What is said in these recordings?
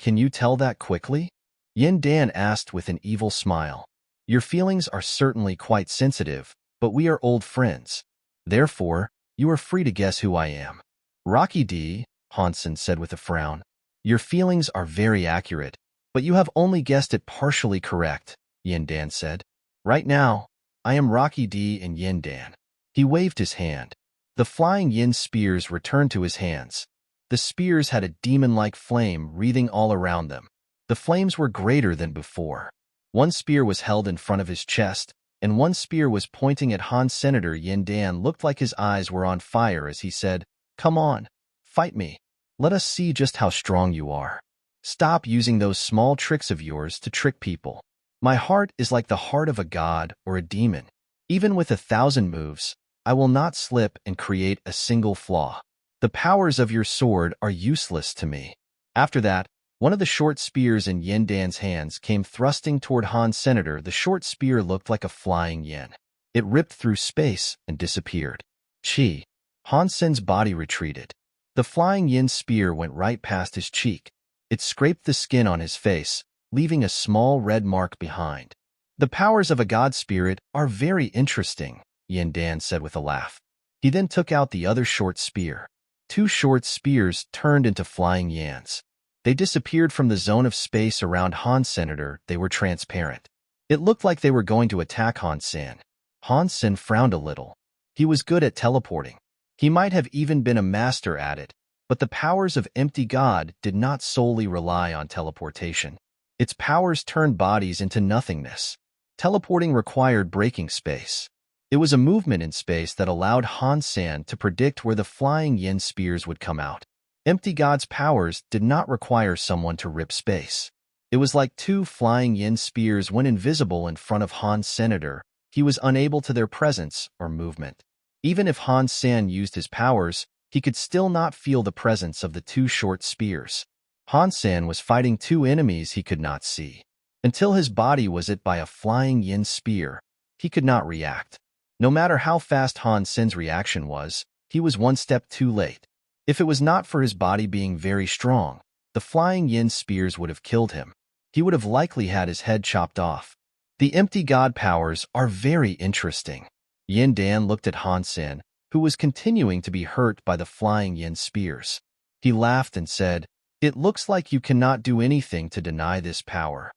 Can you tell that quickly? Yin Dan asked with an evil smile. Your feelings are certainly quite sensitive, but we are old friends. Therefore, you are free to guess who I am. Rocky D, Han Sen said with a frown. Your feelings are very accurate, but you have only guessed it partially correct, Yin Dan said. Right now, I am Rocky D in Yin Dan. He waved his hand. The flying yin spears returned to his hands. The spears had a demon-like flame wreathing all around them. The flames were greater than before. One spear was held in front of his chest, and one spear was pointing at Han. Senator Yin Dan looked like his eyes were on fire as he said, Come on, fight me. Let us see just how strong you are. Stop using those small tricks of yours to trick people. My heart is like the heart of a god or a demon. Even with 1,000 moves, I will not slip and create a single flaw. The powers of your sword are useless to me. After that, one of the short spears in Yin Dan's hands came thrusting toward Han. Senator. The short spear looked like a flying yin. It ripped through space and disappeared. Chi. Han Sen's body retreated. The flying yin spear went right past his cheek. It scraped the skin on his face, leaving a small red mark behind. The powers of a god spirit are very interesting, Yin Dan said with a laugh. He then took out the other short spear. 2 short spears turned into flying yans. They disappeared from the zone of space around Han. Senator. They were transparent. It looked like they were going to attack Han Sen. Han Sen frowned a little. He was good at teleporting. He might have even been a master at it, but the powers of Empty God did not solely rely on teleportation. Its powers turned bodies into nothingness. Teleporting required breaking space. It was a movement in space that allowed Han Sen to predict where the flying yin spears would come out. Empty God's powers did not require someone to rip space. It was like 2 flying yin spears went invisible in front of Han's Senator. He was unable to their presence or movement. Even if Han Sen used his powers, he could still not feel the presence of the 2 short spears. Han Sen was fighting 2 enemies he could not see. Until his body was hit by a flying yin spear, he could not react. No matter how fast Han Sen's reaction was, he was 1 step too late. If it was not for his body being very strong, the flying yin spears would have killed him. He would have likely had his head chopped off. The empty god powers are very interesting. Yin Dan looked at Han Sen, who was continuing to be hurt by the flying yin spears. He laughed and said, It looks like you cannot do anything to deny this power.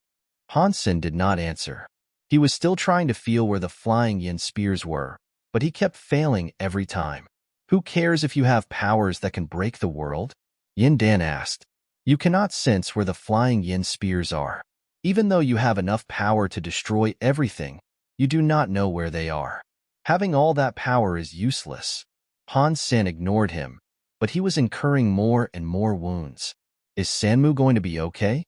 Han Sen did not answer. He was still trying to feel where the flying yin spears were, but he kept failing every time. Who cares if you have powers that can break the world? Yin Dan asked. You cannot sense where the flying yin spears are. Even though you have enough power to destroy everything, you do not know where they are. Having all that power is useless. Han Sen ignored him, but he was incurring more and more wounds. Is Sanmu going to be okay?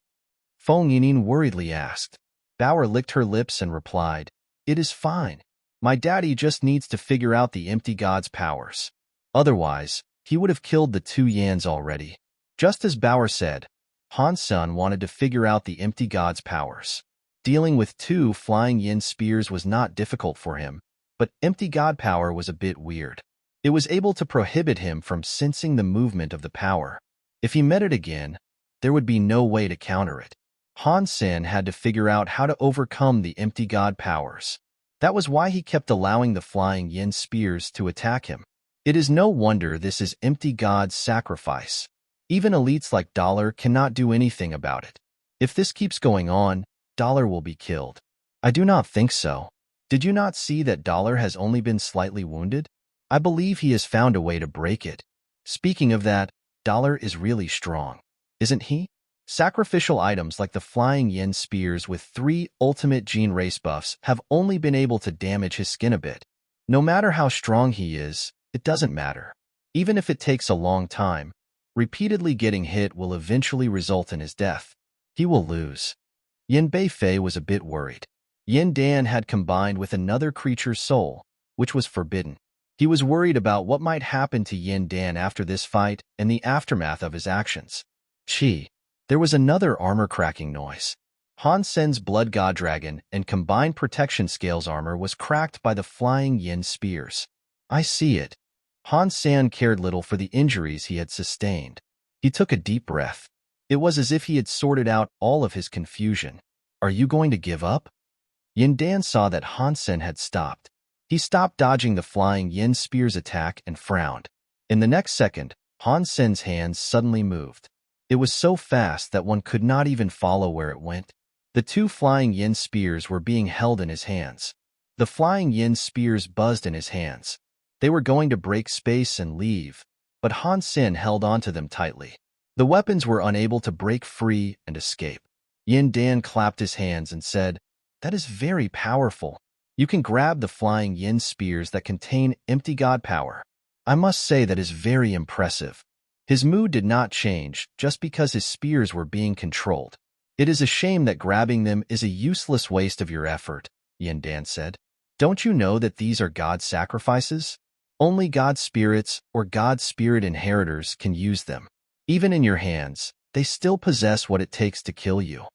Feng Yining worriedly asked. Bauer licked her lips and replied, It is fine. My daddy just needs to figure out the empty god's powers. Otherwise, he would have killed the 2 Yans already. Just as Bauer said, Han Sen wanted to figure out the empty god's powers. Dealing with 2 flying yin spears was not difficult for him, but empty god power was a bit weird. It was able to prohibit him from sensing the movement of the power. If he met it again, there would be no way to counter it. Han Sen had to figure out how to overcome the empty god powers. That was why he kept allowing the flying yin spears to attack him. It is no wonder this is empty god's sacrifice. Even elites like Dollar cannot do anything about it. If this keeps going on, Dollar will be killed. I do not think so. Did you not see that Dollar has only been slightly wounded? I believe he has found a way to break it. Speaking of that, Dollar is really strong, isn't he? Sacrificial items like the flying yin spears with 3 ultimate gene race buffs have only been able to damage his skin a bit. No matter how strong he is, it doesn't matter. Even if it takes a long time, repeatedly getting hit will eventually result in his death. He will lose. Yin Beifei was a bit worried. Yin Dan had combined with another creature's soul, which was forbidden. He was worried about what might happen to Yin Dan after this fight and the aftermath of his actions. Chi. There was another armor-cracking noise. Han Sen's Blood God Dragon and combined protection scales armor was cracked by the flying yin spears. I see it. Han Sen cared little for the injuries he had sustained. He took a deep breath. It was as if he had sorted out all of his confusion. Are you going to give up? Yin Dan saw that Han Sen had stopped. He stopped dodging the flying yin spear's attack and frowned. In the next second, Han Sen's hands suddenly moved. It was so fast that one could not even follow where it went. The two flying yin spears were being held in his hands. The flying yin spears buzzed in his hands. They were going to break space and leave, but Han Sen held onto them tightly. The weapons were unable to break free and escape. Yin Dan clapped his hands and said, "That is very powerful. You can grab the flying yin spears that contain empty god power. I must say that is very impressive." His mood did not change just because his spears were being controlled. "It is a shame that grabbing them is a useless waste of your effort," Yin Dan said. "Don't you know that these are god sacrifices? Only god spirits or god spirit inheritors can use them. Even in your hands, they still possess what it takes to kill you."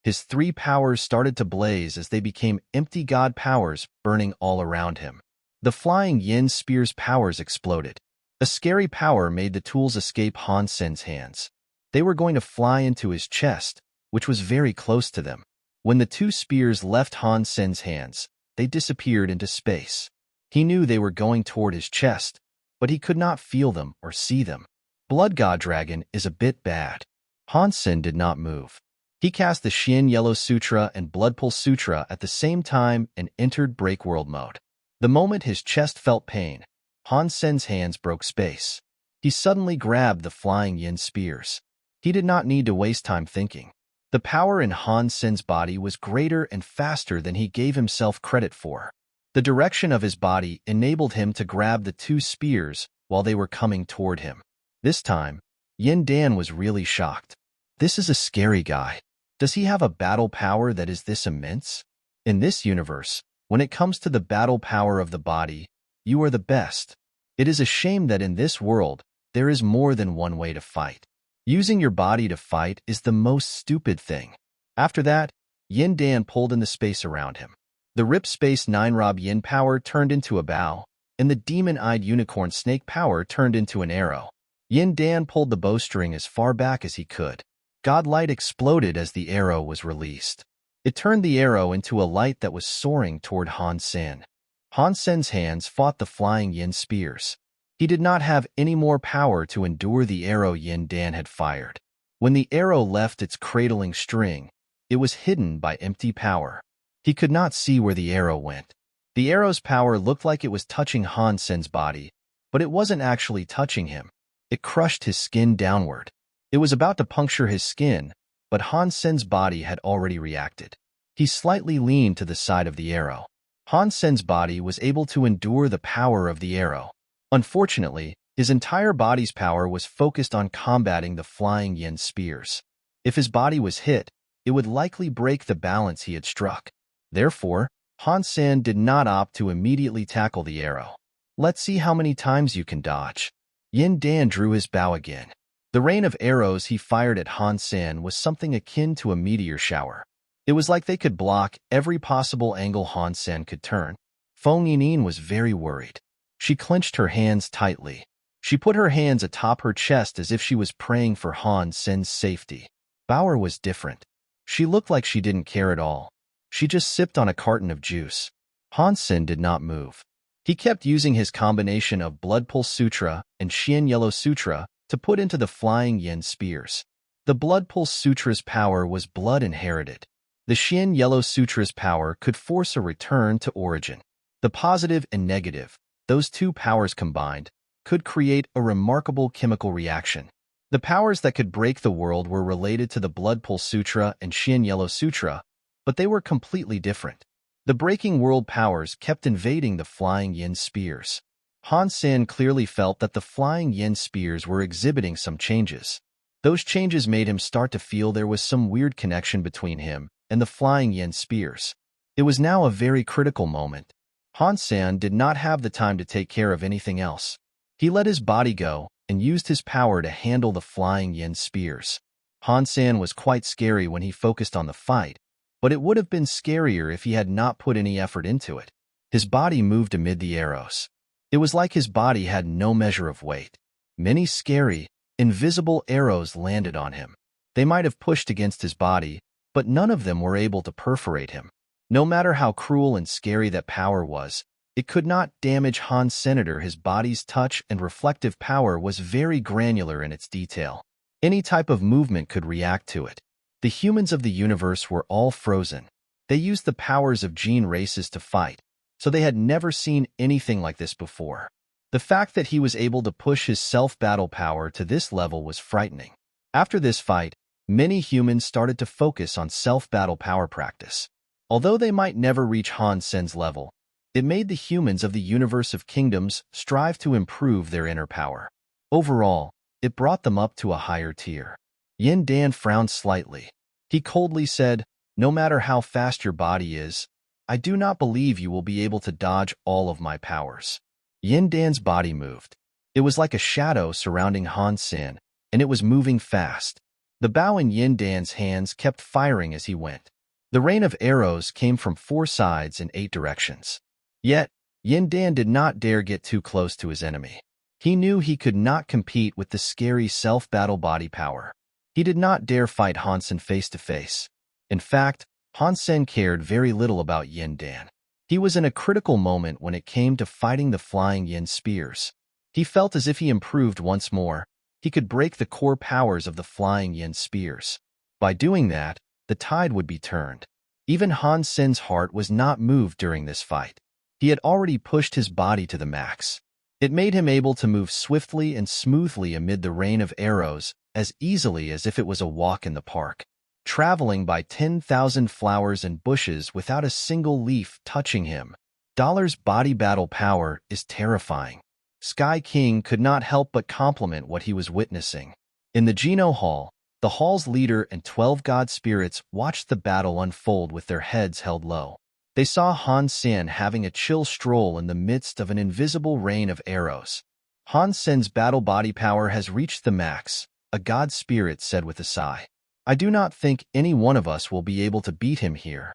His three powers started to blaze as they became empty god powers burning all around him. The flying yin spear's powers exploded. A scary power made the tools escape Han Sen's hands. They were going to fly into his chest, which was very close to them. When the two spears left Han Sen's hands, they disappeared into space. He knew they were going toward his chest, but he could not feel them or see them. Blood God Dragon is a bit bad. Han Sen did not move. He cast the Xian Yellow Sutra and Blood Pulse Sutra at the same time and entered Break World mode. The moment his chest felt pain, Han Sen's hands broke space. He suddenly grabbed the flying yin spears. He did not need to waste time thinking. The power in Han Sen's body was greater and faster than he gave himself credit for. The direction of his body enabled him to grab the two spears while they were coming toward him. This time, Yin Dan was really shocked. This is a scary guy. Does he have a battle power that is this immense? In this universe, when it comes to the battle power of the body, you are the best. It is a shame that in this world, there is more than one way to fight. Using your body to fight is the most stupid thing. After that, Yin Dan pulled in the space around him. The Rip Space 9 Rob Yin power turned into a bow, and the demon-eyed unicorn snake power turned into an arrow. Yin Dan pulled the bowstring as far back as he could. Godlight exploded as the arrow was released. It turned the arrow into a light that was soaring toward Han Sen. Han Sen's hands fought the flying yin spears. He did not have any more power to endure the arrow Yin Dan had fired. When the arrow left its cradling string, it was hidden by empty power. He could not see where the arrow went. The arrow's power looked like it was touching Han Sen's body, but it wasn't actually touching him. It crushed his skin downward. It was about to puncture his skin, but Han Sen's body had already reacted. He slightly leaned to the side of the arrow. Han Sen's body was able to endure the power of the arrow. Unfortunately, his entire body's power was focused on combating the flying yin spears. If his body was hit, it would likely break the balance he had struck. Therefore, Han Sen did not opt to immediately tackle the arrow. "Let's see how many times you can dodge." Yin Dan drew his bow again. The rain of arrows he fired at Han Sen was something akin to a meteor shower. It was like they could block every possible angle Han Sen could turn. Feng Yinyin was very worried. She clenched her hands tightly. She put her hands atop her chest as if she was praying for Han Sen's safety. Bauer was different. She looked like she didn't care at all. She just sipped on a carton of juice. Han Sen did not move. He kept using his combination of Blood Pulse Sutra and Xian Yellow Sutra to put into the flying yin spears. The Blood Pulse Sutra's power was blood inherited. The Xian Yellow Sutra's power could force a return to origin. The positive and negative, those two powers combined, could create a remarkable chemical reaction. The powers that could break the world were related to the Blood Pulse Sutra and Xian Yellow Sutra, but they were completely different. The breaking world powers kept invading the flying yin spears. Han Sen clearly felt that the flying yin spears were exhibiting some changes. Those changes made him start to feel there was some weird connection between him and the flying yin spears. It was now a very critical moment. Han Sen did not have the time to take care of anything else. He let his body go and used his power to handle the flying yin spears. Han Sen was quite scary when he focused on the fight, but it would have been scarier if he had not put any effort into it. His body moved amid the arrows. It was like his body had no measure of weight. Many scary, invisible arrows landed on him. They might have pushed against his body, but none of them were able to perforate him. No matter how cruel and scary that power was, it could not damage Han Sen. His body's touch and reflective power was very granular in its detail. Any type of movement could react to it. The humans of the universe were all frozen. They used the powers of gene races to fight, so they had never seen anything like this before. The fact that he was able to push his self-battle power to this level was frightening. After this fight, many humans started to focus on self-battle power practice. Although they might never reach Han Sen's level, it made the humans of the universe of kingdoms strive to improve their inner power. Overall, it brought them up to a higher tier. Yin Dan frowned slightly. He coldly said, "No matter how fast your body is, I do not believe you will be able to dodge all of my powers." Yin Dan's body moved. It was like a shadow surrounding Han Sen, and it was moving fast. The bow in Yin Dan's hands kept firing as he went. The rain of arrows came from 4 sides in 8 directions. Yet, Yin Dan did not dare get too close to his enemy. He knew he could not compete with the scary self-battle body power. He did not dare fight Han Sen face to face. In fact, Han Sen cared very little about Yin Dan. He was in a critical moment when it came to fighting the flying yin spears. He felt as if he improved once more. He could break the core powers of the flying yin spears. By doing that, the tide would be turned. Even Han Sen's heart was not moved during this fight. He had already pushed his body to the max. It made him able to move swiftly and smoothly amid the rain of arrows, as easily as if it was a walk in the park. Traveling by 10,000 flowers and bushes without a single leaf touching him. Dollar's body battle power is terrifying. Sky King could not help but compliment what he was witnessing. In the Geno Hall, the hall's leader and 12 god spirits watched the battle unfold with their heads held low. They saw Han Sen having a chill stroll in the midst of an invisible rain of arrows. Han Sen's battle body power has reached the max, a god spirit said with a sigh. I do not think any one of us will be able to beat him here.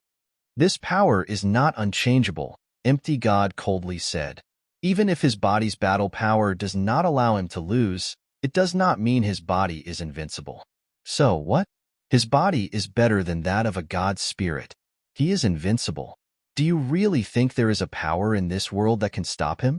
This power is not unchangeable, Empty God coldly said. Even if his body's battle power does not allow him to lose, it does not mean his body is invincible. So what? His body is better than that of a god spirit. He is invincible. Do you really think there is a power in this world that can stop him?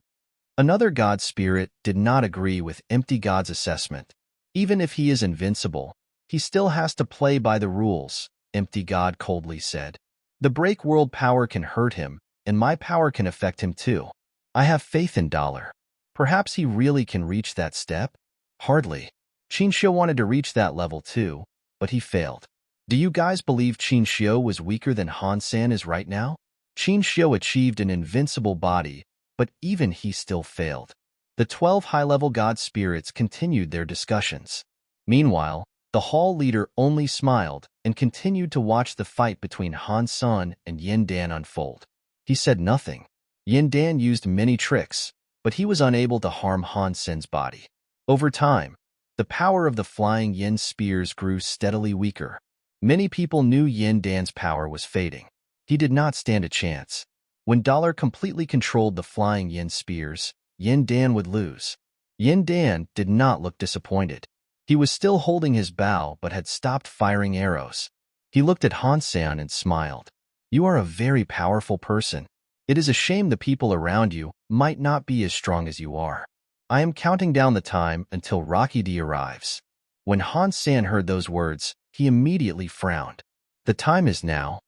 Another god spirit did not agree with Empty God's assessment. Even if he is invincible, he still has to play by the rules, Empty God coldly said. The break world power can hurt him, and my power can affect him too. I have faith in Dollar. Perhaps he really can reach that step? Hardly. Qinxiu wanted to reach that level too, but he failed. Do you guys believe Qinxiu was weaker than Han Sen is right now? Qinxiu achieved an invincible body, but even he still failed. The 12 high-level god spirits continued their discussions. Meanwhile, the hall leader only smiled and continued to watch the fight between Han Sen and Yin Dan unfold. He said nothing. Yin Dan used many tricks, but he was unable to harm Han Sen's body. Over time, the power of the flying yin spears grew steadily weaker. Many people knew Yin Dan's power was fading. He did not stand a chance. When Dollar completely controlled the flying yin spears, Yin Dan would lose. Yin Dan did not look disappointed. He was still holding his bow but had stopped firing arrows. He looked at Han Sen and smiled. You are a very powerful person. It is a shame the people around you might not be as strong as you are. I am counting down the time until Rocky D arrives. When Han Sen heard those words, he immediately frowned. The time is now.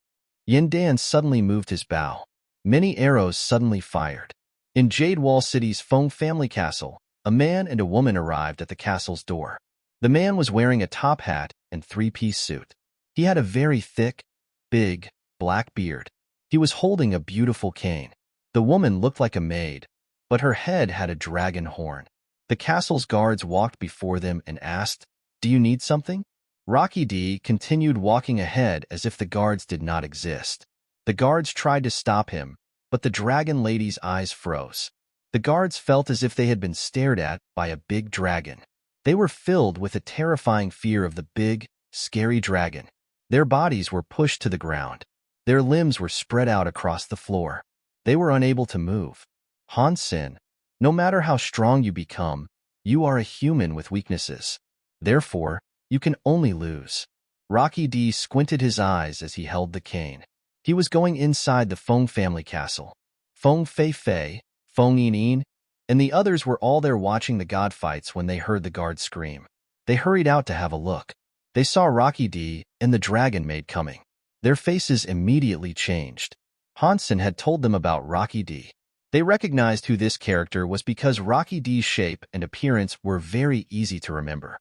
Yin Dan suddenly moved his bow. Many arrows suddenly fired. In Jade Wall City's Feng family castle, a man and a woman arrived at the castle's door. The man was wearing a top hat and 3-piece suit. He had a very thick, big, black beard. He was holding a beautiful cane. The woman looked like a maid, but her head had a dragon horn. The castle's guards walked before them and asked, "Do you need something?" Rocky D continued walking ahead as if the guards did not exist. The guards tried to stop him, but the dragon lady's eyes froze. The guards felt as if they had been stared at by a big dragon. They were filled with a terrifying fear of the big, scary dragon. Their bodies were pushed to the ground. Their limbs were spread out across the floor. They were unable to move. Han Sen, no matter how strong you become, you are a human with weaknesses. Therefore, You can only lose. Rocky D squinted his eyes as he held the cane. He was going inside the Feng family castle. Feng Fei Fei, Feng Yin Yin, and the others were all there watching the god fights when they heard the guards scream. They hurried out to have a look. They saw Rocky D and the dragon maid coming. Their faces immediately changed. Han Sen had told them about Rocky D. They recognized who this character was because Rocky D's shape and appearance were very easy to remember.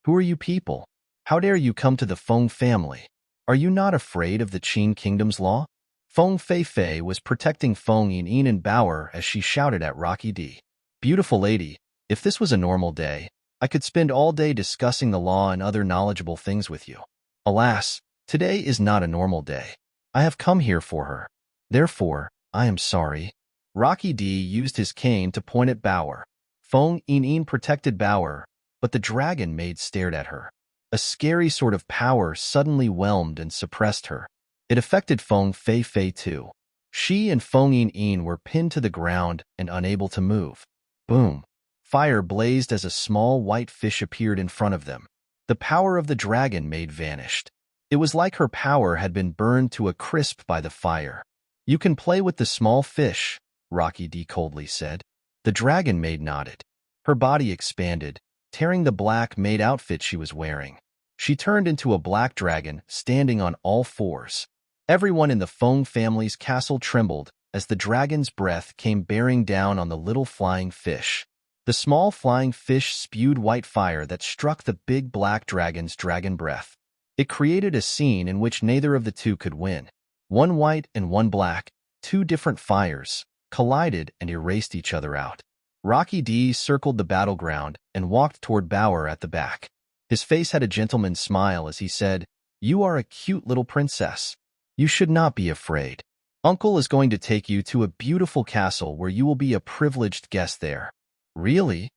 Who are you people? How dare you come to the Feng family? Are you not afraid of the Qin Kingdom's law? Feng Fei Fei was protecting Feng Yin Yin and Bauer as she shouted at Rocky D. Beautiful lady, if this was a normal day, I could spend all day discussing the law and other knowledgeable things with you. Alas, today is not a normal day. I have come here for her. Therefore, I am sorry. Rocky D used his cane to point at Bauer. Feng Yin Yin protected Bauer, but the dragon maid stared at her. A scary sort of power suddenly whelmed and suppressed her. It affected Feng Fei Fei too. She and Feng Yin Yin were pinned to the ground and unable to move. Boom! Fire blazed as a small white fish appeared in front of them. The power of the dragon maid vanished. It was like her power had been burned to a crisp by the fire. You can play with the small fish, Rocky D coldly said. The dragon maid nodded. Her body expanded, tearing the black maid outfit she was wearing. She turned into a black dragon, standing on all fours. Everyone in the Feng family's castle trembled as the dragon's breath came bearing down on the little flying fish. The small flying fish spewed white fire that struck the big black dragon's dragon breath. It created a scene in which neither of the two could win. One white and one black, two different fires, collided and erased each other out. Rocky D circled the battleground and walked toward Bauer at the back. His face had a gentleman's smile as he said, "You are a cute little princess. You should not be afraid. Uncle is going to take you to a beautiful castle where you will be a privileged guest there." "Really?"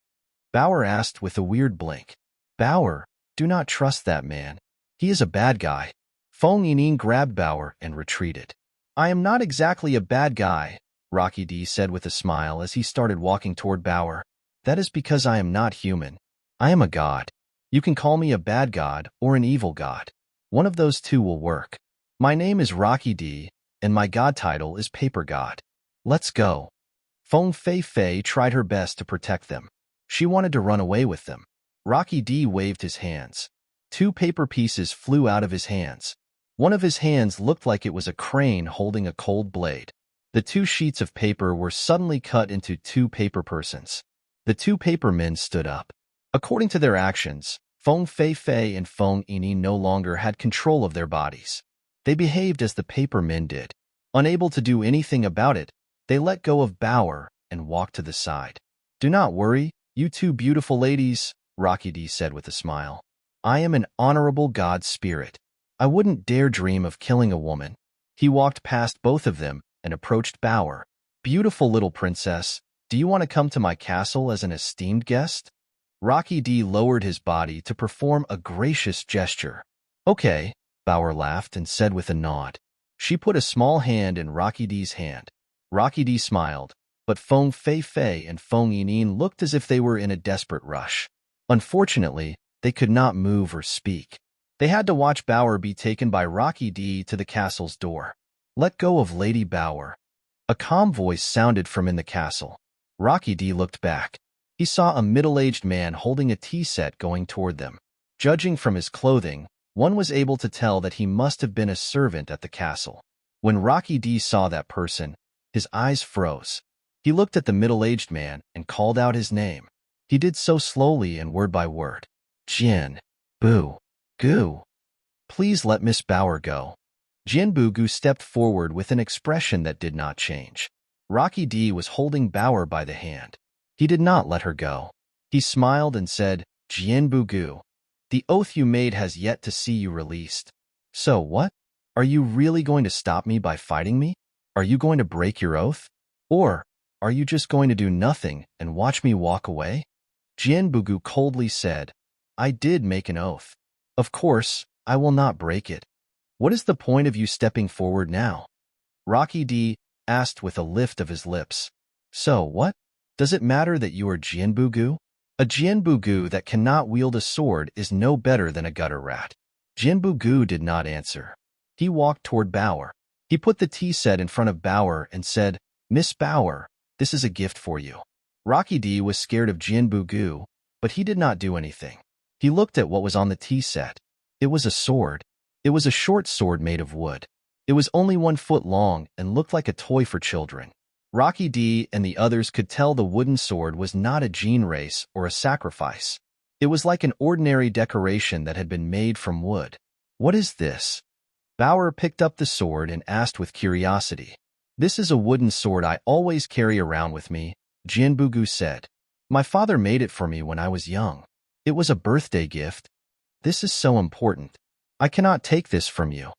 Bauer asked with a weird blink. "Bauer, do not trust that man. He is a bad guy." Feng Yin grabbed Bauer and retreated. "I am not exactly a bad guy," Rocky D said with a smile as he started walking toward Bauer. "That is because I am not human. I am a god. You can call me a bad god or an evil god. One of those two will work. My name is Rocky D, and my god title is Paper God. Let's go." Feng Fei Fei tried her best to protect them. She wanted to run away with them. Rocky D waved his hands. Two paper pieces flew out of his hands. One of his hands looked like it was a crane holding a cold blade. The two sheets of paper were suddenly cut into two paper persons. The two paper men stood up. According to their actions, Feng Fei Fei and Feng Yin no longer had control of their bodies. They behaved as the paper men did. Unable to do anything about it, they let go of Bauer and walked to the side. "Do not worry, you two beautiful ladies," Rocky D said with a smile. "I am an honorable god spirit. I wouldn't dare dream of killing a woman." He walked past both of them and approached Bauer. "Beautiful little princess, do you want to come to my castle as an esteemed guest?" Rocky D lowered his body to perform a gracious gesture. "Okay," Bauer laughed and said with a nod. She put a small hand in Rocky D's hand. Rocky D smiled, but Feng Fei Fei and Feng Yin looked as if they were in a desperate rush. Unfortunately, they could not move or speak. They had to watch Bauer be taken by Rocky D to the castle's door. "Let go of Lady Bauer." A calm voice sounded from in the castle. Rocky D looked back. He saw a middle-aged man holding a tea set going toward them. Judging from his clothing, one was able to tell that he must have been a servant at the castle. When Rocky D saw that person, his eyes froze. He looked at the middle-aged man and called out his name. He did so slowly and word by word. "Jian, Bu, Gu. Please let Miss Bauer go." Jian Bugu stepped forward with an expression that did not change. Rocky D was holding Bauer by the hand. He did not let her go. He smiled and said, "Jian Bugu, the oath you made has yet to see you released." "So what? Are you really going to stop me by fighting me? Are you going to break your oath? Or are you just going to do nothing and watch me walk away?" Jian Bugu coldly said, "I did make an oath. Of course, I will not break it. What is the point of you stepping forward now?" Rocky D asked with a lift of his lips. "So what? Does it matter that you are Jian Bugu? A Jianbugu that cannot wield a sword is no better than a gutter rat. Jianbugu did not answer. He walked toward Bauer. He put the tea set in front of Bauer and said, "Miss Bauer, this is a gift for you." Rocky D was scared of Jianbugu, but he did not do anything. He looked at what was on the tea set. It was a sword. It was a short sword made of wood. It was only 1 foot long and looked like a toy for children. Rocky D and the others could tell the wooden sword was not a gene race or a sacrifice. It was like an ordinary decoration that had been made from wood. "What is this?" Bauer picked up the sword and asked with curiosity. "This is a wooden sword I always carry around with me," Jianbugu said. "My father made it for me when I was young. It was a birthday gift. This is so important. I cannot take this from you."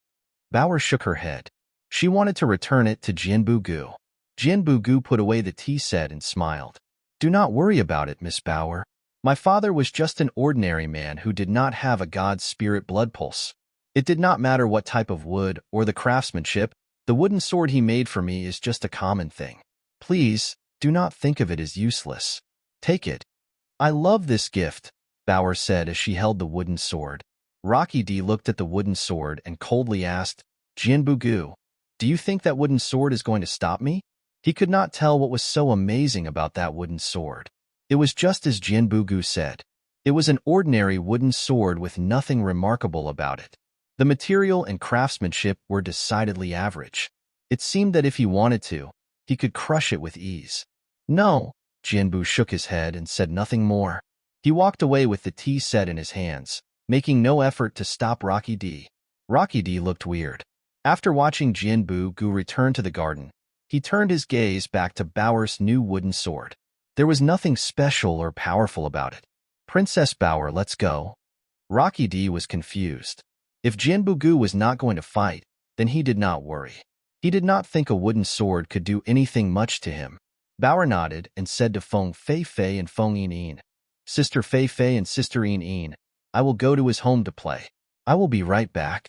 Bauer shook her head. She wanted to return it to Jianbugu. Jianbugu put away the tea set and smiled. "Do not worry about it, Miss Bauer. My father was just an ordinary man who did not have a god spirit blood pulse. It did not matter what type of wood or the craftsmanship. The wooden sword he made for me is just a common thing. Please, do not think of it as useless. Take it." "I love this gift," Bauer said as she held the wooden sword. Rocky D looked at the wooden sword and coldly asked, "Jianbugu, do you think that wooden sword is going to stop me?" He could not tell what was so amazing about that wooden sword. It was just as Jianbugu said. It was an ordinary wooden sword with nothing remarkable about it. The material and craftsmanship were decidedly average. It seemed that if he wanted to, he could crush it with ease. "No," Jianbu shook his head and said nothing more. He walked away with the tea set in his hands, making no effort to stop Rocky D. Rocky D looked weird. After watching Jianbugu return to the garden, he turned his gaze back to Bauer's new wooden sword. There was nothing special or powerful about it. "Princess Bauer, let's go." Rocky D was confused. If Jianbugu was not going to fight, then he did not worry. He did not think a wooden sword could do anything much to him. Bauer nodded and said to Feng Fei and Feng Yin, "Sister Fei and Sister Yin, I will go to his home to play. I will be right back."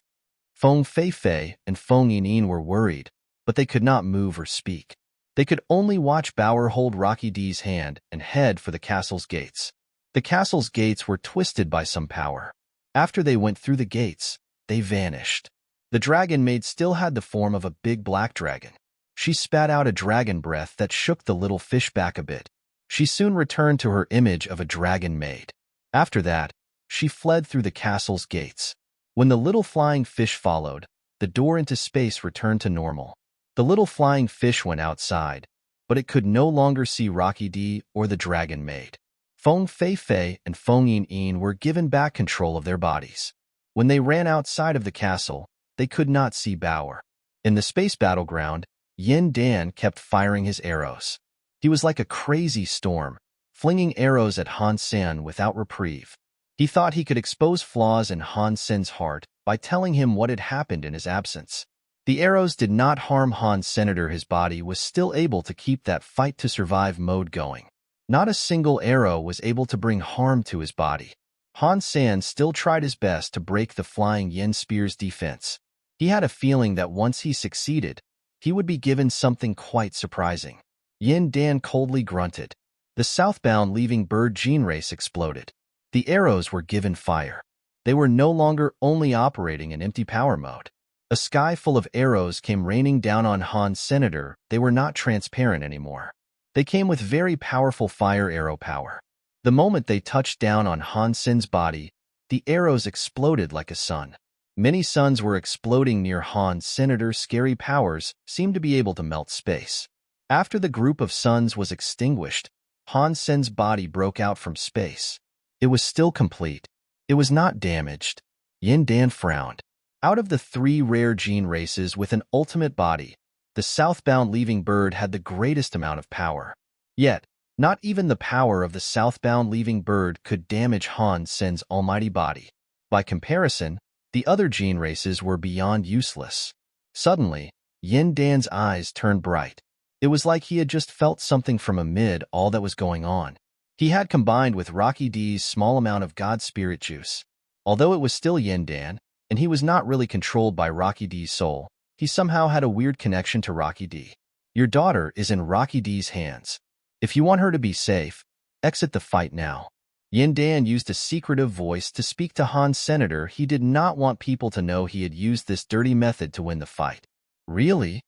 Feng Fei and Feng Yin were worried, but they could not move or speak. They could only watch Bauer hold Rocky D's hand and head for the castle's gates. The castle's gates were twisted by some power. After they went through the gates, they vanished. The dragon maid still had the form of a big black dragon. She spat out a dragon breath that shook the little fish back a bit. She soon returned to her image of a dragon maid. After that, she fled through the castle's gates. When the little flying fish followed, the door into space returned to normal. The little flying fish went outside, but it could no longer see Rocky D or the dragon maid. Feng Fei and Feng Yin were given back control of their bodies. When they ran outside of the castle, they could not see Bauer. In the space battleground, Yin Dan kept firing his arrows. He was like a crazy storm, flinging arrows at Han Sen without reprieve. He thought he could expose flaws in Han Sen's heart by telling him what had happened in his absence. The arrows did not harm Han Senator. His body was still able to keep that fight-to-survive mode going. Not a single arrow was able to bring harm to his body. Han Sen still tried his best to break the flying Yin Spear's defense. He had a feeling that once he succeeded, he would be given something quite surprising. Yin Dan coldly grunted. The southbound leaving bird gene race exploded. The arrows were given fire. They were no longer only operating in empty power mode. A sky full of arrows came raining down on Han Senator. They were not transparent anymore. They came with very powerful fire arrow power. The moment they touched down on Han Sen's body, the arrows exploded like a sun. Many suns were exploding near Han Senator's scary powers seemed to be able to melt space. After the group of suns was extinguished, Han Sen's body broke out from space. It was still complete. It was not damaged. Yin Dan frowned. Out of the 3 rare gene races with an ultimate body, the southbound leaving bird had the greatest amount of power. Yet, not even the power of the southbound leaving bird could damage Han Sen's almighty body. By comparison, the other gene races were beyond useless. Suddenly, Yin Dan's eyes turned bright. It was like he had just felt something from amid all that was going on. He had combined with Rocky D's small amount of God Spirit juice. Although it was still Yin Dan, and he was not really controlled by Rocky D's soul, he somehow had a weird connection to Rocky D. Your daughter is in Rocky D's hands. If you want her to be safe, exit the fight now. Yin Dan used a secretive voice to speak to Han's senator. He did not want people to know he had used this dirty method to win the fight. Really?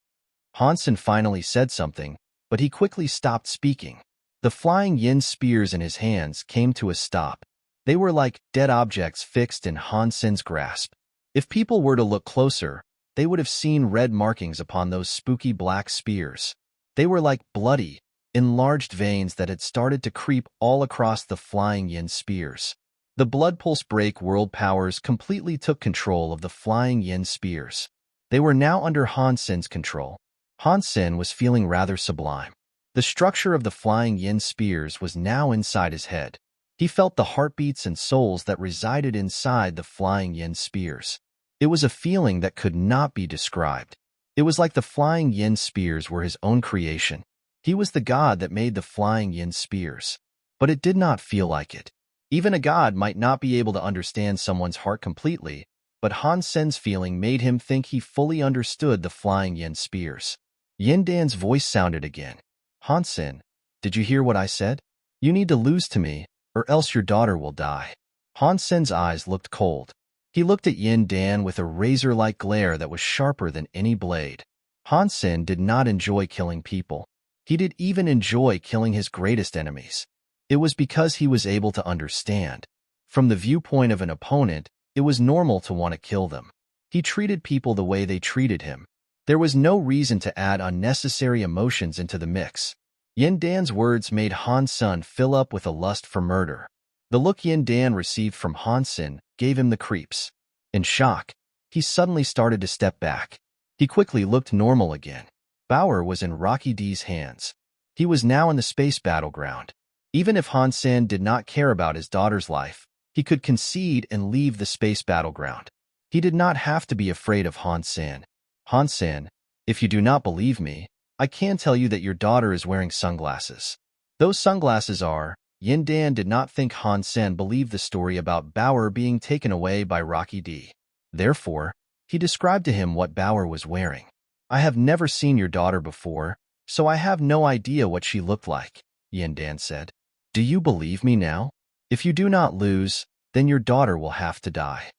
Han Sen finally said something, but he quickly stopped speaking. The flying yin spears in his hands came to a stop. They were like dead objects fixed in Han Sen's grasp. If people were to look closer, they would have seen red markings upon those spooky black spears. They were like bloody, enlarged veins that had started to creep all across the flying yin spears. The blood pulse break world powers completely took control of the flying yin spears. They were now under Han Sen's control. Han Sen was feeling rather sublime. The structure of the flying yin spears was now inside his head. He felt the heartbeats and souls that resided inside the flying yin spears. It was a feeling that could not be described. It was like the flying yin spears were his own creation. He was the god that made the flying yin spears. But it did not feel like it. Even a god might not be able to understand someone's heart completely, but Han Sen's feeling made him think he fully understood the flying yin spears. Yin Dan's voice sounded again. Han Sen, did you hear what I said? You need to lose to me, or else your daughter will die. Han Sen's eyes looked cold. He looked at Yin Dan with a razor-like glare that was sharper than any blade. Han Sen did not enjoy killing people. He did even enjoy killing his greatest enemies. It was because he was able to understand. From the viewpoint of an opponent, it was normal to want to kill them. He treated people the way they treated him. There was no reason to add unnecessary emotions into the mix. Yin Dan's words made Han Sen fill up with a lust for murder. The look Yin Dan received from Han Sen gave him the creeps. In shock, he suddenly started to step back. He quickly looked normal again. Bauer was in Rocky D's hands. He was now in the space battleground. Even if Han Sen did not care about his daughter's life, he could concede and leave the space battleground. He did not have to be afraid of Han Sen. Han Sen, if you do not believe me, I can tell you that your daughter is wearing sunglasses. Those sunglasses are... Yin Dan did not think Han Sen believed the story about Bauer being taken away by Rocky D. Therefore, he described to him what Bauer was wearing. I have never seen your daughter before, so I have no idea what she looked like, Yin Dan said. Do you believe me now? If you do not lose, then your daughter will have to die.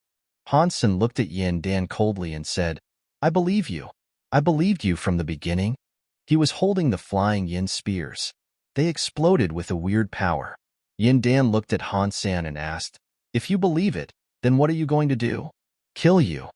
Han Sen looked at Yin Dan coldly and said, I believe you. I believed you from the beginning. He was holding the flying yin spears. They exploded with a weird power. Yin Dan looked at Han Sen and asked, If you believe it, then what are you going to do? Kill you.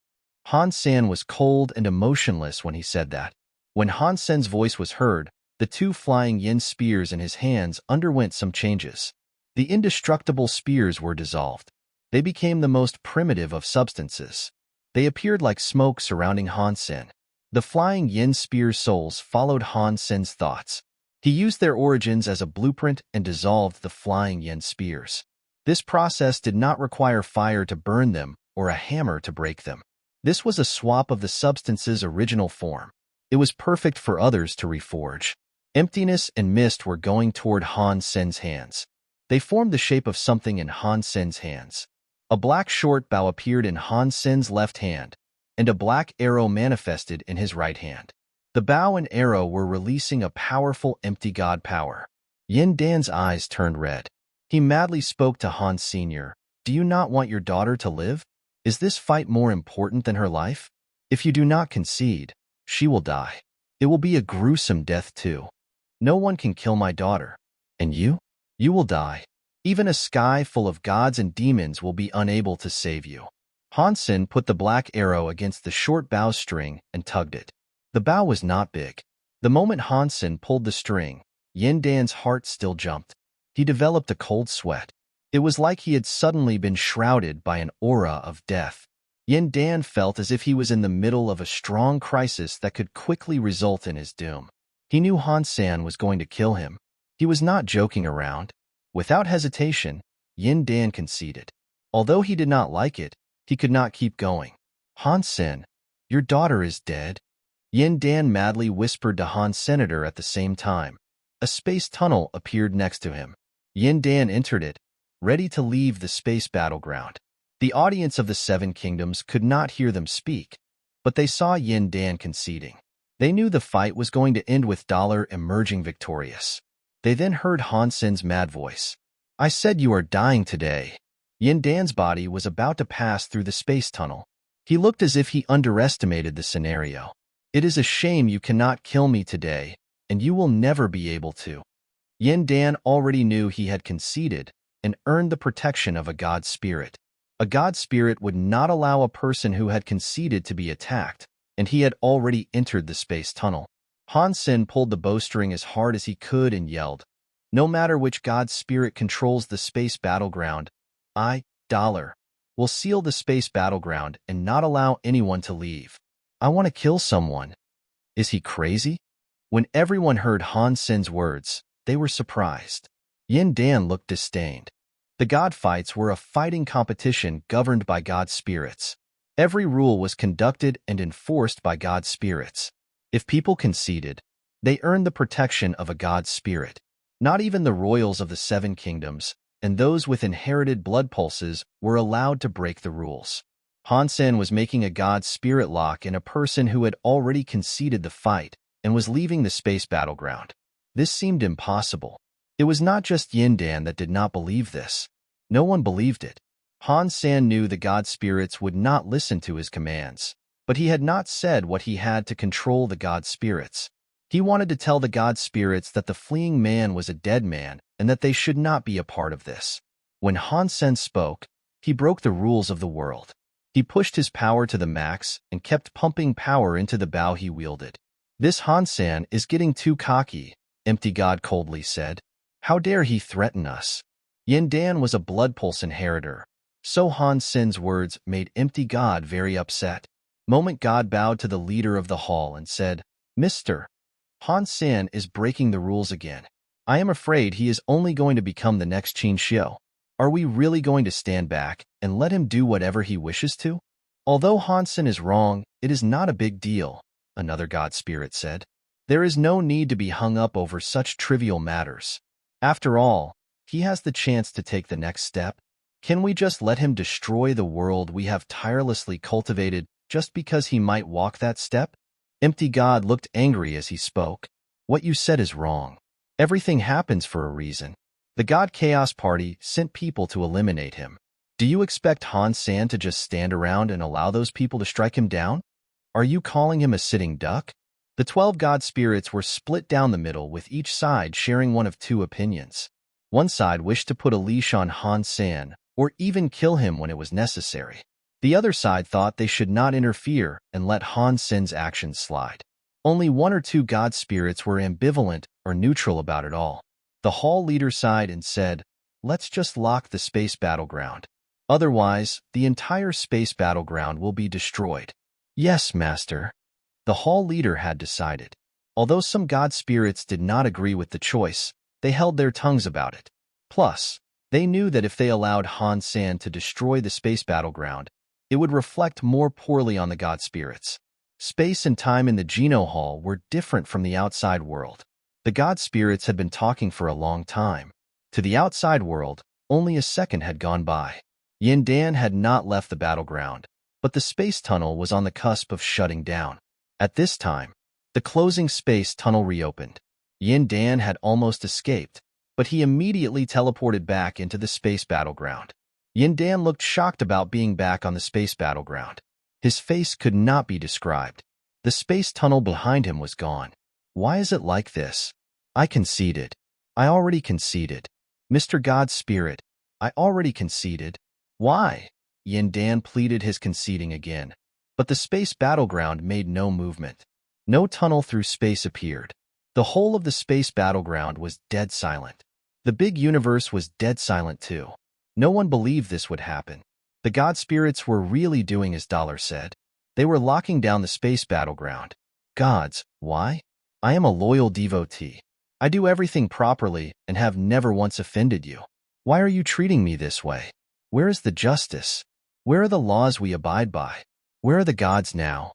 Han Sen was cold and emotionless when he said that. When Han Sen's voice was heard, the two flying yin spears in his hands underwent some changes. The indestructible spears were dissolved. They became the most primitive of substances. They appeared like smoke surrounding Han Sen. The flying yin spear souls followed Han Sen's thoughts. He used their origins as a blueprint and dissolved the flying yin spears. This process did not require fire to burn them or a hammer to break them. This was a swap of the substance's original form. It was perfect for others to reforge. Emptiness and mist were going toward Han Sen's hands. They formed the shape of something in Han Sen's hands. A black short bow appeared in Han Sen's left hand, and a black arrow manifested in his right hand. The bow and arrow were releasing a powerful empty god power. Yin Dan's eyes turned red. He madly spoke to Han Sr. Do you not want your daughter to live? Is this fight more important than her life? If you do not concede, she will die. It will be a gruesome death too. No one can kill my daughter. And you? You will die. Even a sky full of gods and demons will be unable to save you. Han Sen put the black arrow against the short bowstring and tugged it. The bow was not big. The moment Han Sen pulled the string, Yin Dan's heart still jumped. He developed a cold sweat. It was like he had suddenly been shrouded by an aura of death. Yin Dan felt as if he was in the middle of a strong crisis that could quickly result in his doom. He knew Han Sen was going to kill him. He was not joking around. Without hesitation, Yin Dan conceded. Although he did not like it, he could not keep going. Han Sen, your daughter is dead. Yin Dan madly whispered to Han's senator at the same time. A space tunnel appeared next to him. Yin Dan entered it, ready to leave the space battleground. The audience of the Seven Kingdoms could not hear them speak, but they saw Yin Dan conceding. They knew the fight was going to end with Dollar emerging victorious. They then heard Han Sen's mad voice. I said you are dying today. Yin Dan's body was about to pass through the space tunnel. He looked as if he underestimated the scenario. It is a shame you cannot kill me today, and you will never be able to. Yin Dan already knew he had conceded and earned the protection of a god spirit. A god spirit would not allow a person who had conceded to be attacked, and he had already entered the space tunnel. Han Sen pulled the bowstring as hard as he could and yelled, "No matter which god spirit controls the space battleground, I, Dollar, will seal the space battleground and not allow anyone to leave. I want to kill someone." Is he crazy? When everyone heard Han Sen's words, they were surprised. Yin Dan looked disdained. The god fights were a fighting competition governed by god spirits. Every rule was conducted and enforced by god spirits. If people conceded, they earned the protection of a god spirit. Not even the royals of the Seven Kingdoms and those with inherited blood pulses were allowed to break the rules. Han Sen was making a god spirit lock in a person who had already conceded the fight and was leaving the space battleground. This seemed impossible. It was not just Yin Dan that did not believe this. No one believed it. Han Sen knew the god spirits would not listen to his commands, but he had not said what he had to control the god spirits. He wanted to tell the god spirits that the fleeing man was a dead man and that they should not be a part of this. When Han Sen spoke, he broke the rules of the world. He pushed his power to the max and kept pumping power into the bow he wielded. "This Han Sen is getting too cocky," Empty God coldly said. "How dare he threaten us?" Yin Dan was a blood pulse inheritor, so Han Sen's words made Empty God very upset. Moment God bowed to the leader of the hall and said, "Mr. Han Sen is breaking the rules again. I am afraid he is only going to become the next Qin Xiu. Are we really going to stand back and let him do whatever he wishes to?" "Although Han Sen is wrong, it is not a big deal," another god spirit said. "There is no need to be hung up over such trivial matters. After all, he has the chance to take the next step. Can we just let him destroy the world we have tirelessly cultivated just because he might walk that step?" Empty God looked angry as he spoke. "What you said is wrong. Everything happens for a reason. The God Chaos Party sent people to eliminate him. Do you expect Han Sen to just stand around and allow those people to strike him down? Are you calling him a sitting duck?" The 12 god spirits were split down the middle, with each side sharing one of two opinions. One side wished to put a leash on Han Sen, or even kill him when it was necessary. The other side thought they should not interfere and let Han Sen's actions slide. Only one or two god spirits were ambivalent or neutral about it all. The hall leader sighed and said, "Let's just lock the space battleground. Otherwise, the entire space battleground will be destroyed." "Yes, master." The hall leader had decided. Although some god spirits did not agree with the choice, they held their tongues about it. Plus, they knew that if they allowed Han Sen to destroy the space battleground, it would reflect more poorly on the god spirits. Space and time in the Geno Hall were different from the outside world. The god spirits had been talking for a long time. To the outside world, only a second had gone by. Yin Dan had not left the battleground, but the space tunnel was on the cusp of shutting down. At this time, the closing space tunnel reopened. Yin Dan had almost escaped, but he immediately teleported back into the space battleground. Yin Dan looked shocked about being back on the space battleground. His face could not be described. The space tunnel behind him was gone. "Why is it like this? I conceded. I already conceded. Mr. God Spirit, I already conceded. Why?" Yin Dan pleaded his conceding again, but the space battleground made no movement. No tunnel through space appeared. The whole of the space battleground was dead silent. The big universe was dead silent too. No one believed this would happen. The god spirits were really doing as Dollar said. They were locking down the space battleground. "Gods, why? I am a loyal devotee. I do everything properly and have never once offended you. Why are you treating me this way? Where is the justice? Where are the laws we abide by? Where are the gods now?"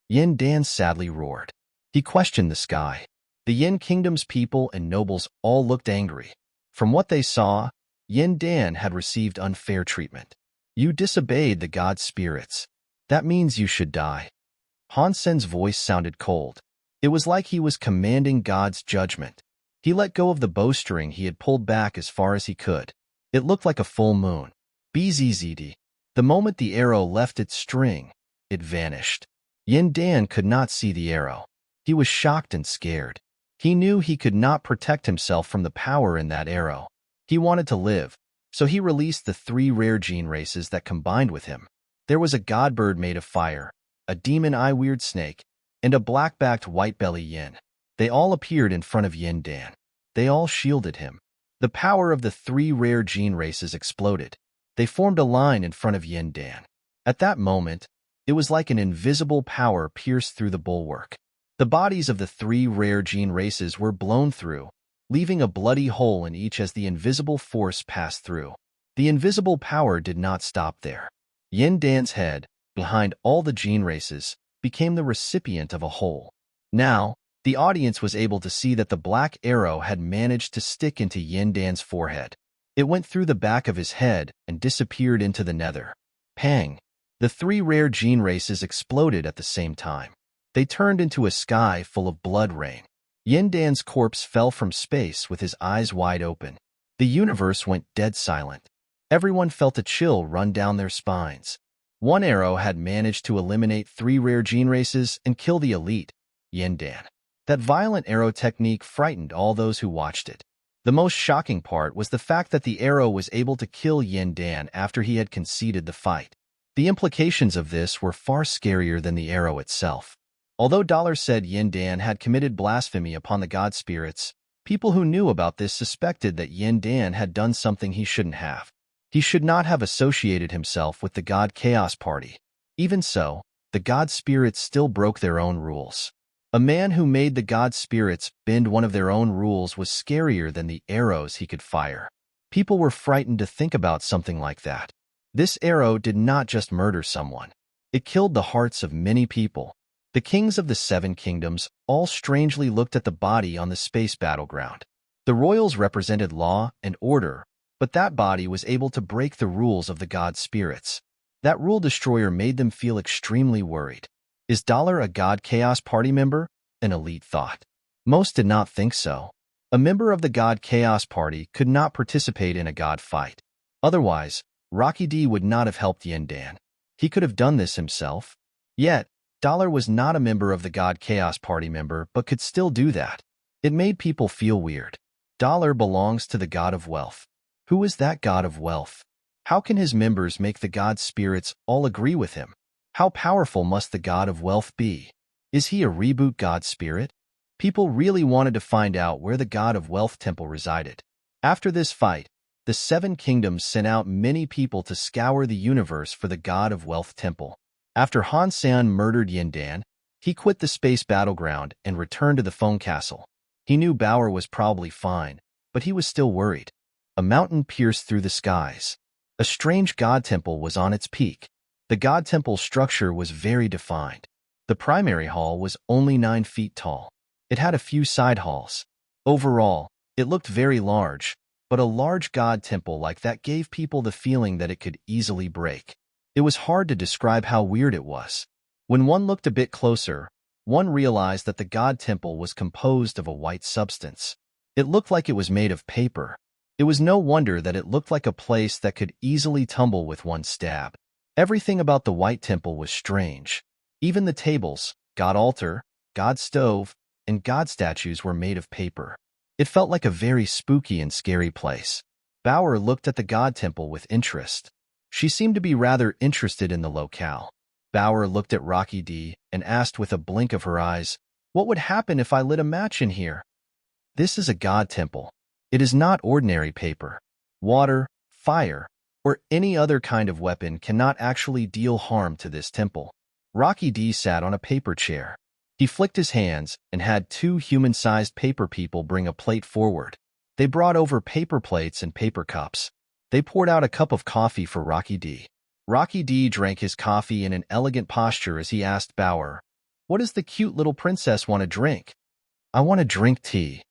Yin Dan sadly roared. He questioned the sky. The Yin Kingdom's people and nobles all looked angry. From what they saw, Yin Dan had received unfair treatment. "You disobeyed the god spirits. That means you should die." Han Sen's voice sounded cold. It was like he was commanding God's judgment. He let go of the bowstring he had pulled back as far as he could. It looked like a full moon. Bzzd. The moment the arrow left its string, it vanished. Yin Dan could not see the arrow. He was shocked and scared. He knew he could not protect himself from the power in that arrow. He wanted to live, so he released the 3 rare gene races that combined with him. There was a godbird made of fire, a demon eye-weird snake, and a black-backed white-belly yin. They all appeared in front of Yin Dan. They all shielded him. The power of the 3 rare gene races exploded. They formed a line in front of Yin Dan. At that moment, it was like an invisible power pierced through the bulwark. The bodies of the 3 rare gene races were blown through, leaving a bloody hole in each as the invisible force passed through. The invisible power did not stop there. Yin Dan's head, behind all the gene races, became the recipient of a hole. Now, the audience was able to see that the black arrow had managed to stick into Yin Dan's forehead. It went through the back of his head and disappeared into the nether. Pang! The 3 rare gene races exploded at the same time. They turned into a sky full of blood rain. Yin Dan's corpse fell from space with his eyes wide open. The universe went dead silent. Everyone felt a chill run down their spines. One arrow had managed to eliminate 3 rare gene races and kill the elite, Yin Dan. That violent arrow technique frightened all those who watched it. The most shocking part was the fact that the arrow was able to kill Yin Dan after he had conceded the fight. The implications of this were far scarier than the arrow itself. Although Dollar said Yin Dan had committed blasphemy upon the god spirits, people who knew about this suspected that Yin Dan had done something he shouldn't have. He should not have associated himself with the god Chaos Party. Even so, the god spirits still broke their own rules. A man who made the god spirits bend one of their own rules was scarier than the arrows he could fire. People were frightened to think about something like that. This arrow did not just murder someone. It killed the hearts of many people. The kings of the 7 kingdoms all strangely looked at the body on the space battleground. The royals represented law and order, but that body was able to break the rules of the god spirits. That rule destroyer made them feel extremely worried. Is Dollar a god Chaos Party member? An elite thought. Most did not think so. A member of the god Chaos Party could not participate in a god fight. Otherwise, Rocky D would not have helped Yin Dan. He could have done this himself. Yet, Dollar was not a member of the god Chaos Party member but could still do that. It made people feel weird. Dollar belongs to the god of wealth. Who is that god of wealth? How can his members make the god spirits all agree with him? How powerful must the god of wealth be? Is he a reboot god spirit? People really wanted to find out where the god of wealth temple resided. After this fight, the 7 kingdoms sent out many people to scour the universe for the god of wealth temple. After Han Sen murdered Yin Dan, he quit the space battleground and returned to the phone castle. He knew Bauer was probably fine, but he was still worried. A mountain pierced through the skies. A strange god temple was on its peak. The god temple structure was very defined. The primary hall was only 9 feet tall. It had a few side halls. Overall, it looked very large, but a large god temple like that gave people the feeling that it could easily break. It was hard to describe how weird it was. When one looked a bit closer, one realized that the god temple was composed of a white substance. It looked like it was made of paper. It was no wonder that it looked like a place that could easily tumble with one stab. Everything about the white temple was strange. Even the tables, god altar, god stove, and god statues were made of paper. It felt like a very spooky and scary place. Bauer looked at the god temple with interest. She seemed to be rather interested in the locale. Bauer looked at Rocky D and asked with a blink of her eyes, "What would happen if I lit a match in here?" This is a god temple. It is not ordinary paper. Water, fire, or any other kind of weapon cannot actually deal harm to this temple. Rocky D sat on a paper chair. He flicked his hands and had 2 human-sized paper people bring a plate forward. They brought over paper plates and paper cups. They poured out a cup of coffee for Rocky D. Rocky D drank his coffee in an elegant posture as he asked Bauer, "What does the cute little princess want to drink?" "I want to drink tea."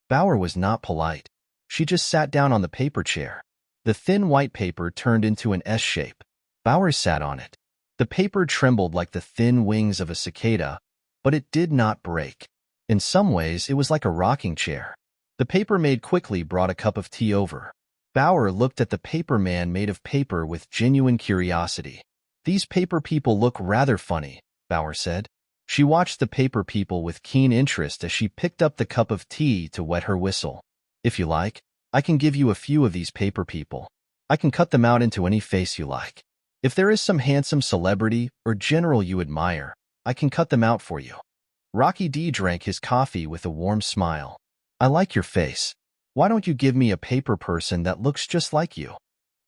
Bauer was not polite. She just sat down on the paper chair. The thin white paper turned into an S shape. Bauer sat on it. The paper trembled like the thin wings of a cicada, but it did not break. In some ways, it was like a rocking chair. The paper maid quickly brought a cup of tea over. Bauer looked at the paper man made of paper with genuine curiosity. These paper people look rather funny, Bauer said. She watched the paper people with keen interest as she picked up the cup of tea to wet her whistle. If you like, I can give you a few of these paper people. I can cut them out into any face you like. If there is some handsome celebrity or general you admire, I can cut them out for you. Rocky D drank his coffee with a warm smile. I like your face. Why don't you give me a paper person that looks just like you?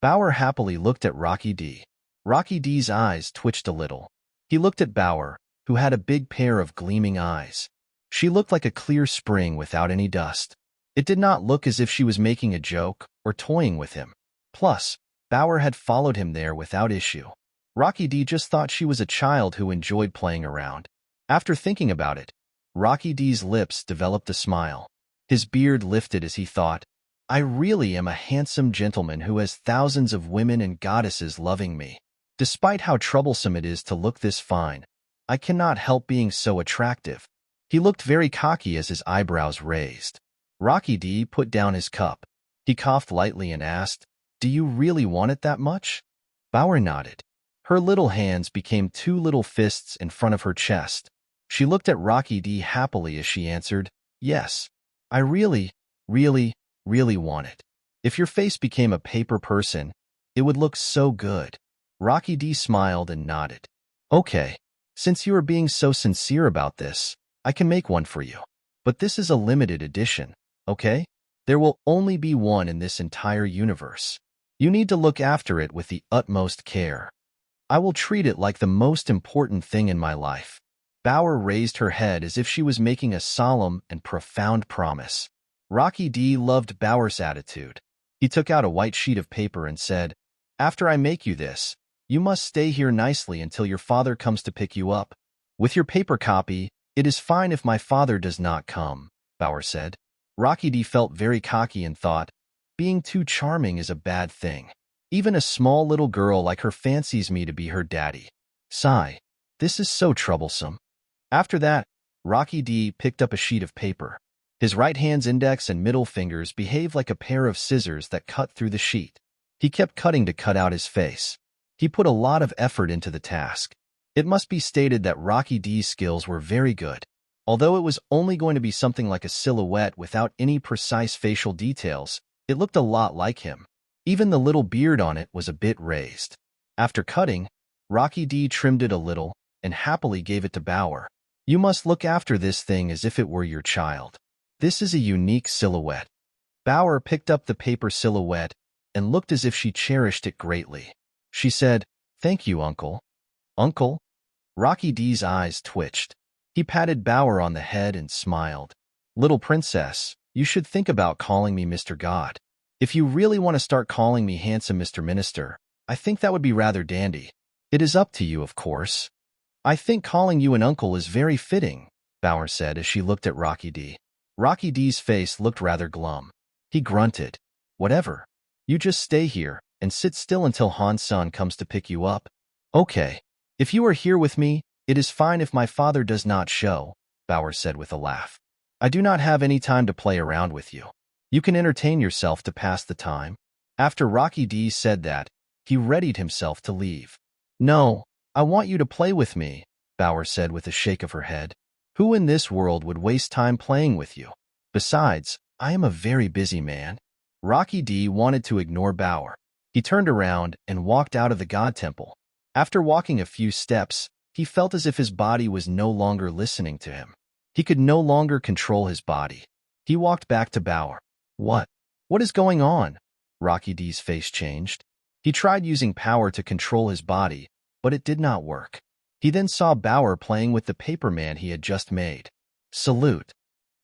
Bauer happily looked at Rocky D. Rocky D's eyes twitched a little. He looked at Bauer, who had a big pair of gleaming eyes. She looked like a clear spring without any dust. It did not look as if she was making a joke or toying with him. Plus, Bauer had followed him there without issue. Rocky D just thought she was a child who enjoyed playing around. After thinking about it, Rocky D's lips developed a smile. His beard lifted as he thought, I really am a handsome gentleman who has thousands of women and goddesses loving me. Despite how troublesome it is to look this fine, I cannot help being so attractive. He looked very cocky as his eyebrows raised. Rocky D put down his cup. He coughed lightly and asked, Do you really want it that much? Bauer nodded. Her little hands became two little fists in front of her chest. She looked at Rocky D happily as she answered, Yes, I really want it. If your face became a paper person, it would look so good. Rocky D smiled and nodded. Okay, since you are being so sincere about this, I can make one for you. But this is a limited edition, okay? There will only be one in this entire universe. You need to look after it with the utmost care. I will treat it like the most important thing in my life. Bauer raised her head as if she was making a solemn and profound promise. Rocky D loved Bauer's attitude. He took out a white sheet of paper and said, After I make you this, you must stay here nicely until your father comes to pick you up. With your paper copy, it is fine if my father does not come, Bauer said. Rocky D felt very cocky and thought, being too charming is a bad thing. Even a small little girl like her fancies me to be her daddy. Sigh, this is so troublesome. After that, Rocky D picked up a sheet of paper. His right hand's index and middle fingers behaved like a pair of scissors that cut through the sheet. He kept cutting to cut out his face. He put a lot of effort into the task. It must be stated that Rocky D's skills were very good. Although it was only going to be something like a silhouette without any precise facial details, it looked a lot like him. Even the little beard on it was a bit raised. After cutting, Rocky D trimmed it a little and happily gave it to Bauer. You must look after this thing as if it were your child. This is a unique silhouette. Bauer picked up the paper silhouette and looked as if she cherished it greatly. She said, Thank you, Uncle. Uncle? Rocky D's eyes twitched. He patted Bauer on the head and smiled. Little princess, you should think about calling me Mr. God. If you really want to start calling me handsome Mr. Minister, I think that would be rather dandy. It is up to you, of course. I think calling you an uncle is very fitting, Bauer said as she looked at Rocky D. Rocky D's face looked rather glum. He grunted. Whatever. You just stay here and sit still until Han Sen comes to pick you up. Okay. If you are here with me, it is fine if my father does not show, Bauer said with a laugh. I do not have any time to play around with you. You can entertain yourself to pass the time. After Rocky D said that, he readied himself to leave. No, I want you to play with me, Bauer said with a shake of her head. Who in this world would waste time playing with you? Besides, I am a very busy man. Rocky D wanted to ignore Bauer. He turned around and walked out of the God Temple. After walking a few steps, he felt as if his body was no longer listening to him. He could no longer control his body. He walked back to Bauer. What? What is going on? Rocky D's face changed. He tried using power to control his body, but it did not work. He then saw Bauer playing with the paper man he had just made. Salute.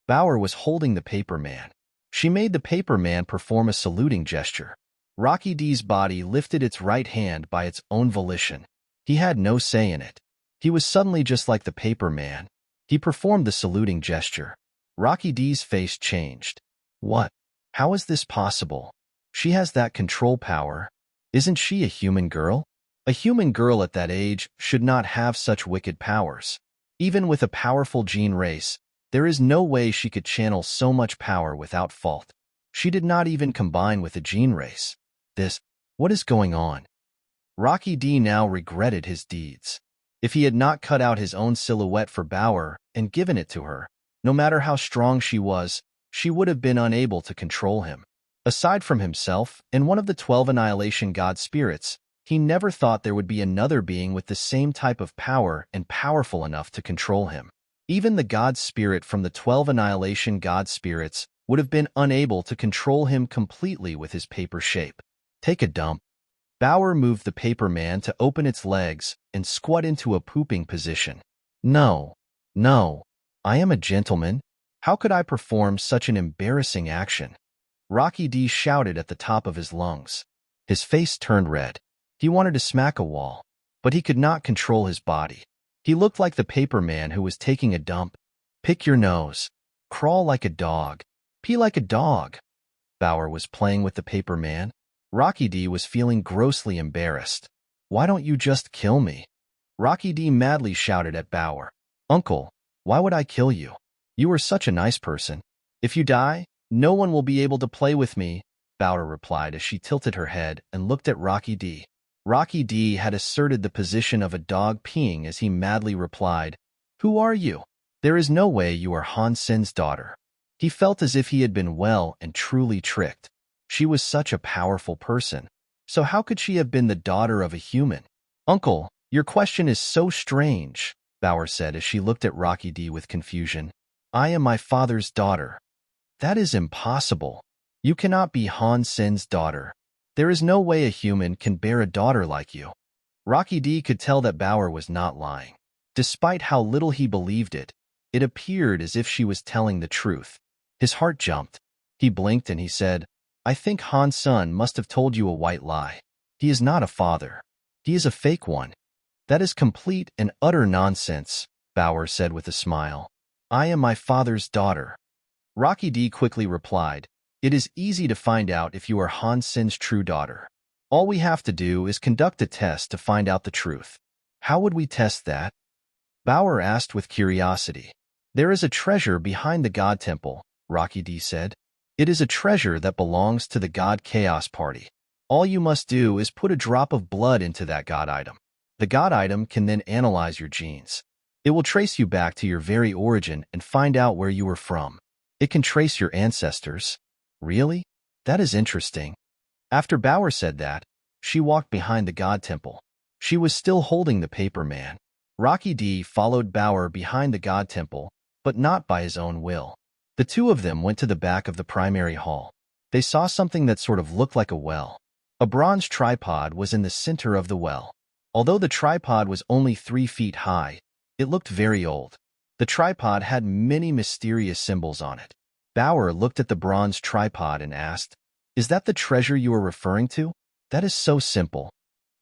Bauer was holding the paper man. She made the paper man perform a saluting gesture. Rocky D's body lifted its right hand by its own volition. He had no say in it. He was suddenly just like the paper man. He performed the saluting gesture. Rocky D's face changed. What? How is this possible? She has that control power. Isn't she a human girl? A human girl at that age should not have such wicked powers. Even with a powerful gene race, there is no way she could channel so much power without fault. She did not even combine with the gene race. What is going on? Rocky D now regretted his deeds. If he had not cut out his own silhouette for Bauer and given it to her, no matter how strong she was, she would have been unable to control him. Aside from himself and one of the 12 Annihilation God spirits, he never thought there would be another being with the same type of power and powerful enough to control him. Even the God spirit from the 12 Annihilation God spirits would have been unable to control him completely with his paper shape. Take a dump. Bauer moved the paper man to open its legs and squat into a pooping position. No, no, I am a gentleman. How could I perform such an embarrassing action? Rocky D shouted at the top of his lungs. His face turned red. He wanted to smack a wall, but he could not control his body. He looked like the paper man who was taking a dump. Pick your nose. Crawl like a dog. Pee like a dog. Bauer was playing with the paper man. Rocky D was feeling grossly embarrassed. Why don't you just kill me? Rocky D madly shouted at Bauer. Uncle, why would I kill you? You are such a nice person. If you die, no one will be able to play with me, Bauer replied as she tilted her head and looked at Rocky D. Rocky D had asserted the position of a dog peeing as he madly replied, Who are you? There is no way you are Han Sen's daughter. He felt as if he had been well and truly tricked. She was such a powerful person. So how could she have been the daughter of a human? Uncle, your question is so strange, Bauer said as she looked at Rocky D with confusion. I am my father's daughter. That is impossible. You cannot be Han Sen's daughter. There is no way a human can bear a daughter like you. Rocky D could tell that Bauer was not lying. Despite how little he believed it, it appeared as if she was telling the truth. His heart jumped. He blinked and he said, I think Han Sen must have told you a white lie. He is not a father. He is a fake one. That is complete and utter nonsense, Bauer said with a smile. I am my father's daughter. Rocky D quickly replied, It is easy to find out if you are Han Sen's true daughter. All we have to do is conduct a test to find out the truth. How would we test that? Bauer asked with curiosity. There is a treasure behind the God Temple, Rocky D said. It is a treasure that belongs to the God Chaos Party. All you must do is put a drop of blood into that God item. The God item can then analyze your genes. It will trace you back to your very origin and find out where you were from. It can trace your ancestors. Really? That is interesting. After Bauer said that, she walked behind the God Temple. She was still holding the paper man. Rocky D followed Bauer behind the God Temple, but not by his own will. The two of them went to the back of the primary hall. They saw something that sort of looked like a well. A bronze tripod was in the center of the well. Although the tripod was only 3 feet high, it looked very old. The tripod had many mysterious symbols on it. Bauer looked at the bronze tripod and asked, Is that the treasure you are referring to? That is so simple.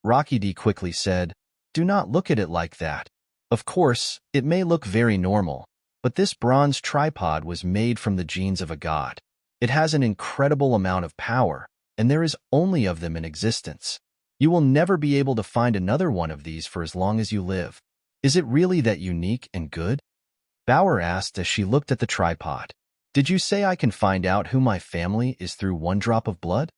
Rocky D quickly said, Do not look at it like that. Of course, it may look very normal, but this bronze tripod was made from the genes of a god. It has an incredible amount of power, and there is only of them in existence. You will never be able to find another one of these for as long as you live. Is it really that unique and good? Bauer asked as she looked at the tripod. Did you say I can find out who my family is through one drop of blood?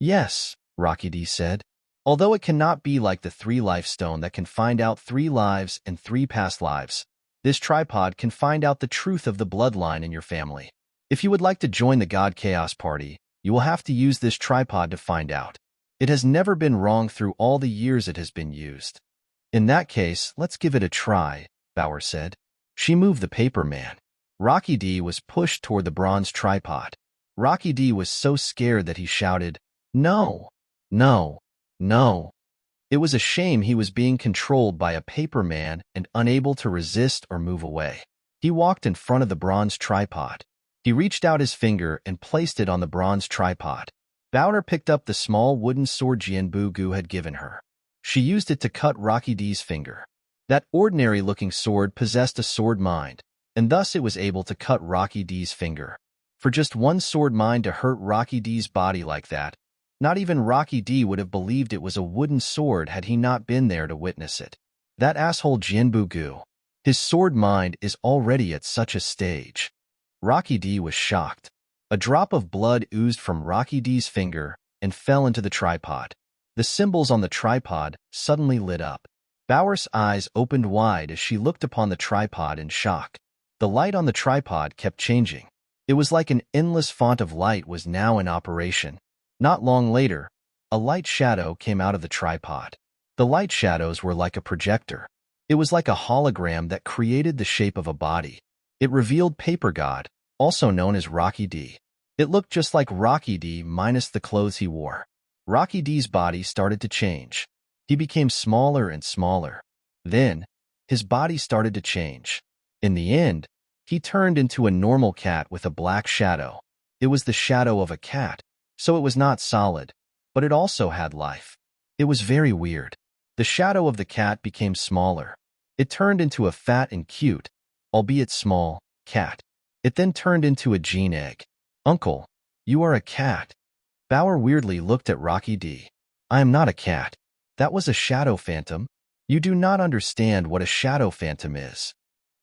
Yes, Rocky D said. Although it cannot be like the 3-life stone that can find out 3 lives and 3 past lives, this tripod can find out the truth of the bloodline in your family. If you would like to join the God Chaos Party, you will have to use this tripod to find out. It has never been wrong through all the years it has been used. In that case, let's give it a try, Bauer said. She moved the paper man. Rocky D was pushed toward the bronze tripod. Rocky D was so scared that he shouted, No, no, no. It was a shame he was being controlled by a paper man and unable to resist or move away. He walked in front of the bronze tripod. He reached out his finger and placed it on the bronze tripod. Bauer picked up the small wooden sword Jianbu Gu had given her. She used it to cut Rocky D's finger. That ordinary-looking sword possessed a sword mind, and thus it was able to cut Rocky D's finger. For just one sword mind to hurt Rocky D's body like that, not even Rocky D would have believed it was a wooden sword had he not been there to witness it. That asshole Jianbu Gu. His sword mind is already at such a stage. Rocky D was shocked. A drop of blood oozed from Rocky D's finger and fell into the tripod. The symbols on the tripod suddenly lit up. Bower's eyes opened wide as she looked upon the tripod in shock. The light on the tripod kept changing. It was like an endless font of light was now in operation. Not long later, a light shadow came out of the tripod. The light shadows were like a projector. It was like a hologram that created the shape of a body. It revealed Paper God, also known as Rocky D. It looked just like Rocky D minus the clothes he wore. Rocky D's body started to change. He became smaller and smaller. Then, his body started to change. In the end, he turned into a normal cat with a black shadow. It was the shadow of a cat, so it was not solid, but it also had life. It was very weird. The shadow of the cat became smaller. It turned into a fat and cute, albeit small, cat. It then turned into a gene egg. "Uncle, you are a cat." Bower weirdly looked at Rocky D. "I am not a cat. That was a shadow phantom. You do not understand what a shadow phantom is."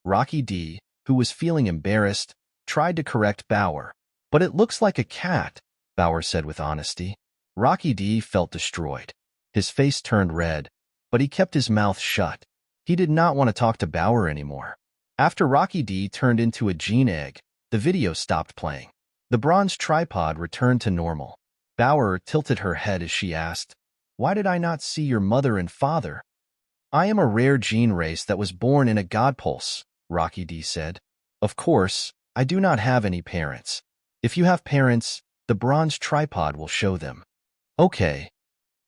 Rocky D, who was feeling embarrassed, tried to correct Bower. "But it looks like a cat," Bower said with honesty. Rocky D felt destroyed. His face turned red, but he kept his mouth shut. He did not want to talk to Bower anymore. After Rocky D turned into a gene egg, the video stopped playing. The bronze tripod returned to normal. Bower tilted her head as she asked, "Why did I not see your mother and father?" "I am a rare gene race that was born in a god pulse," Rocky D said. "Of course, I do not have any parents. If you have parents, the bronze tripod will show them." "Okay."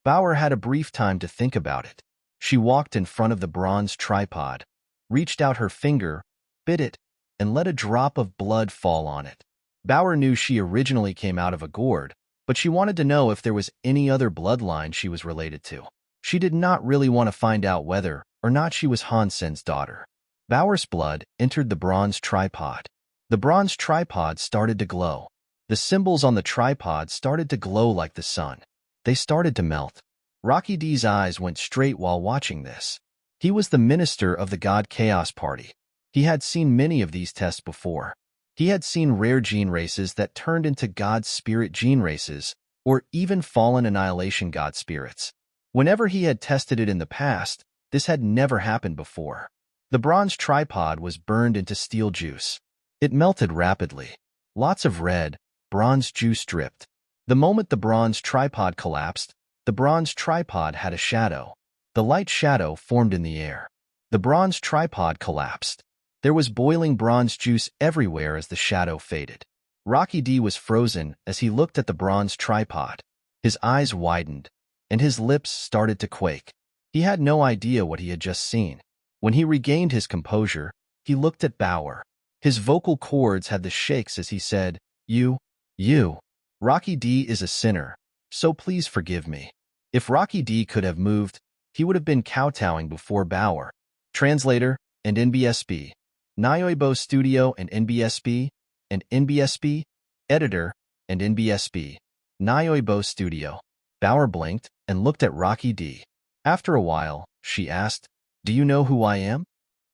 Bower had a brief time to think about it. She walked in front of the bronze tripod, reached out her finger, bit it, and let a drop of blood fall on it. Bower knew she originally came out of a gourd, but she wanted to know if there was any other bloodline she was related to. She did not really want to find out whether or not she was Han Sen's daughter. Bower's blood entered the bronze tripod. The bronze tripod started to glow. The symbols on the tripod started to glow like the sun. They started to melt. Rocky D's eyes went straight while watching this. He was the minister of the God Chaos Party. He had seen many of these tests before. He had seen rare gene races that turned into God Spirit gene races, or even fallen annihilation God Spirits. Whenever he had tested it in the past, this had never happened before. The bronze tripod was burned into steel juice. It melted rapidly. Lots of red, bronze juice dripped. The moment the bronze tripod collapsed, the bronze tripod had a shadow. The light shadow formed in the air. The bronze tripod collapsed. There was boiling bronze juice everywhere as the shadow faded. Rocky D was frozen as he looked at the bronze tripod. His eyes widened, and his lips started to quake. He had no idea what he had just seen. When he regained his composure, he looked at Bower. His vocal cords had the shakes as he said, You. Rocky D is a sinner, so please forgive me." If Rocky D could have moved, he would have been kowtowing before Bower. Translator and NBSB. Nyoibo Studio and NBSB. Editor and NBSB. Nyoibo Studio. Bower blinked and looked at Rocky D. After a while, she asked, "Do you know who I am?"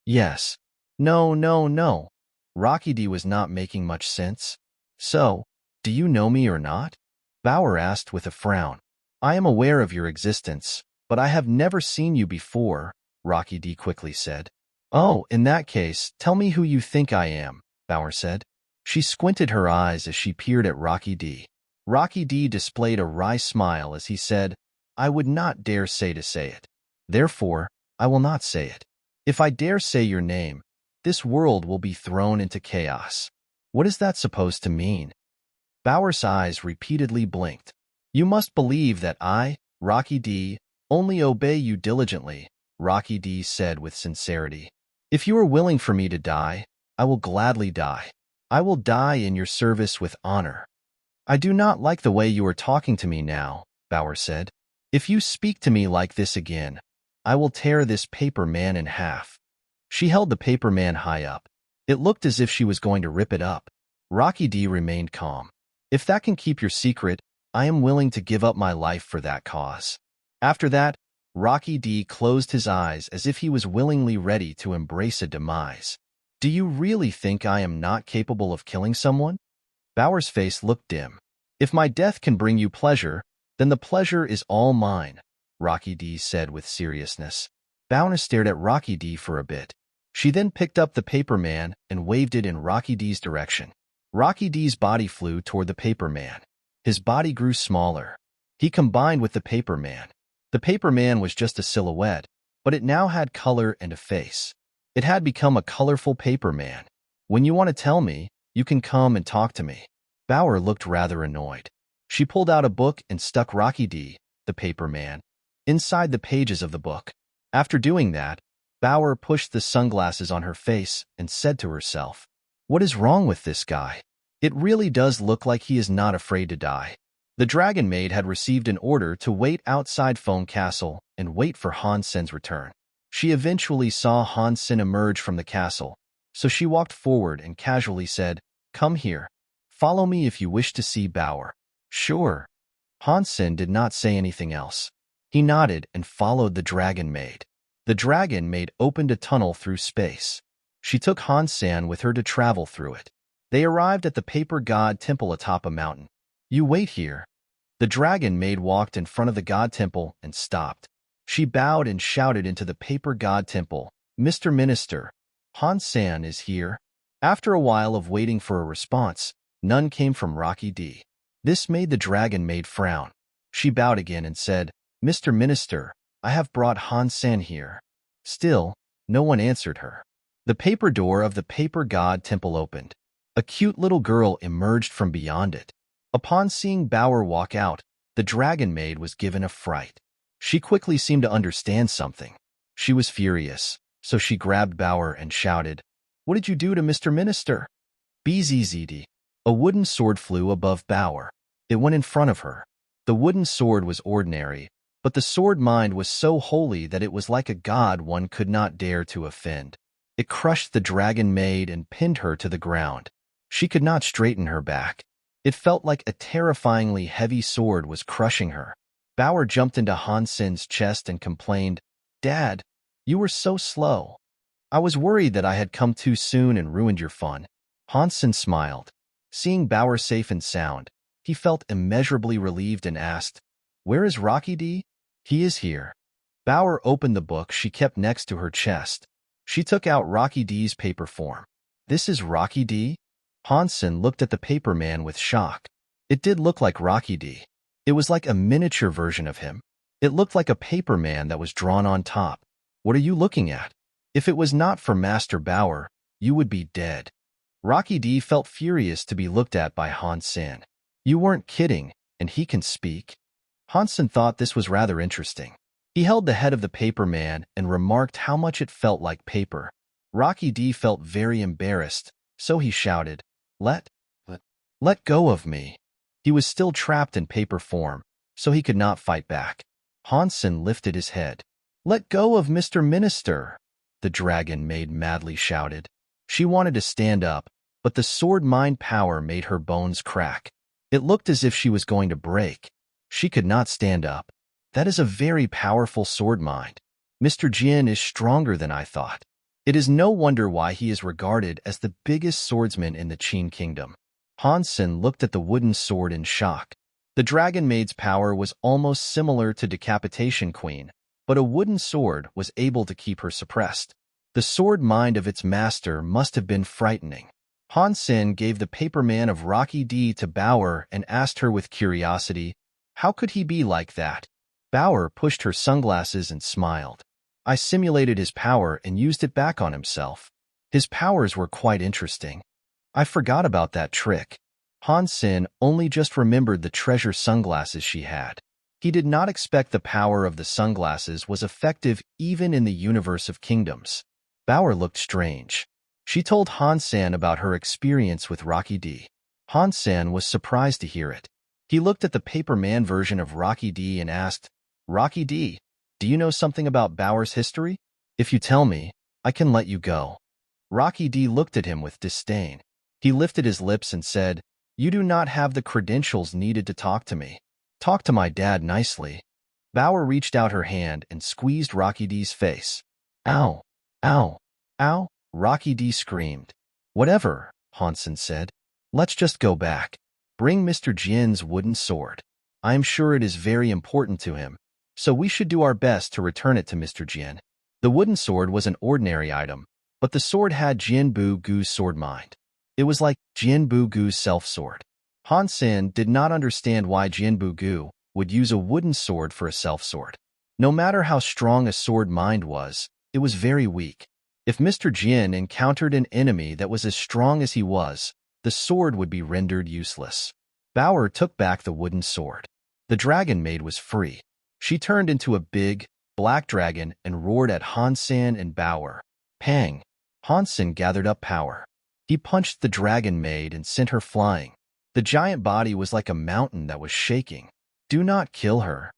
"Yes." No. Rocky D was not making much sense. "So, do you know me or not?" Bower asked with a frown. "I am aware of your existence, but I have never seen you before," Rocky D quickly said. "Oh, in that case, tell me who you think I am," Bower said. She squinted her eyes as she peered at Rocky D. Rocky D displayed a wry smile as he said, "I would not dare say it. Therefore, I will not say it. If I dare say your name, this world will be thrown into chaos." "What is that supposed to mean?" Bower's eyes repeatedly blinked. "You must believe that I, Rocky D, only obey you diligently," Rocky D said with sincerity. "If you are willing for me to die, I will gladly die. I will die in your service with honor." "I do not like the way you are talking to me now," Bower said. "If you speak to me like this again, I will tear this paper man in half." She held the paper man high up. It looked as if she was going to rip it up. Rocky D remained calm. "If that can keep your secret, I am willing to give up my life for that cause." After that, Rocky D closed his eyes as if he was willingly ready to embrace a demise. "Do you really think I am not capable of killing someone?" Bauer's face looked dim. If my death can bring you pleasure, then the pleasure is all mine, Rocky D said with seriousness. Bauer stared at Rocky D for a bit. She then picked up the paper man and waved it in Rocky D's direction. Rocky D's body flew toward the paper man. His body grew smaller. He combined with the paper man. The paper man was just a silhouette, but it now had color and a face. It had become a colorful paper man. When you want to tell me, you can come and talk to me. Bauer looked rather annoyed. She pulled out a book and stuck Rocky D, the paper man, inside the pages of the book. After doing that, Bauer pushed the sunglasses on her face and said to herself, "What is wrong with this guy? It really does look like he is not afraid to die." The dragon maid had received an order to wait outside Foam Castle and wait for Han Sen's return. She eventually saw Han Sen emerge from the castle, so she walked forward and casually said, "Come here. Follow me if you wish to see Bauer." "Sure." Han Sen did not say anything else. He nodded and followed the dragon maid. The dragon maid opened a tunnel through space. She took Han Sen with her to travel through it. They arrived at the paper god temple atop a mountain. "You wait here." The dragon maid walked in front of the god temple and stopped. She bowed and shouted into the paper god temple, "Mr. Minister, Han Sen is here." After a while of waiting for a response, none came from Rocky D. This made the dragon maid frown. She bowed again and said, "Mr. Minister, I have brought Han Sen here." Still, no one answered her. The paper door of the paper god temple opened. A cute little girl emerged from beyond it. Upon seeing Bauer walk out, the dragon maid was given a fright. She quickly seemed to understand something. She was furious, so she grabbed Bauer and shouted, "What did you do to Mr. Minister?" "Bzzd." A wooden sword flew above Bauer. It went in front of her. The wooden sword was ordinary, but the sword mind was so holy that it was like a god one could not dare to offend. It crushed the dragon maid and pinned her to the ground. She could not straighten her back. It felt like a terrifyingly heavy sword was crushing her. Bauer jumped into Han Sen's chest and complained, "Dad, you were so slow. I was worried that I had come too soon and ruined your fun." Han Sen smiled. Seeing Bauer safe and sound, he felt immeasurably relieved and asked, "Where is Rocky D?" "He is here." Bauer opened the book she kept next to her chest. She took out Rocky D's paper form. "This is Rocky D?" Han Sen looked at the paper man with shock. It did look like Rocky D. It was like a miniature version of him. It looked like a paper man that was drawn on top. "What are you looking at? If it was not for Master Bauer, you would be dead." Rocky D felt furious to be looked at by Han Sen. "You weren't kidding, and he can speak?" Han Sen thought this was rather interesting. He held the head of the paper man and remarked how much it felt like paper. Rocky D felt very embarrassed, so he shouted, Let go of me." He was still trapped in paper form, so he could not fight back. Han Sen lifted his head. "Let go of Mr. Minister," the dragon maid madly shouted. She wanted to stand up, but the sword mind power made her bones crack. It looked as if she was going to break. She could not stand up. That is a very powerful sword mind. Mr. Jin is stronger than I thought. It is no wonder why he is regarded as the biggest swordsman in the Qin Kingdom. Han Sen looked at the wooden sword in shock. The dragon maid's power was almost similar to Decapitation Queen, but a wooden sword was able to keep her suppressed. The sword mind of its master must have been frightening. Han Sen gave the paper man of Rocky D to Bauer and asked her with curiosity, "How could he be like that?" Bauer pushed her sunglasses and smiled. "I simulated his power and used it back on himself. His powers were quite interesting. I forgot about that trick." Han Sen only just remembered the treasure sunglasses she had. He did not expect the power of the sunglasses was effective even in the universe of kingdoms. Bauer looked strange. She told Han Sen about her experience with Rocky D. Han Sen was surprised to hear it. He looked at the paper man version of Rocky D and asked, "Rocky D, do you know something about Bauer's history? If you tell me, I can let you go." Rocky D looked at him with disdain. He lifted his lips and said, "You do not have the credentials needed to talk to me. Talk to my dad nicely." Bauer reached out her hand and squeezed Rocky D's face. "Ow! Ow! Ow!" Rocky D screamed. "Whatever," Han Sen said. Let's just go back. Bring Mr. Jin's wooden sword. I am sure it is very important to him, so we should do our best to return it to Mr. Jin. The wooden sword was an ordinary item, but the sword had Jin Bu Gu's sword mind. It was like Jin Bu Gu's self-sword. Han Sen did not understand why Jin Bu Gu would use a wooden sword for a self-sword. No matter how strong a sword mind was, it was very weak. If Mr. Jin encountered an enemy that was as strong as he was, the sword would be rendered useless. Bauer took back the wooden sword. The dragon maid was free. She turned into a big, black dragon and roared at Han Sen and Bauer. Pang! Han Sen gathered up power. He punched the dragon maid and sent her flying. The giant body was like a mountain that was shaking. Do not kill her.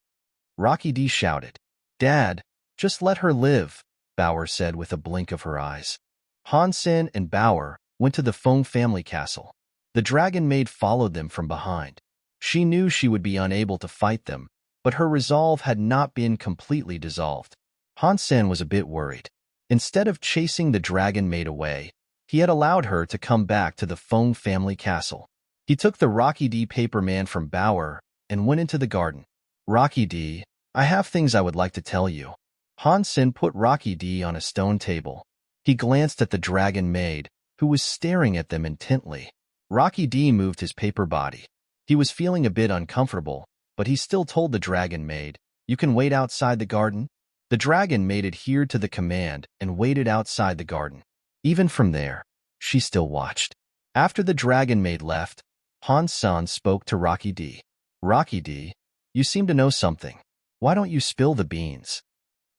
Rocky D shouted. Dad, just let her live, Bauer said with a blink of her eyes. Han Sen and Bauer went to the Feng family castle. The dragon maid followed them from behind. She knew she would be unable to fight them, but her resolve had not been completely dissolved. Han Sen was a bit worried. Instead of chasing the dragon maid away, he had allowed her to come back to the Feng family castle. He took the Rocky D paper man from Bauer and went into the garden. Rocky D, I have things I would like to tell you. Han Sen put Rocky D on a stone table. He glanced at the dragon maid, who was staring at them intently. Rocky D moved his paper body. He was feeling a bit uncomfortable, but he still told the dragon maid, You can wait outside the garden? The dragon maid adhered to the command and waited outside the garden. Even from there, she still watched. After the dragon maid left, Han Sen spoke to Rocky D. Rocky D, you seem to know something. Why don't you spill the beans?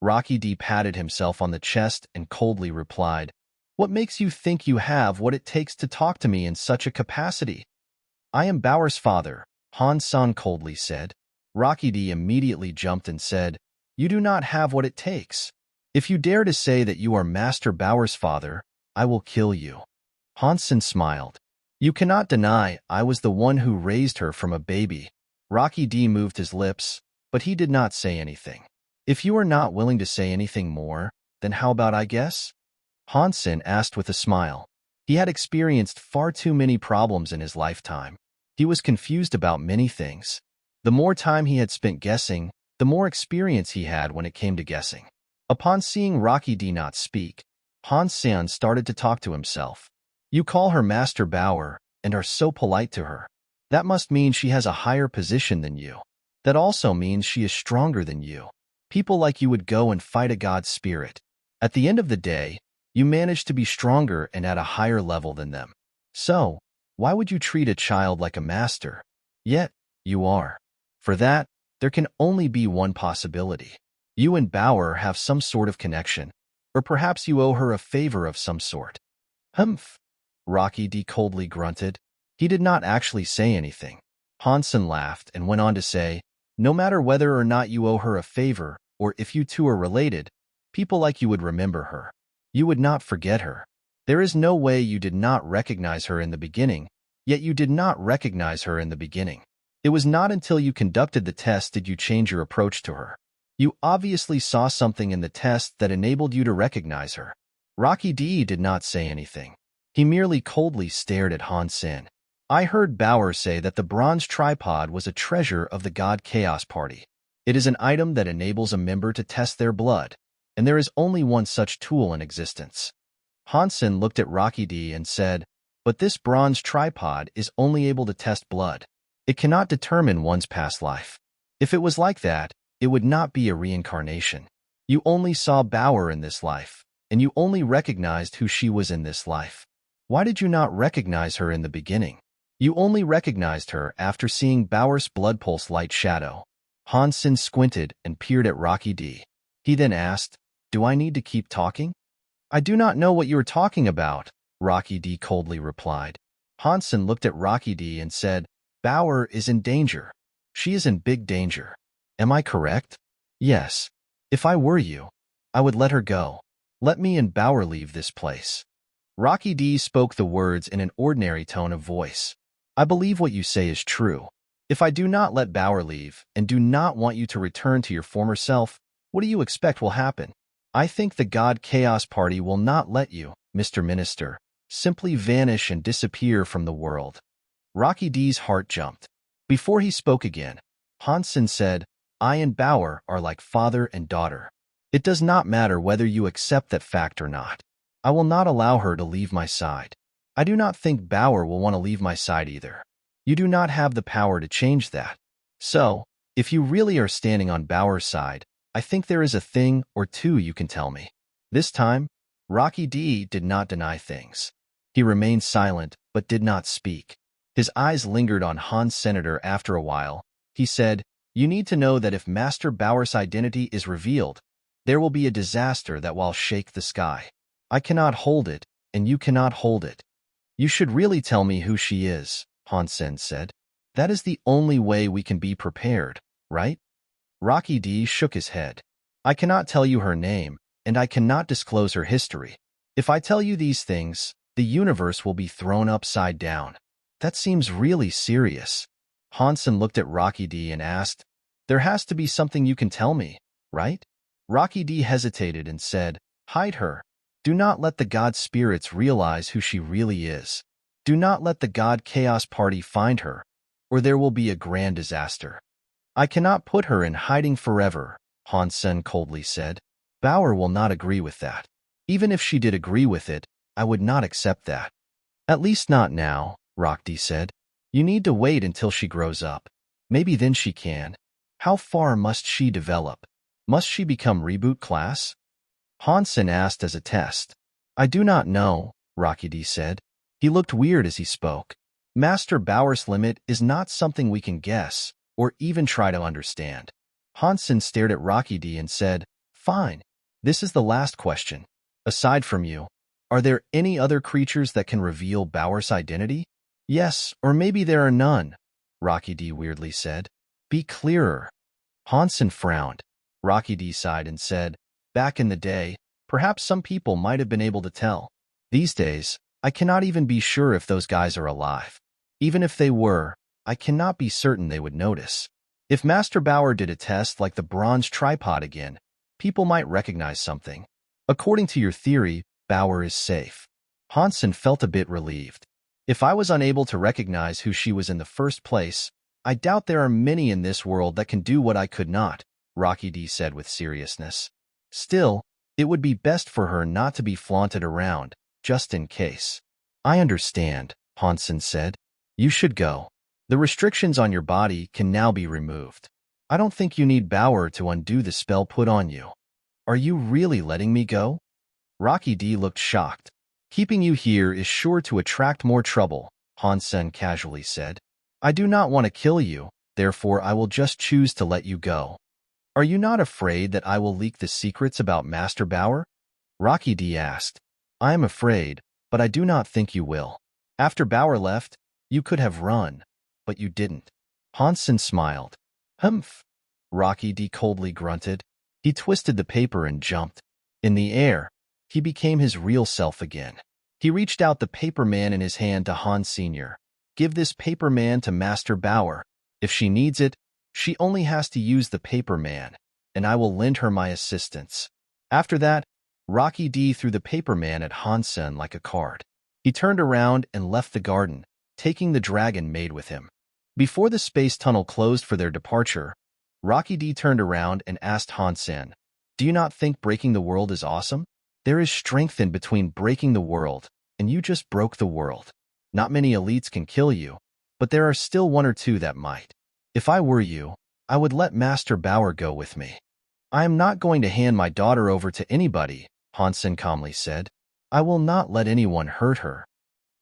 Rocky D patted himself on the chest and coldly replied, What makes you think you have what it takes to talk to me in such a capacity? I am Bauer's father, Han Sen coldly said. Rocky D immediately jumped and said, You do not have what it takes. If you dare to say that you are Master Bauer's father, I will kill you. Han Sen smiled. You cannot deny I was the one who raised her from a baby. Rocky D moved his lips, but he did not say anything. If you are not willing to say anything more, then how about I guess? Han Sen asked with a smile. He had experienced far too many problems in his lifetime. He was confused about many things. The more time he had spent guessing, the more experience he had when it came to guessing. Upon seeing Rocky D not speak, Han Sen started to talk to himself. You call her Master Bauer and are so polite to her. That must mean she has a higher position than you. That also means she is stronger than you. People like you would go and fight a god spirit. At the end of the day, you manage to be stronger and at a higher level than them. So, why would you treat a child like a master? Yet, you are. For that, there can only be one possibility. You and Bauer have some sort of connection, or perhaps you owe her a favor of some sort. Humph. Rocky D coldly grunted. He did not actually say anything. Han Sen laughed and went on to say, No matter whether or not you owe her a favor, or if you two are related, people like you would remember her. You would not forget her. There is no way you did not recognize her in the beginning, yet you did not recognize her in the beginning. It was not until you conducted the test did you change your approach to her. You obviously saw something in the test that enabled you to recognize her. Rocky D did not say anything. He merely coldly stared at Han Sen. I heard Bauer say that the bronze tripod was a treasure of the God Chaos Party. It is an item that enables a member to test their blood, and there is only one such tool in existence. Han Sen looked at Rocky D and said, But this bronze tripod is only able to test blood. It cannot determine one's past life. If it was like that, it would not be a reincarnation. You only saw Bauer in this life, and you only recognized who she was in this life. Why did you not recognize her in the beginning? You only recognized her after seeing Bauer's blood pulse light shadow. Han Sen squinted and peered at Rocky D. He then asked, Do I need to keep talking? I do not know what you are talking about, Rocky D coldly replied. Han Sen looked at Rocky D and said, Bauer is in danger. She is in big danger. Am I correct? Yes. If I were you, I would let her go. Let me and Bauer leave this place. Rocky D spoke the words in an ordinary tone of voice. I believe what you say is true. If I do not let Bauer leave and do not want you to return to your former self, what do you expect will happen? I think the God Chaos Party will not let you, Mr. Minister, simply vanish and disappear from the world. Rocky D's heart jumped. Before he spoke again, Han Sen said, I and Bauer are like father and daughter. It does not matter whether you accept that fact or not. I will not allow her to leave my side. I do not think Bauer will want to leave my side either. You do not have the power to change that. So, if you really are standing on Bauer's side, I think there is a thing or two you can tell me. This time, Rocky D did not deny things. He remained silent, but did not speak. His eyes lingered on Han's senator after a while. He said, You need to know that if Master Bauer's identity is revealed, there will be a disaster that will shake the sky. I cannot hold it, and you cannot hold it. You should really tell me who she is, Han Sen said. That is the only way we can be prepared, right? Rocky D shook his head. I cannot tell you her name, and I cannot disclose her history. If I tell you these things, the universe will be thrown upside down. That seems really serious. Han Sen looked at Rocky D and asked, There has to be something you can tell me, right? Rocky D hesitated and said, Hide her. Do not let the God spirits realize who she really is. Do not let the God Chaos Party find her, or there will be a grand disaster. I cannot put her in hiding forever, Han Sen coldly said. Bauer will not agree with that. Even if she did agree with it, I would not accept that. At least not now, Rocky said. You need to wait until she grows up. Maybe then she can. How far must she develop? Must she become reboot class? Han Sen asked as a test. I do not know, Rocky D said. He looked weird as he spoke. Master Bauer's limit is not something we can guess, or even try to understand. Han Sen stared at Rocky D and said, Fine. This is the last question. Aside from you, are there any other creatures that can reveal Bauer's identity? Yes, or maybe there are none, Rocky D weirdly said. Be clearer. Han Sen frowned. Rocky D sighed and said, Back in the day, perhaps some people might have been able to tell. These days, I cannot even be sure if those guys are alive. Even if they were, I cannot be certain they would notice. If Master Bauer did a test like the bronze tripod again, people might recognize something. According to your theory, Bauer is safe. Han Sen felt a bit relieved. If I was unable to recognize who she was in the first place, I doubt there are many in this world that can do what I could not, Rocky D said with seriousness. Still, it would be best for her not to be flaunted around, just in case. I understand, Han Sen said. You should go. The restrictions on your body can now be removed. I don't think you need Bauer to undo the spell put on you. Are you really letting me go? Rocky D looked shocked. Keeping you here is sure to attract more trouble, Han Sen casually said. I do not want to kill you, therefore I will just choose to let you go. Are you not afraid that I will leak the secrets about Master Bauer? Rocky D asked. I am afraid, but I do not think you will. After Bauer left, you could have run, but you didn't. Han Sen smiled. Humph. Rocky D coldly grunted. He twisted the paper and jumped. In the air, he became his real self again. He reached out the paper man in his hand to Han Sr. Give this paper man to Master Bauer. If she needs it, she only has to use the paper man, and I will lend her my assistance. After that, Rocky D threw the paper man at Han Sen like a card. He turned around and left the garden, taking the dragon maid with him. Before the space tunnel closed for their departure, Rocky D turned around and asked Han Sen, Do you not think breaking the world is awesome? There is strength in between breaking the world, and you just broke the world. Not many elites can kill you, but there are still one or two that might. If I were you, I would let Master Bauer go with me. I am not going to hand my daughter over to anybody, Han Sen calmly said. I will not let anyone hurt her.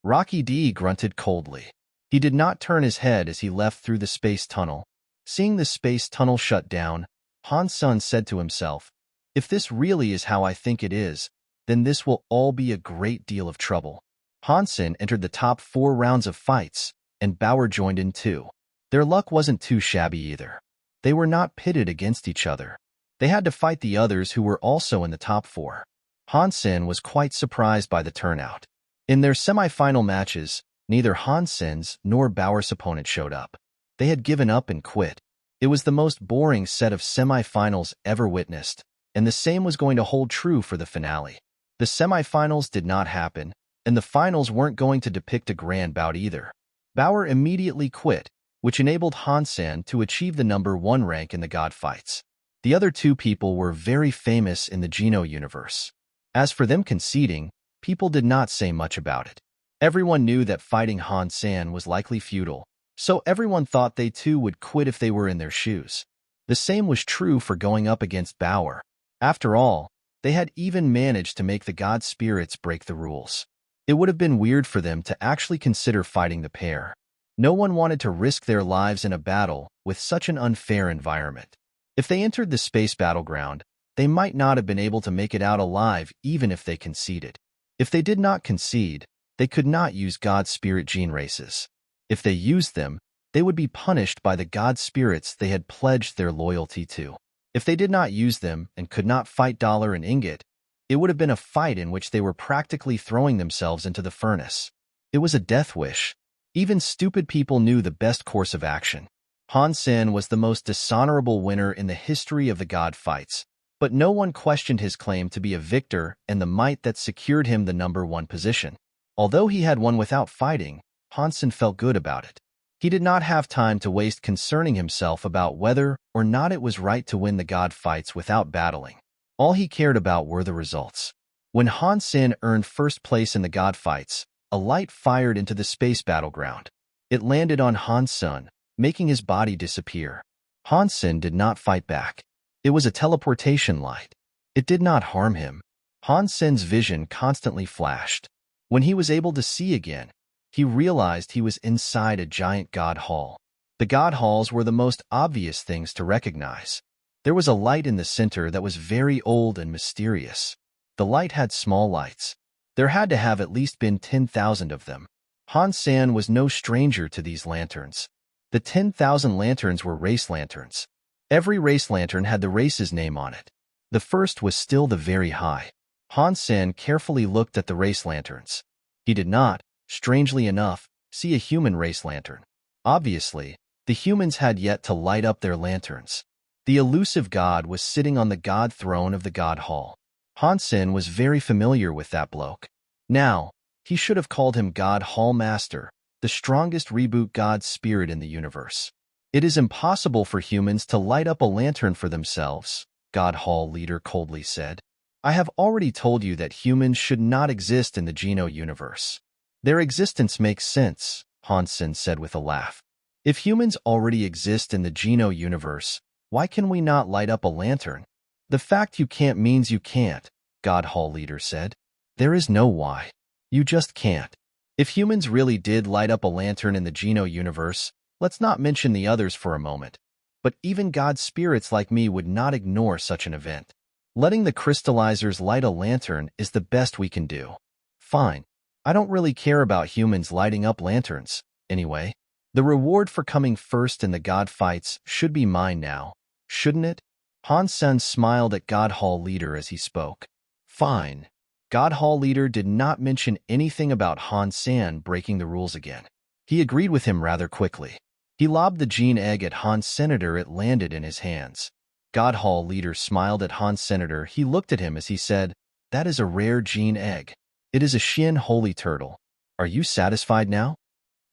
Rocky D grunted coldly. He did not turn his head as he left through the space tunnel. Seeing the space tunnel shut down, Han Sen said to himself, If this really is how I think it is, then this will all be a great deal of trouble. Han Sen entered the top 4 rounds of fights, and Bauer joined in too. Their luck wasn't too shabby either. They were not pitted against each other. They had to fight the others who were also in the top 4. Han Sen was quite surprised by the turnout. In their semi-final matches, neither Han Sen's nor Bauer's opponent showed up. They had given up and quit. It was the most boring set of semi-finals ever witnessed, and the same was going to hold true for the finale. The semi-finals did not happen, and the finals weren't going to depict a grand bout either. Bauer immediately quit, which enabled Han Sen to achieve the #1 rank in the God fights. The other two people were very famous in the Geno universe. As for them conceding, people did not say much about it. Everyone knew that fighting Han Sen was likely futile, so everyone thought they too would quit if they were in their shoes. The same was true for going up against Bauer. After all, they had even managed to make the God spirits break the rules. It would have been weird for them to actually consider fighting the pair. No one wanted to risk their lives in a battle with such an unfair environment. If they entered the space battleground, they might not have been able to make it out alive even if they conceded. If they did not concede, they could not use God spirit gene races. If they used them, they would be punished by the God spirits they had pledged their loyalty to. If they did not use them and could not fight Dollar and Ingot, it would have been a fight in which they were practically throwing themselves into the furnace. It was a death wish. Even stupid people knew the best course of action. Han Sen was the most dishonorable winner in the history of the God fights, but no one questioned his claim to be a victor and the might that secured him the #1 position. Although he had won without fighting, Han Sen felt good about it. He did not have time to waste concerning himself about whether or not it was right to win the God fights without battling. All he cared about were the results. When Han Sen earned first place in the God fights, a light fired into the space battleground. It landed on Han Sen, making his body disappear. Han Sen did not fight back. It was a teleportation light. It did not harm him. Han Sen's vision constantly flashed. When he was able to see again, he realized he was inside a giant God hall. The God halls were the most obvious things to recognize. There was a light in the center that was very old and mysterious. The light had small lights. There had to have at least been 10,000 of them. Han Sen was no stranger to these lanterns. The 10,000 lanterns were race lanterns. Every race lantern had the race's name on it. The first was still the very high. Han Sen carefully looked at the race lanterns. He did not, strangely enough, see a human race lantern. Obviously, the humans had yet to light up their lanterns. The elusive god was sitting on the god throne of the God Hall. Han Sen was very familiar with that bloke. Now, he should have called him God Hall Master, the strongest reboot god spirit in the universe. It is impossible for humans to light up a lantern for themselves, God Hall leader coldly said. I have already told you that humans should not exist in the Geno universe. Their existence makes sense, Han Sen said with a laugh. If humans already exist in the Geno universe, why can we not light up a lantern? The fact you can't means you can't, God Hall leader said. There is no why. You just can't. If humans really did light up a lantern in the Geno universe, let's not mention the others for a moment, but even God spirits like me would not ignore such an event. Letting the crystallizers light a lantern is the best we can do. Fine. I don't really care about humans lighting up lanterns, anyway. The reward for coming first in the God fights should be mine now, shouldn't it? Han Sen smiled at God Hall leader as he spoke. Fine. God Hall leader did not mention anything about Han Sen breaking the rules again. He agreed with him rather quickly. He lobbed the gene egg at Han Senator. It landed in his hands. God Hall leader smiled at Han Senator. He looked at him as he said, "That is a rare gene egg. It is a Shin holy turtle. Are you satisfied now?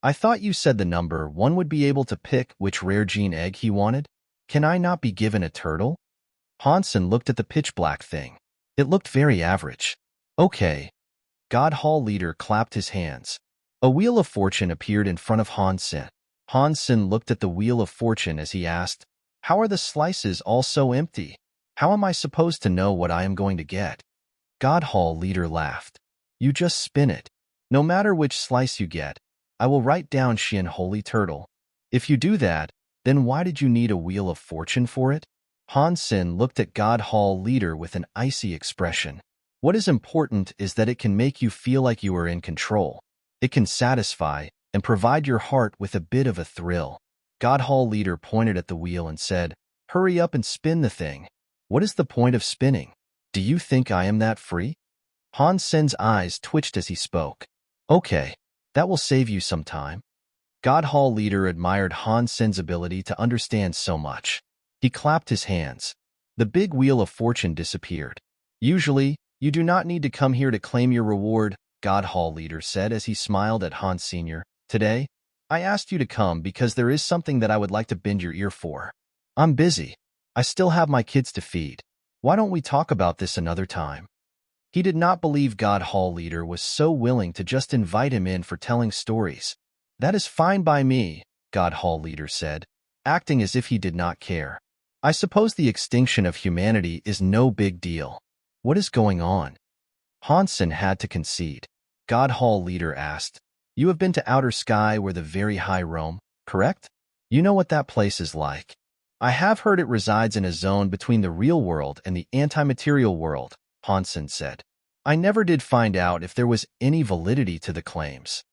I thought you said the #1 would be able to pick which rare gene egg he wanted. Can I not be given a turtle?" Han Sen looked at the pitch-black thing. It looked very average. Okay. God Hall leader clapped his hands. A wheel of fortune appeared in front of Han Sen. Han Sen looked at the wheel of fortune as he asked, "How are the slices all so empty? How am I supposed to know what I am going to get?" God Hall leader laughed. "You just spin it. No matter which slice you get, I will write down Shin Holy Turtle. If you do that, then why did you need a wheel of fortune for it?" Han Sen looked at God Hall leader with an icy expression. What is important is that it can make you feel like you are in control. It can satisfy and provide your heart with a bit of a thrill. God Hall leader pointed at the wheel and said, "Hurry up and spin the thing. What is the point of spinning? Do you think I am that free?" Han Sen's eyes twitched as he spoke. "Okay, that will save you some time." God Hall leader admired Han Sen's ability to understand so much. He clapped his hands. The big wheel of fortune disappeared. "Usually, you do not need to come here to claim your reward, God Hall leader said as he smiled at Han Sr. Today, I asked you to come because there is something that I would like to bend your ear for. I'm busy. I still have my kids to feed. Why don't we talk about this another time? He did not believe God Hall leader was so willing to just invite him in for telling stories. That is fine by me, God Hall leader said, acting as if he did not care. I suppose the extinction of humanity is no big deal. What is going on? Han Sen had to concede. God Hall leader asked, You have been to outer sky where the very high roam, correct? You know what that place is like. I have heard it resides in a zone between the real world and the anti-material world, Han Sen said. I never did find out if there was any validity to the claims.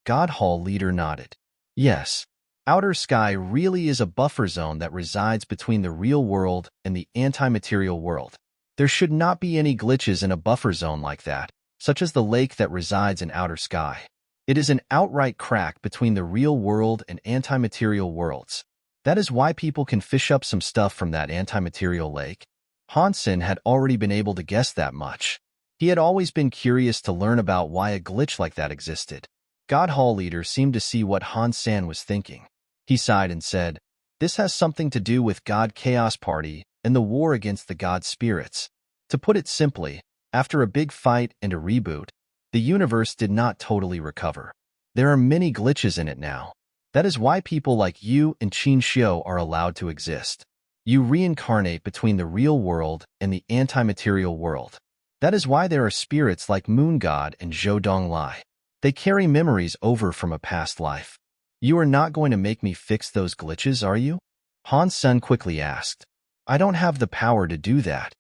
God Hall leader nodded. Yes, outer sky really is a buffer zone that resides between the real world and the anti-material world. There should not be any glitches in a buffer zone like that, such as the lake that resides in outer sky. It is an outright crack between the real world and anti-material worlds. That is why people can fish up some stuff from that anti-material lake. Han Sen had already been able to guess that much. He had always been curious to learn about why a glitch like that existed. God Hall leader seemed to see what Han Sen was thinking. He sighed and said, This has something to do with God Chaos Party and the war against the God spirits. To put it simply, after a big fight and a reboot, the universe did not totally recover. There are many glitches in it now. That is why people like you and Qin Xiu are allowed to exist. You reincarnate between the real world and the anti-material world. That is why there are spirits like Moon God and Zhou Donglai. They carry memories over from a past life. You are not going to make me fix those glitches, are you? Han Sen quickly asked. I don't have the power to do that.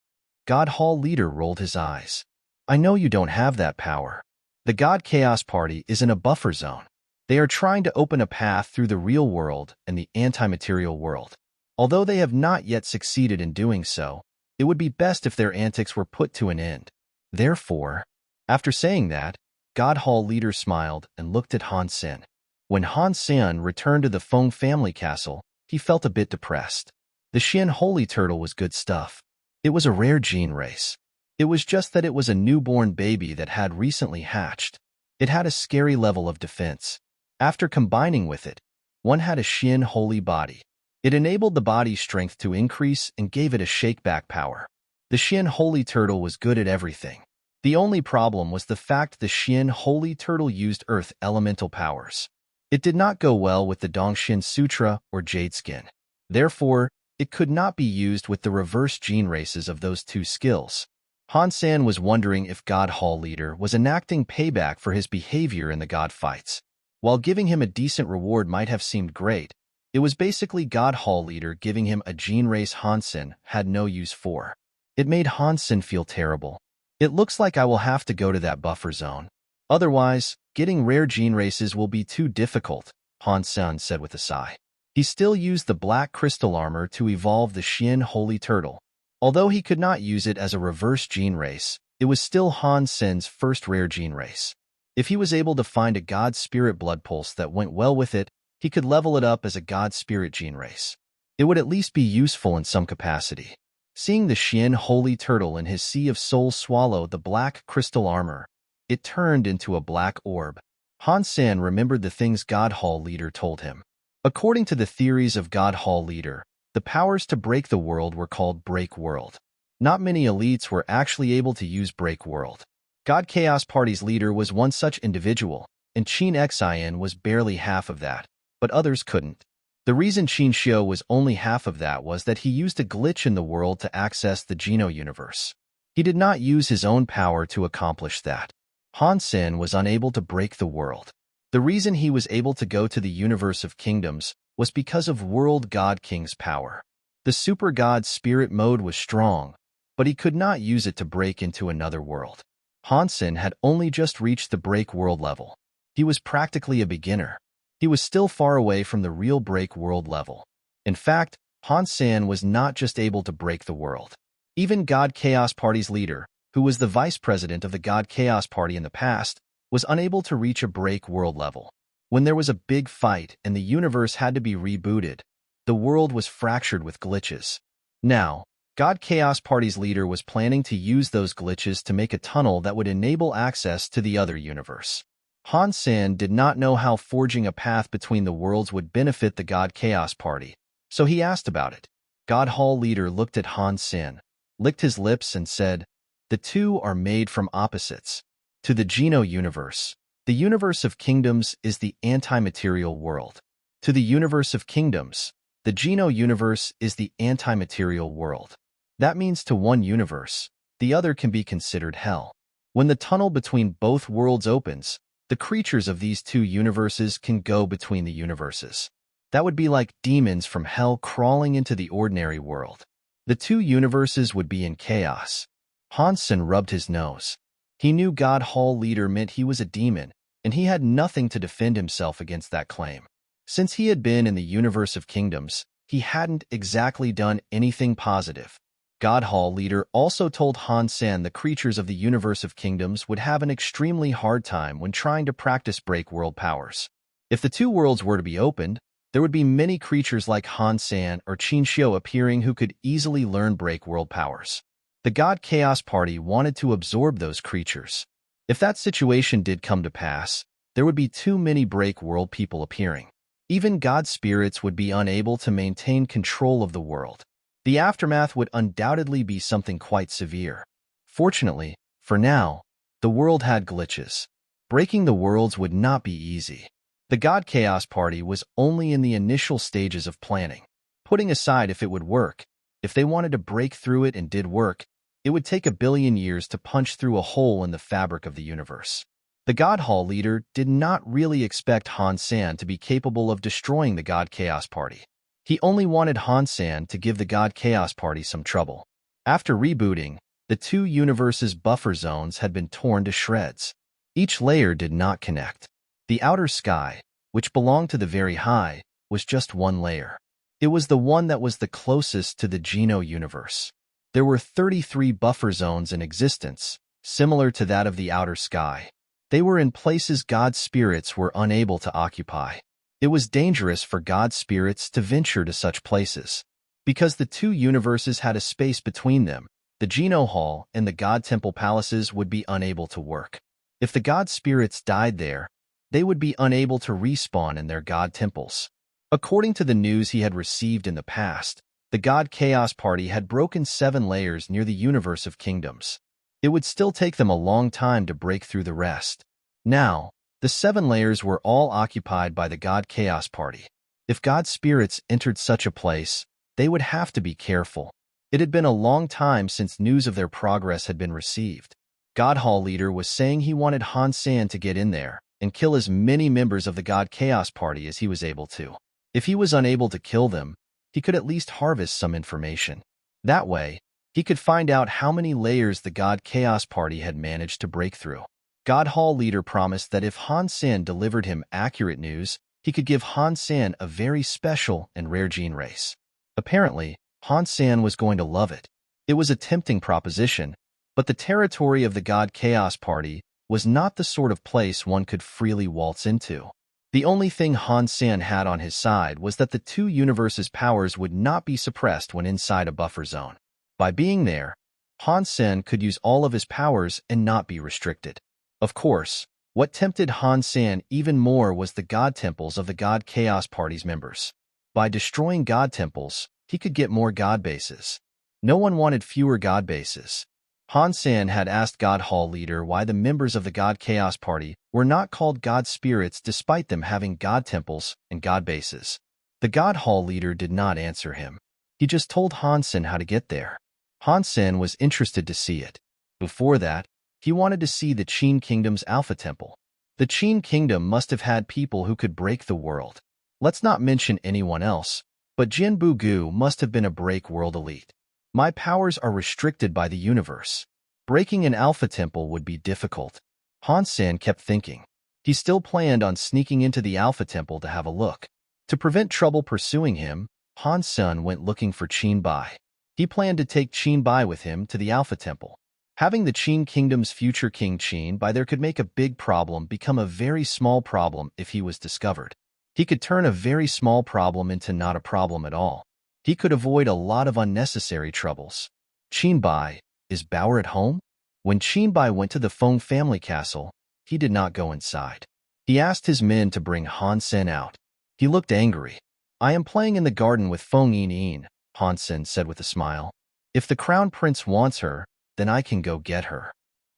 God Hall leader rolled his eyes. I know you don't have that power. The God Chaos Party is in a buffer zone. They are trying to open a path through the real world and the anti-material world. Although they have not yet succeeded in doing so, it would be best if their antics were put to an end. Therefore, after saying that, God Hall leader smiled and looked at Han Sen. When Han Sen returned to the Feng family castle, he felt a bit depressed. The Xian holy turtle was good stuff. It was a rare gene race. It was just that it was a newborn baby that had recently hatched. It had a scary level of defense. After combining with it, one had a Xian holy body. It enabled the body's strength to increase and gave it a shakeback power. The Xian holy turtle was good at everything. The only problem was the fact the Xian holy turtle used earth elemental powers. It did not go well with the Dongxin Sutra or Jade Skin. Therefore, it could not be used with the reverse gene races of those two skills. Han Sen was wondering if God Hall leader was enacting payback for his behavior in the God fights. While giving him a decent reward might have seemed great, it was basically God Hall leader giving him a gene race Han Sen had no use for. It made Han Sen feel terrible. It looks like I will have to go to that buffer zone. Otherwise, getting rare gene races will be too difficult, Han Sen said with a sigh. He still used the black crystal armor to evolve the Xian holy turtle. Although he could not use it as a reverse gene race, it was still Han Sen's first rare gene race. If he was able to find a God Spirit blood pulse that went well with it, he could level it up as a God Spirit gene race. It would at least be useful in some capacity. Seeing the Xian holy turtle in his sea of souls swallow the black crystal armor, it turned into a black orb. Han Sen remembered the things God Hall leader told him. According to the theories of God Hall leader, the powers to break the world were called Break World. Not many elites were actually able to use Break World. God Chaos Party's leader was one such individual, and Qin Xin was barely half of that, but others couldn't. The reason Qin Xiu was only half of that was that he used a glitch in the world to access the Geno universe. He did not use his own power to accomplish that. Han Sen was unable to break the world. The reason he was able to go to the universe of kingdoms was because of World God King's power. The Super God Spirit mode was strong, but he could not use it to break into another world. Han Sen had only just reached the Break World level. He was practically a beginner. He was still far away from the real Break World level. In fact, Han Sen was not just able to break the world. Even God Chaos Party's leader, who was the vice president of the God Chaos Party in the past, was unable to reach a Break World level. When there was a big fight and the universe had to be rebooted, the world was fractured with glitches. Now, God Chaos Party's leader was planning to use those glitches to make a tunnel that would enable access to the other universe. Han Sen did not know how forging a path between the worlds would benefit the God Chaos Party, so he asked about it. God Hall leader looked at Han Sen, licked his lips and said, "The two are made from opposites. To the Geno universe, the universe of kingdoms is the anti-material world. To the universe of kingdoms, the Geno universe is the anti-material world. That means to one universe, the other can be considered hell. When the tunnel between both worlds opens, the creatures of these two universes can go between the universes. That would be like demons from hell crawling into the ordinary world. The two universes would be in chaos." Han Sen rubbed his nose. He knew God Hall leader meant he was a demon, and he had nothing to defend himself against that claim. Since he had been in the universe of kingdoms, he hadn't exactly done anything positive. God Hall leader also told Han Sen the creatures of the universe of kingdoms would have an extremely hard time when trying to practice break world powers. If the two worlds were to be opened, there would be many creatures like Han Sen or Qin Xiu appearing who could easily learn break world powers. The God Chaos Party wanted to absorb those creatures. If that situation did come to pass, there would be too many break world people appearing. Even God spirits would be unable to maintain control of the world. The aftermath would undoubtedly be something quite severe. Fortunately, for now, the world had glitches. Breaking the worlds would not be easy. The God Chaos Party was only in the initial stages of planning. Putting aside if it would work, if they wanted to break through it and did work, it would take 1 billion years to punch through a hole in the fabric of the universe. The God Hall leader did not really expect Han Sen to be capable of destroying the God Chaos Party. He only wanted Han Sen to give the God Chaos Party some trouble. After rebooting, the two universes' buffer zones had been torn to shreds. Each layer did not connect. The outer sky, which belonged to the very high, was just one layer. It was the one that was the closest to the Geno universe. There were 33 buffer zones in existence, similar to that of the outer sky. They were in places God spirits were unable to occupy. It was dangerous for God spirits to venture to such places. Because the two universes had a space between them, the Geno Hall and the God Temple palaces would be unable to work. If the God spirits died there, they would be unable to respawn in their God temples. According to the news he had received in the past, the God Chaos Party had broken 7 layers near the universe of kingdoms. It would still take them a long time to break through the rest. Now, the 7 layers were all occupied by the God Chaos Party. If God spirits entered such a place, they would have to be careful. It had been a long time since news of their progress had been received. God Hall leader was saying he wanted Han Sen to get in there and kill as many members of the God Chaos Party as he was able to. If he was unable to kill them, he could at least harvest some information. That way, he could find out how many layers the God Chaos Party had managed to break through. God Hall leader promised that if Han Sen delivered him accurate news, he could give Han Sen a very special and rare gene race. Apparently, Han Sen was going to love it. It was a tempting proposition, but the territory of the God Chaos Party was not the sort of place one could freely waltz into. The only thing Han Sen had on his side was that the two universes' powers would not be suppressed when inside a buffer zone. By being there, Han Sen could use all of his powers and not be restricted. Of course, what tempted Han Sen even more was the God temples of the God Chaos Party's members. By destroying God temples, he could get more God bases. No one wanted fewer God bases. Han Sen had asked God Hall leader why the members of the God Chaos Party were not called God spirits despite them having God temples and God bases. The God Hall leader did not answer him. He just told Han Sen how to get there. Han Sen was interested to see it. Before that, he wanted to see the Qin Kingdom's Alpha Temple. The Qin Kingdom must have had people who could break the world. Let's not mention anyone else, but Jin Bu must have been a break world elite. My powers are restricted by the universe. Breaking an Alpha Temple would be difficult. Han Sen kept thinking. He still planned on sneaking into the Alpha Temple to have a look. To prevent trouble pursuing him, Han Sen went looking for Qin Bai. He planned to take Qin Bai with him to the Alpha Temple. Having the Qin Kingdom's future king Qin Bai there could make a big problem become a very small problem if he was discovered. He could turn a very small problem into not a problem at all. He could avoid a lot of unnecessary troubles. Qinbai, is Bao at home? When Qinbai went to the Feng family castle, he did not go inside. He asked his men to bring Han Sen out. He looked angry. I am playing in the garden with Feng Yin, Han Sen said with a smile. If the crown prince wants her, then I can go get her.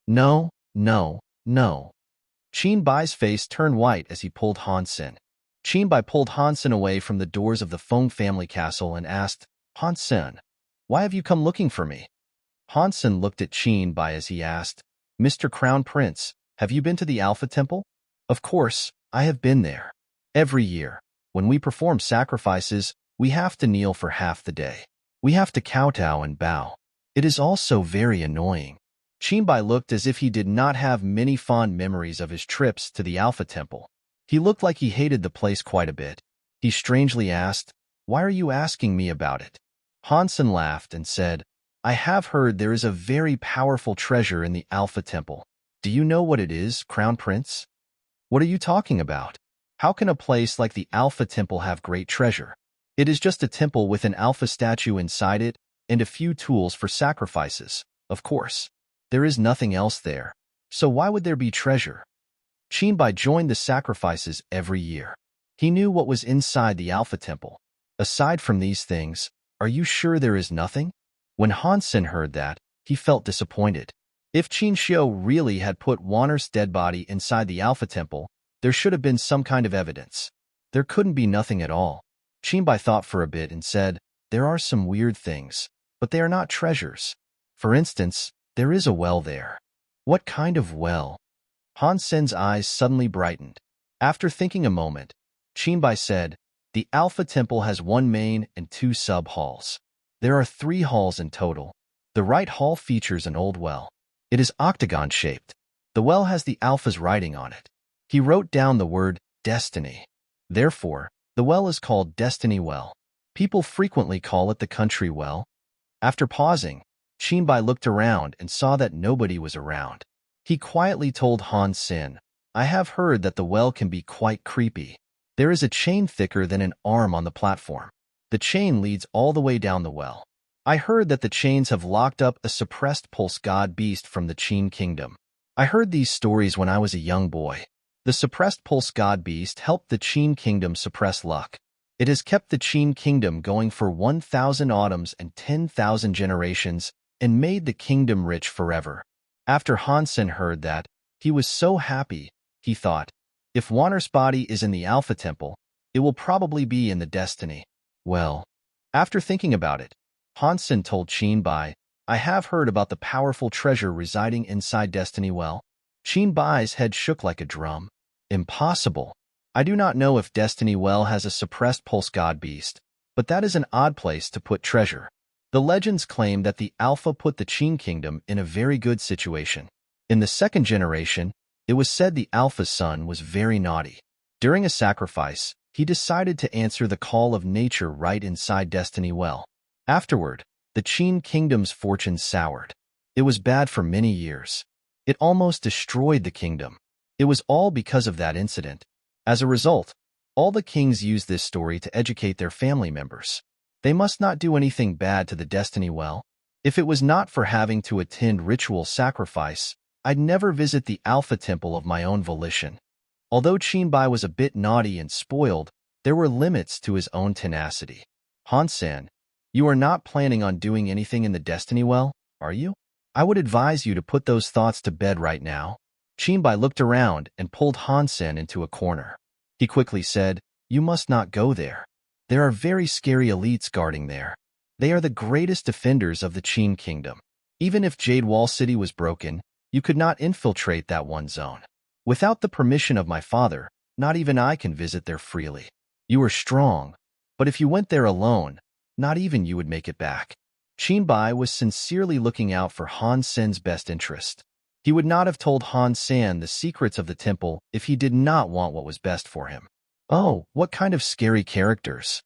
No, no, no. Qinbai's face turned white as he pulled Han Sen. Qinbai pulled Han Sen away from the doors of the Feng family castle and asked, Han Sen, why have you come looking for me? Han Sen looked at Qinbai as he asked, Mr. Crown Prince, have you been to the Alpha Temple? Of course, I have been there. Every year, when we perform sacrifices, we have to kneel for half the day. We have to kowtow and bow. It is also very annoying. Qinbai looked as if he did not have many fond memories of his trips to the Alpha Temple. He looked like he hated the place quite a bit. He strangely asked, Why are you asking me about it? Han Sen laughed and said, I have heard there is a very powerful treasure in the Alpha Temple. Do you know what it is, Crown Prince? What are you talking about? How can a place like the Alpha Temple have great treasure? It is just a temple with an Alpha statue inside it and a few tools for sacrifices, of course. There is nothing else there. So why would there be treasure? Qinbai joined the sacrifices every year. He knew what was inside the Alpha Temple. Aside from these things, are you sure there is nothing? When Han Sen heard that, he felt disappointed. If Qin Xiu really had put Wanner's dead body inside the Alpha Temple, there should have been some kind of evidence. There couldn't be nothing at all. Qinbai thought for a bit and said, There are some weird things, but they are not treasures. For instance, there is a well there. What kind of well? Han Sen's eyes suddenly brightened. After thinking a moment, Qinbai said, The Alpha Temple has one main and two sub-halls. There are 3 halls in total. The right hall features an old well. It is octagon-shaped. The well has the Alpha's writing on it. He wrote down the word destiny. Therefore, the well is called Destiny Well. People frequently call it the Country Well. After pausing, Qinbai looked around and saw that nobody was around. He quietly told Han Sen, I have heard that the well can be quite creepy. There is a chain thicker than an arm on the platform. The chain leads all the way down the well. I heard that the chains have locked up a suppressed pulse god beast from the Qin kingdom. I heard these stories when I was a young boy. The suppressed pulse god beast helped the Qin kingdom suppress luck. It has kept the Qin kingdom going for 1,000 autumns and 10,000 generations and made the kingdom rich forever. After Han Sen heard that, he was so happy. He thought, if Wanner's body is in the Alpha Temple, it will probably be in the Destiny Well. After thinking about it, Han Sen told Qinbai, I have heard about the powerful treasure residing inside Destiny Well. Qinbai's head shook like a drum. Impossible. I do not know if Destiny Well has a suppressed pulse god beast, but that is an odd place to put treasure. The legends claim that the Alpha put the Qin kingdom in a very good situation. In the second generation, it was said the Alpha's son was very naughty. During a sacrifice, he decided to answer the call of nature right inside Destiny Well. Afterward, the Qin kingdom's fortunes soured. It was bad for many years. It almost destroyed the kingdom. It was all because of that incident. As a result, all the kings used this story to educate their family members. They must not do anything bad to the Destiny Well. If it was not for having to attend ritual sacrifice, I'd never visit the Alpha Temple of my own volition. Although Qinbai was a bit naughty and spoiled, there were limits to his own tenacity. Han Sen, you are not planning on doing anything in the Destiny Well, are you? I would advise you to put those thoughts to bed right now. Qinbai looked around and pulled Han Sen into a corner. He quickly said, You must not go there. There are very scary elites guarding there. They are the greatest defenders of the Qin kingdom. Even if Jade Wall City was broken, you could not infiltrate that one zone. Without the permission of my father, not even I can visit there freely. You are strong, but if you went there alone, not even you would make it back. Qinbai was sincerely looking out for Han Sen's best interest. He would not have told Han Sen the secrets of the temple if he did not want what was best for him. Oh, what kind of scary characters?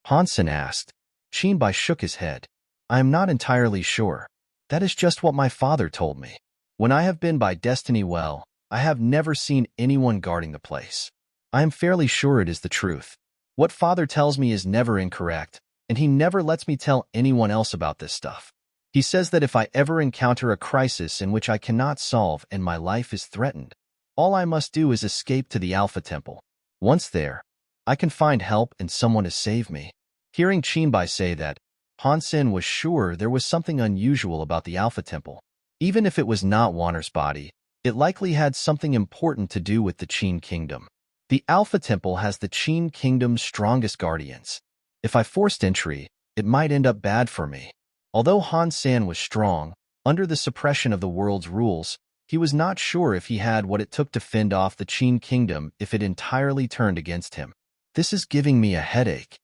Han Sen asked. Qinbai shook his head. I am not entirely sure. That is just what my father told me. When I have been by Destiny Well, I have never seen anyone guarding the place. I am fairly sure it is the truth. What father tells me is never incorrect, and he never lets me tell anyone else about this stuff. He says that if I ever encounter a crisis in which I cannot solve and my life is threatened, all I must do is escape to the Alpha Temple. Once there, I can find help and someone to save me. Hearing Qinbai say that, Han Sen was sure there was something unusual about the Alpha Temple. Even if it was not Wanner's body, it likely had something important to do with the Qin Kingdom. The Alpha Temple has the Qin Kingdom's strongest guardians. If I forced entry, it might end up bad for me. Although Han Sen was strong, under the suppression of the world's rules, he was not sure if he had what it took to fend off the Qin Kingdom if it entirely turned against him. This is giving me a headache.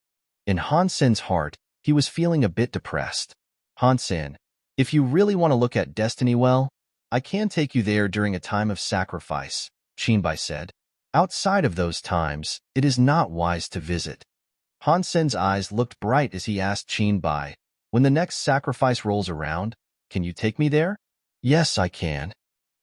In Han Sen's heart, he was feeling a bit depressed. Han Sen, if you really want to look at destiny well, I can take you there during a time of sacrifice, Qinbai said. Outside of those times, it is not wise to visit. Han Sen's eyes looked bright as he asked Qinbai, when the next sacrifice rolls around, can you take me there? Yes, I can.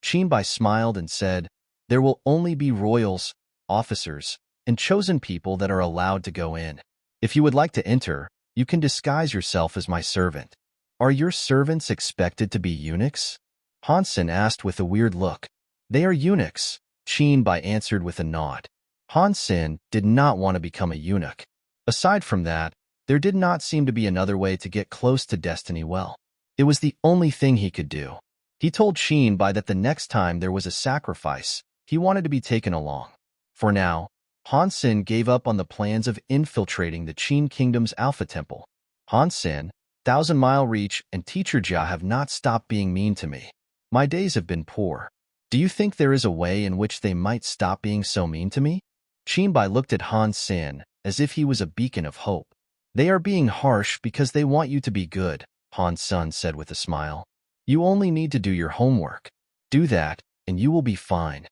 Qinbai smiled and said, there will only be royals, officers, and chosen people that are allowed to go in. If you would like to enter, you can disguise yourself as my servant. Are your servants expected to be eunuchs? Han Sen asked with a weird look. They are eunuchs, Qinbai answered with a nod. Han Sen did not want to become a eunuch. Aside from that, there did not seem to be another way to get close to destiny well. It was the only thing he could do. He told Qinbai that the next time there was a sacrifice, he wanted to be taken along. For now, Han Sen gave up on the plans of infiltrating the Qin Kingdom's Alpha Temple. Han Sen, Thousand Mile Reach, and Teacher Jia have not stopped being mean to me. My days have been poor. Do you think there is a way in which they might stop being so mean to me? Qinbai looked at Han Sen as if he was a beacon of hope. They are being harsh because they want you to be good, Han Sen said with a smile. You only need to do your homework. Do that, and you will be fine.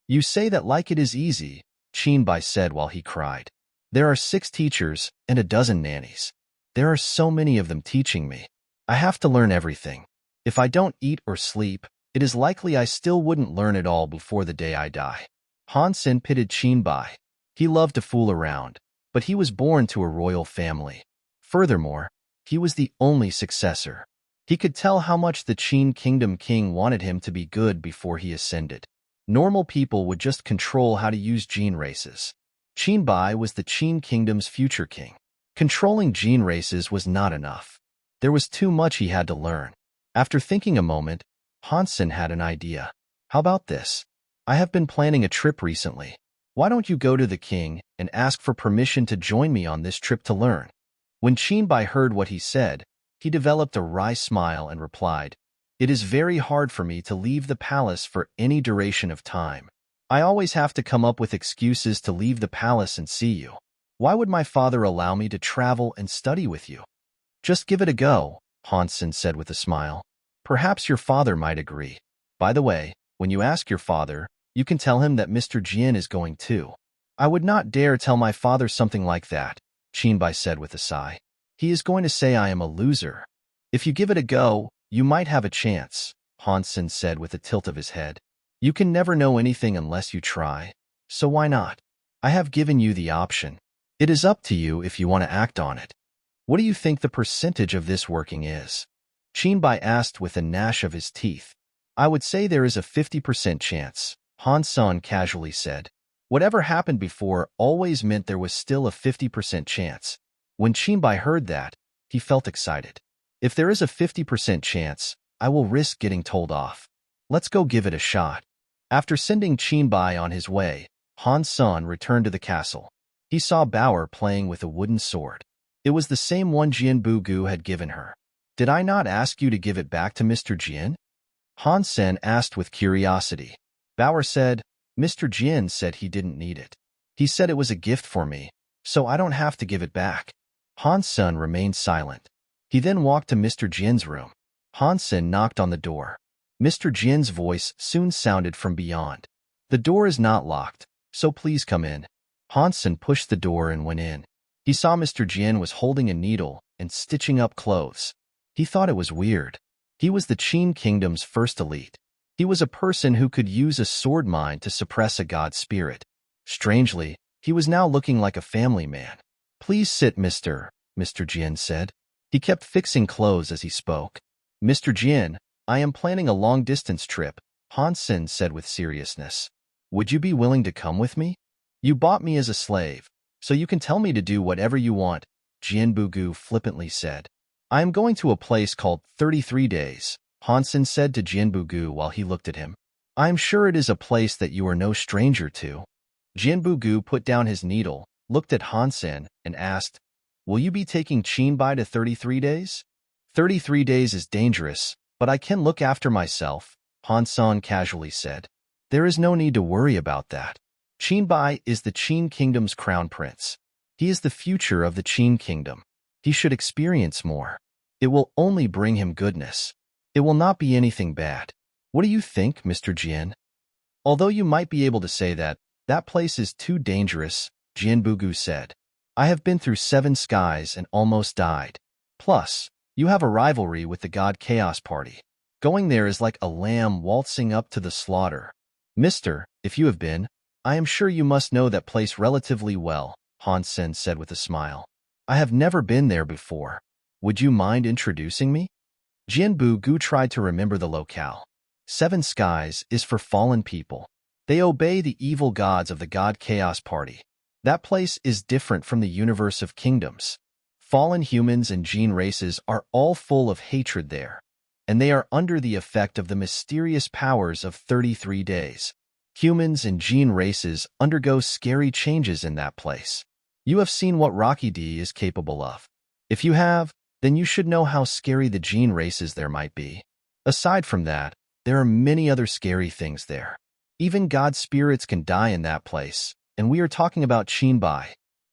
You say that like it is easy, Qinbai said while he cried. There are 6 teachers and a dozen nannies. There are so many of them teaching me. I have to learn everything. If I don't eat or sleep, it is likely I still wouldn't learn it all before the day I die. Han Sen pitied Qinbai. He loved to fool around, but he was born to a royal family. Furthermore, he was the only successor. He could tell how much the Qin Kingdom king wanted him to be good before he ascended. Normal people would just control how to use gene races. Qinbai was the Qin Kingdom's future king. Controlling gene races was not enough. There was too much he had to learn. After thinking a moment, Han Sen had an idea. How about this? I have been planning a trip recently. Why don't you go to the king and ask for permission to join me on this trip to learn? When Qinbai heard what he said, he developed a wry smile and replied, It is very hard for me to leave the palace for any duration of time. I always have to come up with excuses to leave the palace and see you. Why would my father allow me to travel and study with you? Just give it a go, Han Sen said with a smile. Perhaps your father might agree. By the way, when you ask your father, you can tell him that Mr. Jian is going too. I would not dare tell my father something like that, Qinbai said with a sigh. He is going to say I am a loser. If you give it a go, you might have a chance, Han Sen said with a tilt of his head. You can never know anything unless you try, so why not? I have given you the option. It is up to you if you want to act on it. What do you think the percentage of this working is? Qinbai asked with a gnash of his teeth. I would say there is a 50% chance, Han Sen casually said. Whatever happened before always meant there was still a 50% chance. When Qinbai heard that, he felt excited. If there is a 50% chance, I will risk getting told off. Let's go give it a shot. After sending Qinbai on his way, Han Sen returned to the castle. He saw Bauer playing with a wooden sword. It was the same one Jian Bugu had given her. Did I not ask you to give it back to Mr. Jian? Han Sen asked with curiosity. Bauer said, Mr. Jian said he didn't need it. He said it was a gift for me, so I don't have to give it back. Han Sen remained silent. He then walked to Mr. Jian's room. Han Sen knocked on the door. Mr. Jian's voice soon sounded from beyond. The door is not locked, so please come in. Han Sen pushed the door and went in. He saw Mr. Jian was holding a needle and stitching up clothes. He thought it was weird. He was the Qin Kingdom's first elite. He was a person who could use a sword mind to suppress a god spirit. Strangely, he was now looking like a family man. Please sit, Mr. Mr. Jian said. He kept fixing clothes as he spoke. Mr. Jian, I am planning a long-distance trip, Han Sen said with seriousness. Would you be willing to come with me? You bought me as a slave, so you can tell me to do whatever you want, Jian Bugu flippantly said. I am going to a place called 33 Days, Han Sen said to Jian Bugu while he looked at him. I am sure it is a place that you are no stranger to. Jian Bugu put down his needle, looked at Han Sen, and asked, Will you be taking Qinbai to 33 Days? 33 days is dangerous, but I can look after myself, Han Sen casually said. There is no need to worry about that. Qinbai is the Qin Kingdom's crown prince. He is the future of the Qin Kingdom. He should experience more. It will only bring him goodness. It will not be anything bad. What do you think, Mr. Jian? Although you might be able to say that, that place is too dangerous, Jian Bugu said. I have been through 7 skies and almost died. Plus, you have a rivalry with the God Chaos Party. Going there is like a lamb waltzing up to the slaughter. Mister, if you have been, I am sure you must know that place relatively well, Han Sen said with a smile. I have never been there before. Would you mind introducing me? Jian Bugu tried to remember the locale. 7 skies is for fallen people. They obey the evil gods of the God Chaos Party. That place is different from the universe of kingdoms. Fallen humans and Jin races are all full of hatred there, and they are under the effect of the mysterious powers of 33 days. Humans and Jin races undergo scary changes in that place. You have seen what Rocky D is capable of. If you have, then you should know how scary the Jin races there might be. Aside from that, there are many other scary things there. Even god spirits can die in that place, and we are talking about Qinbai.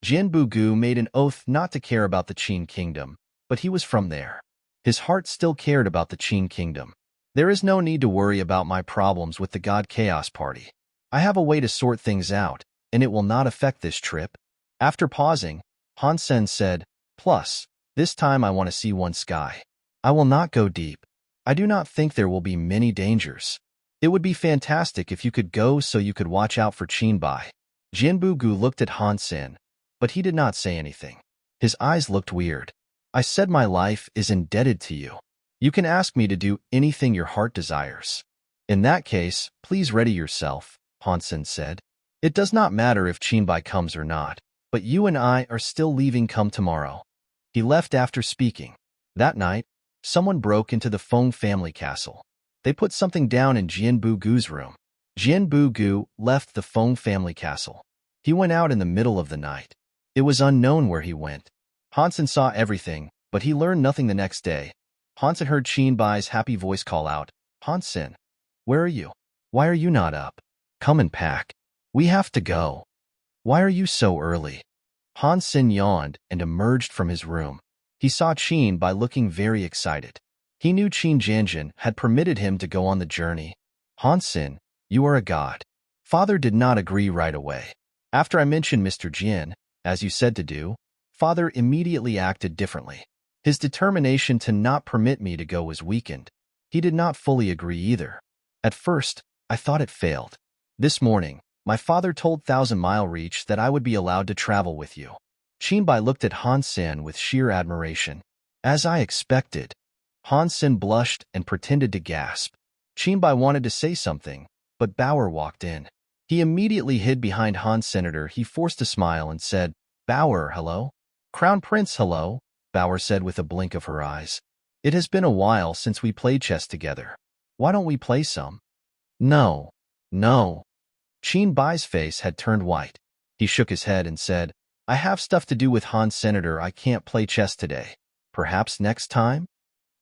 Jian Bugu made an oath not to care about the Qin Kingdom, but he was from there. His heart still cared about the Qin Kingdom. There is no need to worry about my problems with the God Chaos Party. I have a way to sort things out, and it will not affect this trip. After pausing, Han Sen said, Plus, this time I want to see one sky. I will not go deep. I do not think there will be many dangers. It would be fantastic if you could go so you could watch out for Qinbai. Jian Bugu looked at Han Sen, but he did not say anything. His eyes looked weird. I said my life is indebted to you. You can ask me to do anything your heart desires. In that case, please ready yourself, Han Sen said. It does not matter if Qinbai comes or not, but you and I are still leaving come tomorrow. He left after speaking. That night, someone broke into the Feng family castle. They put something down in Jian Bugu's room. Jian Bugu left the Feng family castle. He went out in the middle of the night. It was unknown where he went. Han Sen saw everything, but he learned nothing the next day. Han Sen heard Qinbai's happy voice call out, Han Sen, where are you? Why are you not up? Come and pack. We have to go. Why are you so early? Han Sen yawned and emerged from his room. He saw Qinbai looking very excited. He knew Qin Jianjin had permitted him to go on the journey. Han Sen, you are a god. Father did not agree right away. After I mentioned Mr. Jian, as you said to do, Father immediately acted differently. His determination to not permit me to go was weakened. He did not fully agree either. At first, I thought it failed. This morning, my father told Thousand Mile Reach that I would be allowed to travel with you. Qinbai looked at Han Sen with sheer admiration. As I expected. Han Sen blushed and pretended to gasp. Qinbai wanted to say something, but Bauer walked in. He immediately hid behind Han Senator. He forced a smile and said, Bauer, hello? Crown Prince, hello? Bauer said with a blink of her eyes. It has been a while since we played chess together. Why don't we play some? No. Qinbai's face had turned white. He shook his head and said, I have stuff to do with Han Senator. I can't play chess today. Perhaps next time?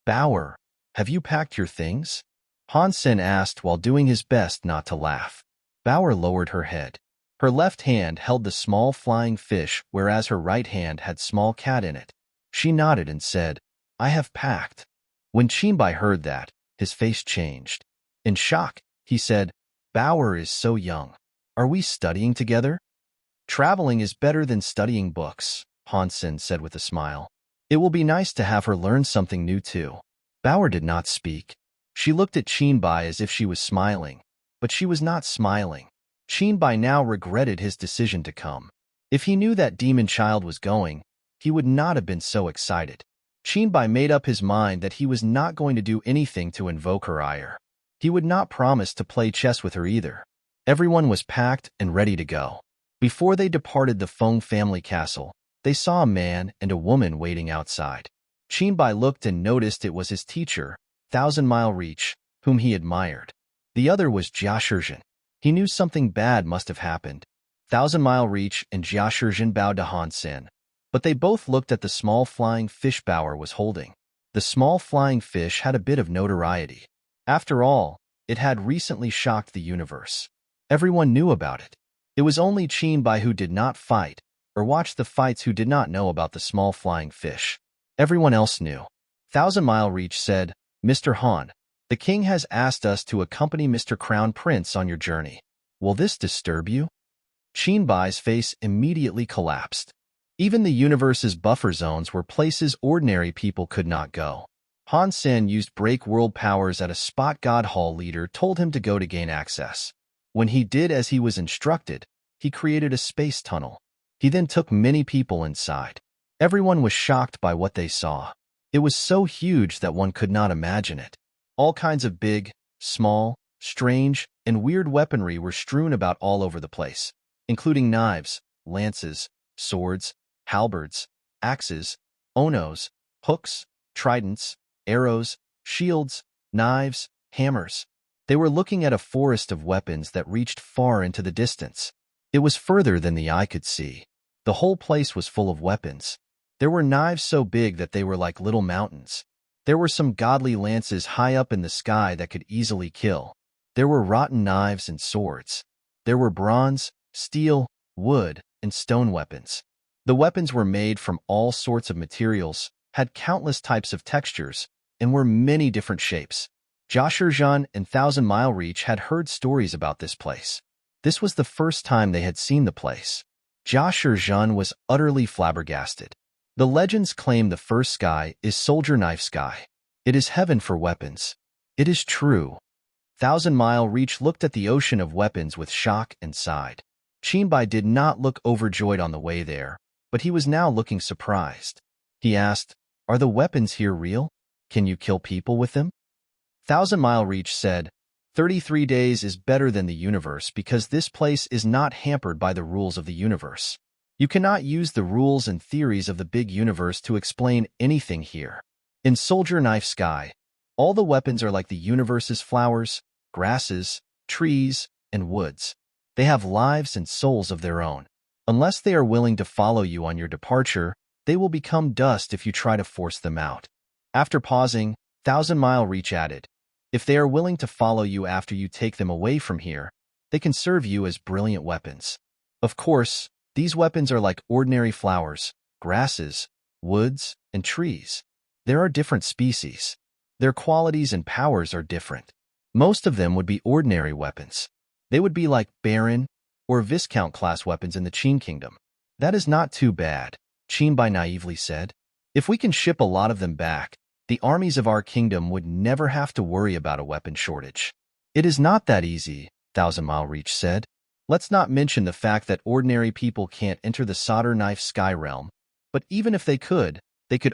Bauer, have you packed your things? Han Sen asked while doing his best not to laugh. Bauer lowered her head. Her left hand held the small flying fish, whereas her right hand had small cat in it. She nodded and said, I have packed. When Qinbai heard that, his face changed. In shock, he said, Bauer is so young. Are we studying together? Traveling is better than studying books, Han Sen said with a smile. It will be nice to have her learn something new too. Bauer did not speak. She looked at Qinbai as if she was smiling, but she was not smiling. Qinbai now regretted his decision to come. If he knew that demon child was going, he would not have been so excited. Qinbai made up his mind that he was not going to do anything to invoke her ire. He would not promise to play chess with her either. Everyone was packed and ready to go. Before they departed the Feng family castle, they saw a man and a woman waiting outside. Qinbai looked and noticed it was his teacher, Thousand Mile Reach, whom he admired. The other was Jia Shizhen. He knew something bad must have happened. Thousand Mile Reach and Jia Shizhen bowed to Han Sen, but they both looked at the small flying fish Bauer was holding. The small flying fish had a bit of notoriety. After all, it had recently shocked the universe. Everyone knew about it. It was only Qinbai who did not fight, or watch the fights, who did not know about the small flying fish. Everyone else knew. Thousand Mile Reach said, "Mr. Han, the king has asked us to accompany Mr. Crown Prince on your journey. Will this disturb you?" Qinbai's face immediately collapsed. Even the universe's buffer zones were places ordinary people could not go. Han Sen used break world powers at a spot God Hall leader told him to go to gain access. When he did as he was instructed, he created a space tunnel. He then took many people inside. Everyone was shocked by what they saw. It was so huge that one could not imagine it. All kinds of big, small, strange, and weird weaponry were strewn about all over the place, including knives, lances, swords, halberds, axes, onos, hooks, tridents, arrows, shields, knives, hammers. They were looking at a forest of weapons that reached far into the distance. It was further than the eye could see. The whole place was full of weapons. There were knives so big that they were like little mountains. There were some godly lances high up in the sky that could easily kill. There were rotten knives and swords. There were bronze, steel, wood, and stone weapons. The weapons were made from all sorts of materials, had countless types of textures, and were many different shapes. Jia Shizhen and Thousand Mile Reach had heard stories about this place. This was the first time they had seen the place. Jia Shizhen was utterly flabbergasted. The legends claim the first sky is Soldier Knife Sky. It is heaven for weapons. It is true. Thousand Mile Reach looked at the ocean of weapons with shock and sighed. Qinbai did not look overjoyed on the way there, but he was now looking surprised. He asked, "Are the weapons here real? Can you kill people with them?" Thousand Mile Reach said, 33 days is better than the universe because this place is not hampered by the rules of the universe. You cannot use the rules and theories of the big universe to explain anything here. In Soldier Knife Sky, all the weapons are like the universe's flowers, grasses, trees, and woods. They have lives and souls of their own. Unless they are willing to follow you on your departure, they will become dust if you try to force them out. After pausing, Thousand Mile Reach added, "If they are willing to follow you after you take them away from here, they can serve you as brilliant weapons. Of course, these weapons are like ordinary flowers, grasses, woods, and trees. There are different species. Their qualities and powers are different. Most of them would be ordinary weapons. They would be like Baron or Viscount-class weapons in the Qin Kingdom. That is not too bad," Qinbai naively said. "If we can ship a lot of them back, the armies of our kingdom would never have to worry about a weapon shortage." "It is not that easy," Thousand Mile Reach said. "Let's not mention the fact that ordinary people can't enter the Soldier Knife Sky realm, but even if they could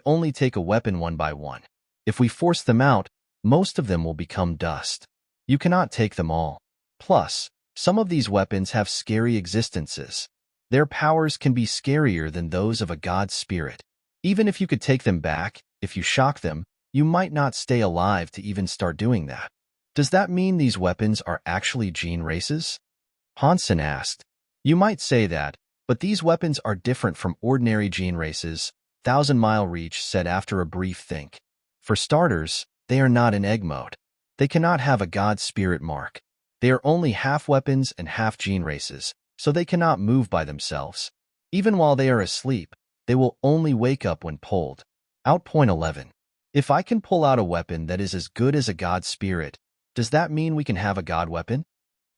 only take a weapon one by one. If we force them out, most of them will become dust. You cannot take them all. Plus, some of these weapons have scary existences. Their powers can be scarier than those of a god spirit. Even if you could take them back, if you shock them, you might not stay alive to even start doing that. Does that mean these weapons are actually gene races?" Han Sen asked. "You might say that, but these weapons are different from ordinary gene races," Thousand Mile Reach said after a brief think. "For starters, they are not in egg mode. They cannot have a god spirit mark. They are only half weapons and half gene races, so they cannot move by themselves. Even while they are asleep, they will only wake up when pulled. Out. Point 11. If I can pull out a weapon that is as good as a god spirit, does that mean we can have a god weapon?"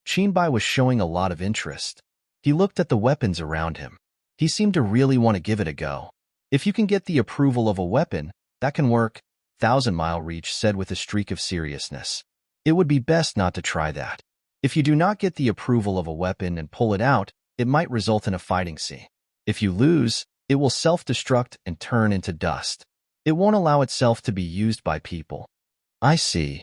Qinbai was showing a lot of interest. He looked at the weapons around him. He seemed to really want to give it a go. "If you can get the approval of a weapon, that can work," Thousand Mile Reach said with a streak of seriousness. "It would be best not to try that. If you do not get the approval of a weapon and pull it out, it might result in a fighting scene. If you lose, It will self-destruct and turn into dust. It won't allow itself to be used by people. I see.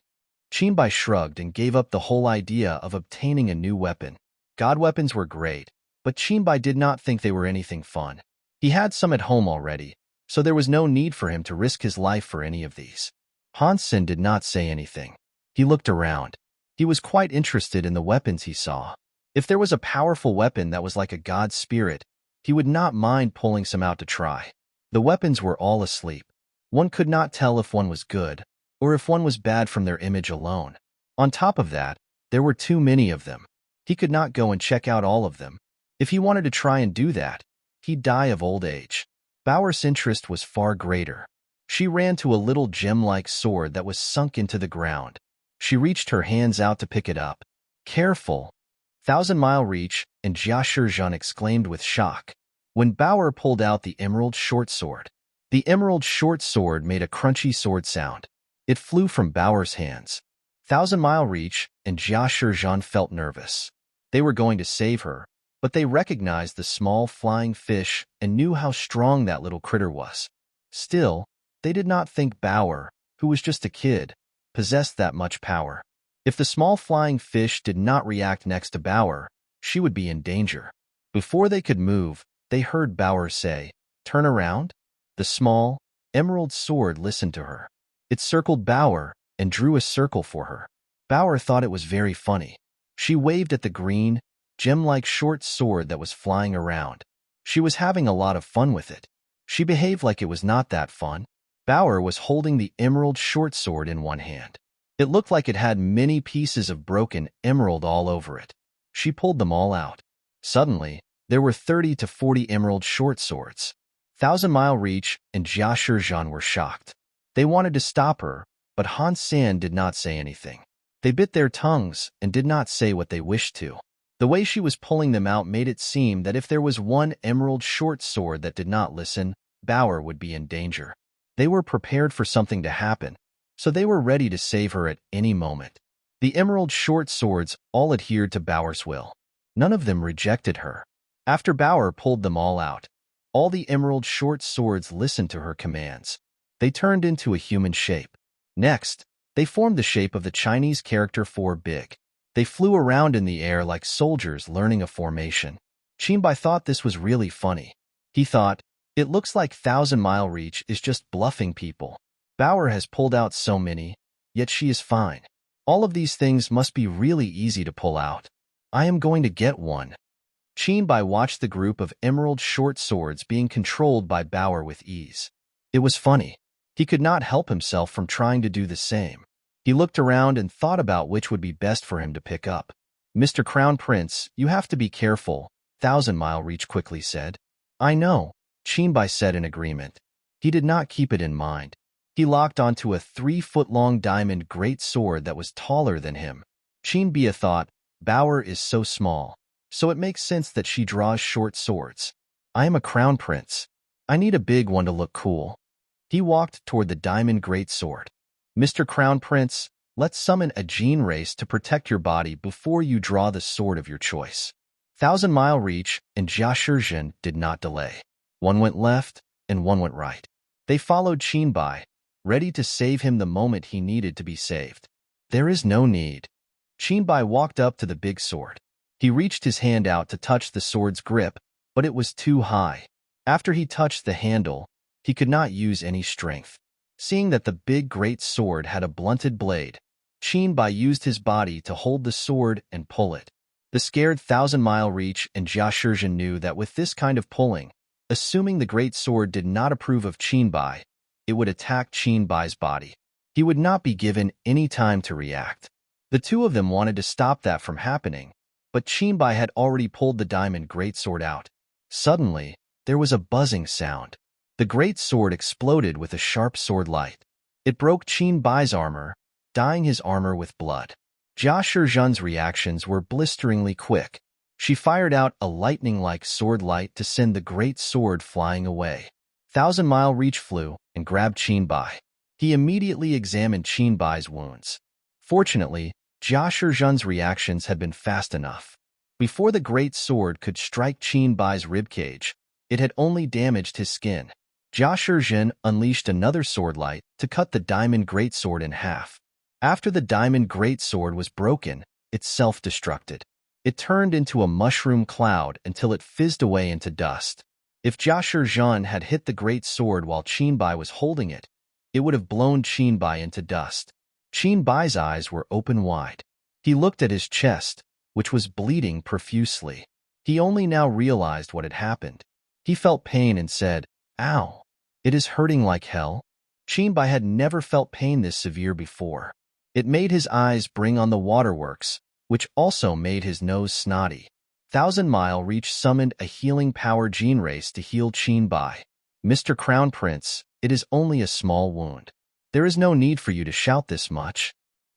Qinbai shrugged and gave up the whole idea of obtaining a new weapon. God weapons were great, but Qinbai did not think they were anything fun. He had some at home already, so there was no need for him to risk his life for any of these. Han Sen did not say anything. He looked around. He was quite interested in the weapons he saw. If there was a powerful weapon that was like a god's spirit, he would not mind pulling some out to try. The weapons were all asleep. One could not tell if one was good, or if one was bad from their image alone. On top of that, there were too many of them. He could not go and check out all of them. If he wanted to try and do that, he'd die of old age. Bower's interest was far greater. She ran to a little gem-like sword that was sunk into the ground. She reached her hands out to pick it up. Careful! 1,000-mile reach, and Jia Shizhen exclaimed with shock. When Bower pulled out the emerald short sword, the emerald short sword made a crunchy sword sound. It flew from Bower's hands. 1,000-mile reach, and Jia Shizhen felt nervous. They were going to save her, but they recognized the small flying fish and knew how strong that little critter was. Still, they did not think Bower, who was just a kid, possessed that much power. If the small flying fish did not react next to Bower, she would be in danger. Before they could move, they heard Bower say, "Turn around." The small, emerald sword listened to her. It circled Bower and drew a circle for her. Bower thought it was very funny. She waved at the green, gem-like short sword that was flying around. She was having a lot of fun with it. She behaved like it was not that fun. Bower was holding the emerald short sword in one hand. It looked like it had many pieces of broken emerald all over it. She pulled them all out. Suddenly, there were 30 to 40 emerald short swords. 1,000-mile reach and Jia Shizhen were shocked. They wanted to stop her, but Han Sen did not say anything. They bit their tongues and did not say what they wished to. The way she was pulling them out made it seem that if there was one emerald short sword that did not listen, Bower would be in danger. They were prepared for something to happen, so they were ready to save her at any moment. The emerald short swords all adhered to Bower's will. None of them rejected her. After Bower pulled them all out, all the emerald short swords listened to her commands. They turned into a human shape. Next, they formed the shape of the Chinese character 4 big. They flew around in the air like soldiers learning a formation. Qinbai thought this was really funny. He thought, it looks like 1,000-mile reach is just bluffing people. Bower has pulled out so many, yet she is fine. All of these things must be really easy to pull out. I am going to get one. Qinbai watched the group of emerald short swords being controlled by Bower with ease. It was funny. He could not help himself from trying to do the same. He looked around and thought about which would be best for him to pick up. Mr. Crown Prince, you have to be careful, 1,000-mile reach quickly said. I know, Qinbai said in agreement. He did not keep it in mind. He locked onto a 3-foot-long diamond great sword that was taller than him. Qinbai thought, Bower is so small, so it makes sense that she draws short swords. I am a crown prince. I need a big one to look cool. He walked toward the diamond great sword. Mr. Crown Prince, let's summon a gene race to protect your body before you draw the sword of your choice. 1,000-mile reach and Jia Shizhen did not delay. One went left and one went right. They followed Qinbai, ready to save him the moment he needed to be saved. There is no need. Qinbai walked up to the big sword. He reached his hand out to touch the sword's grip, but it was too high. After he touched the handle, he could not use any strength. Seeing that the big great sword had a blunted blade, Qinbai used his body to hold the sword and pull it. The scared 1,000-mile reach and Jia Shizhen knew that with this kind of pulling, assuming the great sword did not approve of Qinbai, it would attack Qinbai's body. He would not be given any time to react. The two of them wanted to stop that from happening, but Qinbai had already pulled the diamond greatsword out. Suddenly, there was a buzzing sound. The great sword exploded with a sharp sword light. It broke Qinbai's armor, dyeing his armor with blood. Jia Shizhen's reactions were blisteringly quick. She fired out a lightning-like sword light to send the great sword flying away. 1,000-mile reach flew and grabbed Qinbai. He immediately examined Qinbai's wounds. Fortunately, Jia Shizhen's reactions had been fast enough. Before the great sword could strike Qinbai's ribcage, It had only damaged his skin. Jia Shizhen unleashed another sword light to cut the diamond greatsword in half. After the diamond greatsword was broken, it self-destructed. It turned into a mushroom cloud until it fizzed away into dust. If Jia Shizhen had hit the great sword while Qinbai was holding it, it would have blown Qinbai into dust. Qinbai's eyes were open wide. He looked at his chest, which was bleeding profusely. He only now realized what had happened. He felt pain and said, "Ow, it is hurting like hell." Qinbai had never felt pain this severe before. It made his eyes bring on the waterworks, which also made his nose snotty. Thousand Mile Reach summoned a healing power gene race to heal Qinbai. "Mr. Crown Prince, it is only a small wound. There is no need for you to shout this much."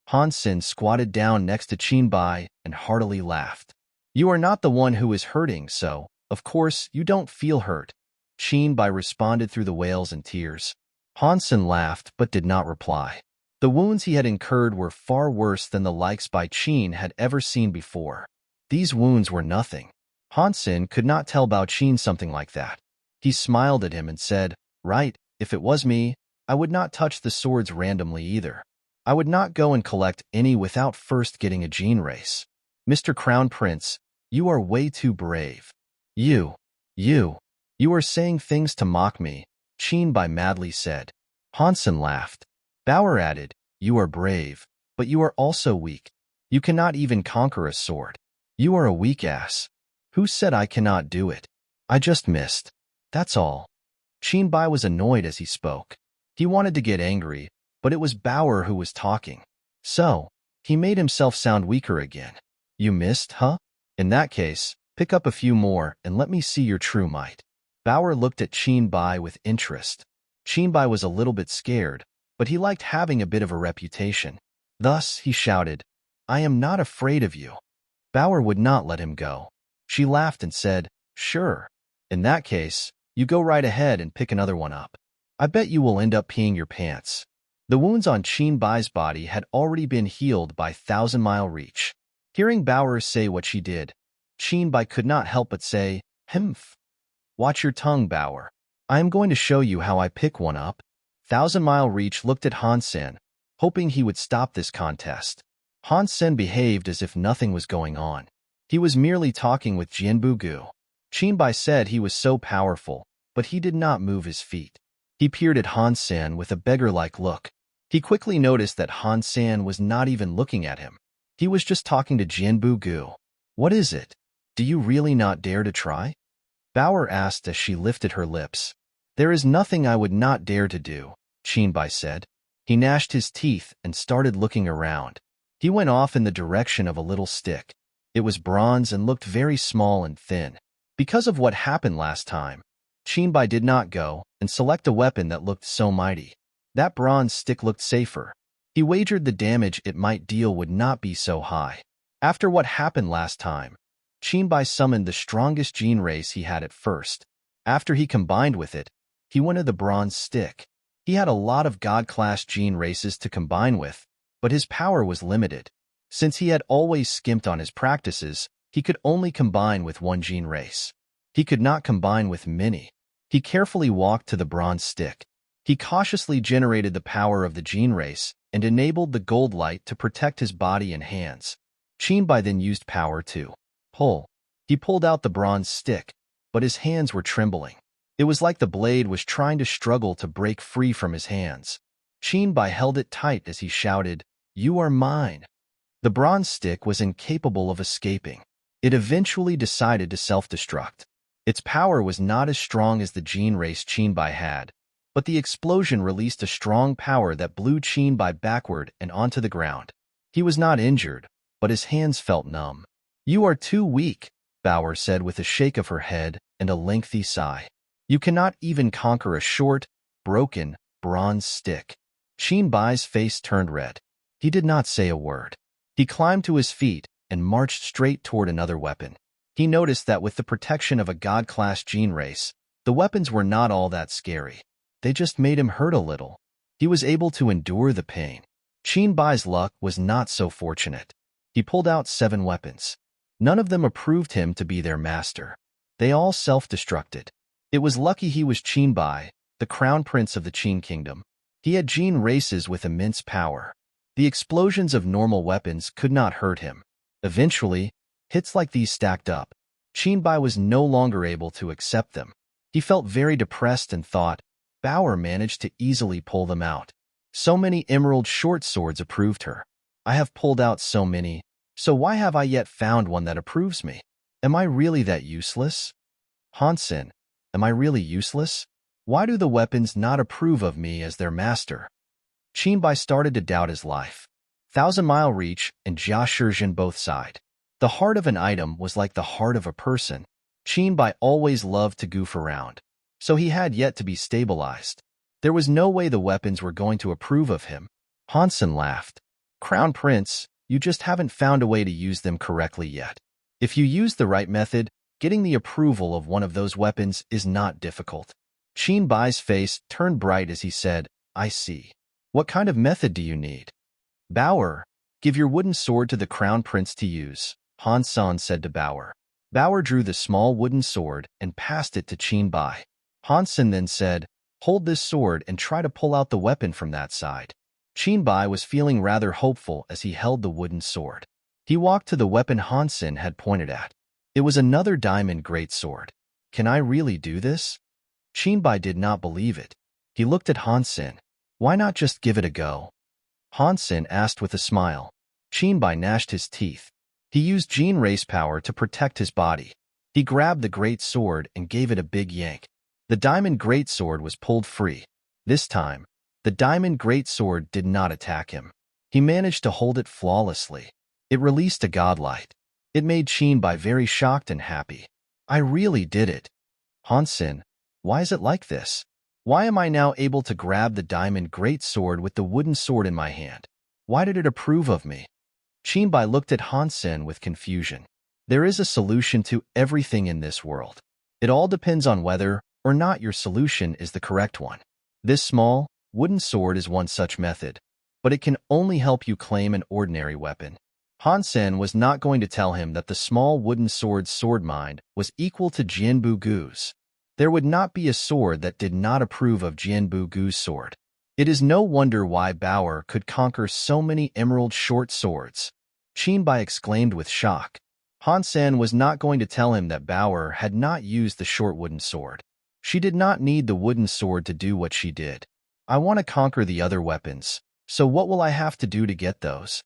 Han Sen squatted down next to Qinbai and heartily laughed. "You are not the one who is hurting, so, of course, you don't feel hurt." Qinbai responded through the wails and tears. Han Sen laughed but did not reply. The wounds he had incurred were far worse than the likes Bai Qin had ever seen before. These wounds were nothing. Han Sen could not tell Bao Qin something like that. He smiled at him and said, "Right, if it was me, I would not touch the swords randomly either. I would not go and collect any without first getting a gene race. Mr. Crown Prince, you are way too brave. You are saying things to mock me," Qinbai madly said. Han Sen laughed. Bauer added, "You are brave, but you are also weak. You cannot even conquer a sword. You are a weak ass. Who said I cannot do it? I just missed. That's all." Qinbai was annoyed as he spoke. He wanted to get angry, but it was Bauer who was talking. So, he made himself sound weaker again. "You missed, huh? In that case, pick up a few more and let me see your true might." Bauer looked at Qinbai with interest. Qinbai was a little bit scared, but he liked having a bit of a reputation. Thus, he shouted, "I am not afraid of you." Bauer would not let him go. She laughed and said, "Sure. In that case, you go right ahead and pick another one up. I bet you will end up peeing your pants." The wounds on Qinbai's body had already been healed by Thousand Mile Reach. Hearing Bauer say what she did, Qinbai could not help but say, "Humph. Watch your tongue, Bauer. I am going to show you how I pick one up." Thousand Mile Reach looked at Han Sen, hoping he would stop this contest. Han Sen behaved as if nothing was going on. He was merely talking with Jianbu Gu. Qinbai said he was so powerful, but he did not move his feet. He peered at Han Sen with a beggar-like look. He quickly noticed that Han Sen was not even looking at him. He was just talking to Jianbu Gu. "What is it? Do you really not dare to try?" Bauer asked as she lifted her lips. "There is nothing I would not dare to do," Qinbai said. He gnashed his teeth and started looking around. He went off in the direction of a little stick. It was bronze and looked very small and thin. Because of what happened last time, Qinbai did not go and select a weapon that looked so mighty. That bronze stick looked safer. He wagered the damage it might deal would not be so high. After what happened last time, Qinbai summoned the strongest gene race he had at first. After he combined with it, he wanted the bronze stick. He had a lot of god-class gene races to combine with, but his power was limited. Since he had always skimped on his practices, he could only combine with one gene race. He could not combine with many. He carefully walked to the bronze stick. He cautiously generated the power of the gene race and enabled the gold light to protect his body and hands. Qinbai then used power to pull. He pulled out the bronze stick, but his hands were trembling. It was like the blade was trying to struggle to break free from his hands. Qinbai held it tight as he shouted, "You are mine." The bronze stick was incapable of escaping. It eventually decided to self-destruct. Its power was not as strong as the gene race Qinbai had, but the explosion released a strong power that blew Qinbai backward and onto the ground. He was not injured, but his hands felt numb. "You are too weak," Bauer said with a shake of her head and a lengthy sigh. "You cannot even conquer a short, broken, bronze stick." Qinbai's face turned red. He did not say a word. He climbed to his feet and marched straight toward another weapon. He noticed that with the protection of a god-class gene race, the weapons were not all that scary. They just made him hurt a little. He was able to endure the pain. Qinbai's luck was not so fortunate. He pulled out 7 weapons. None of them approved him to be their master. They all self-destructed. It was lucky he was Qinbai, the crown prince of the Qin kingdom. He had gene races with immense power. The explosions of normal weapons could not hurt him. Eventually, hits like these stacked up. Qinbai was no longer able to accept them. He felt very depressed and thought, Bauer managed to easily pull them out. So many emerald short swords approved her. I have pulled out so many, so why have I yet found one that approves me? Am I really that useless? Han Sen, am I really useless? Why do the weapons not approve of me as their master? Qinbai started to doubt his life. 1,000-mile reach and Jia Shizhen both sighed. The heart of an item was like the heart of a person. Qinbai always loved to goof around, so he had yet to be stabilized. There was no way the weapons were going to approve of him. Han Sen laughed. Crown Prince, you just haven't found a way to use them correctly yet. If you use the right method, getting the approval of one of those weapons is not difficult. Qinbai's face turned bright as he said, I see. What kind of method do you need? Bauer, give your wooden sword to the Crown Prince to use, Han Sen said to Bauer. Bauer drew the small wooden sword and passed it to Qinbai. Han Sen then said, hold this sword and try to pull out the weapon from that side. Qinbai was feeling rather hopeful as he held the wooden sword. He walked to the weapon Han Sen had pointed at. It was another diamond greatsword. Can I really do this? Qinbai did not believe it. He looked at Han Sen. Why not just give it a go? Han Sen asked with a smile. Qinbai gnashed his teeth. He used gene race power to protect his body. He grabbed the great sword and gave it a big yank. The diamond greatsword was pulled free. This time, the diamond greatsword did not attack him. He managed to hold it flawlessly. It released a godlight. It made Qinbai very shocked and happy. I really did it. Han Sen, why is it like this? Why am I now able to grab the diamond greatsword with the wooden sword in my hand? Why did it approve of me? Qinbai looked at Han Sen with confusion. There is a solution to everything in this world. It all depends on whether or not your solution is the correct one. This small, wooden sword is one such method, but it can only help you claim an ordinary weapon. Han Sen was not going to tell him that the small wooden sword's sword mind was equal to Jianbu Gu's. There would not be a sword that did not approve of Jianbu Gu's sword. It is no wonder why Bauer could conquer so many emerald short swords. Qinbai exclaimed with shock. Han Sen was not going to tell him that Bauer had not used the short wooden sword. She did not need the wooden sword to do what she did. I want to conquer the other weapons, so what will I have to do to get those?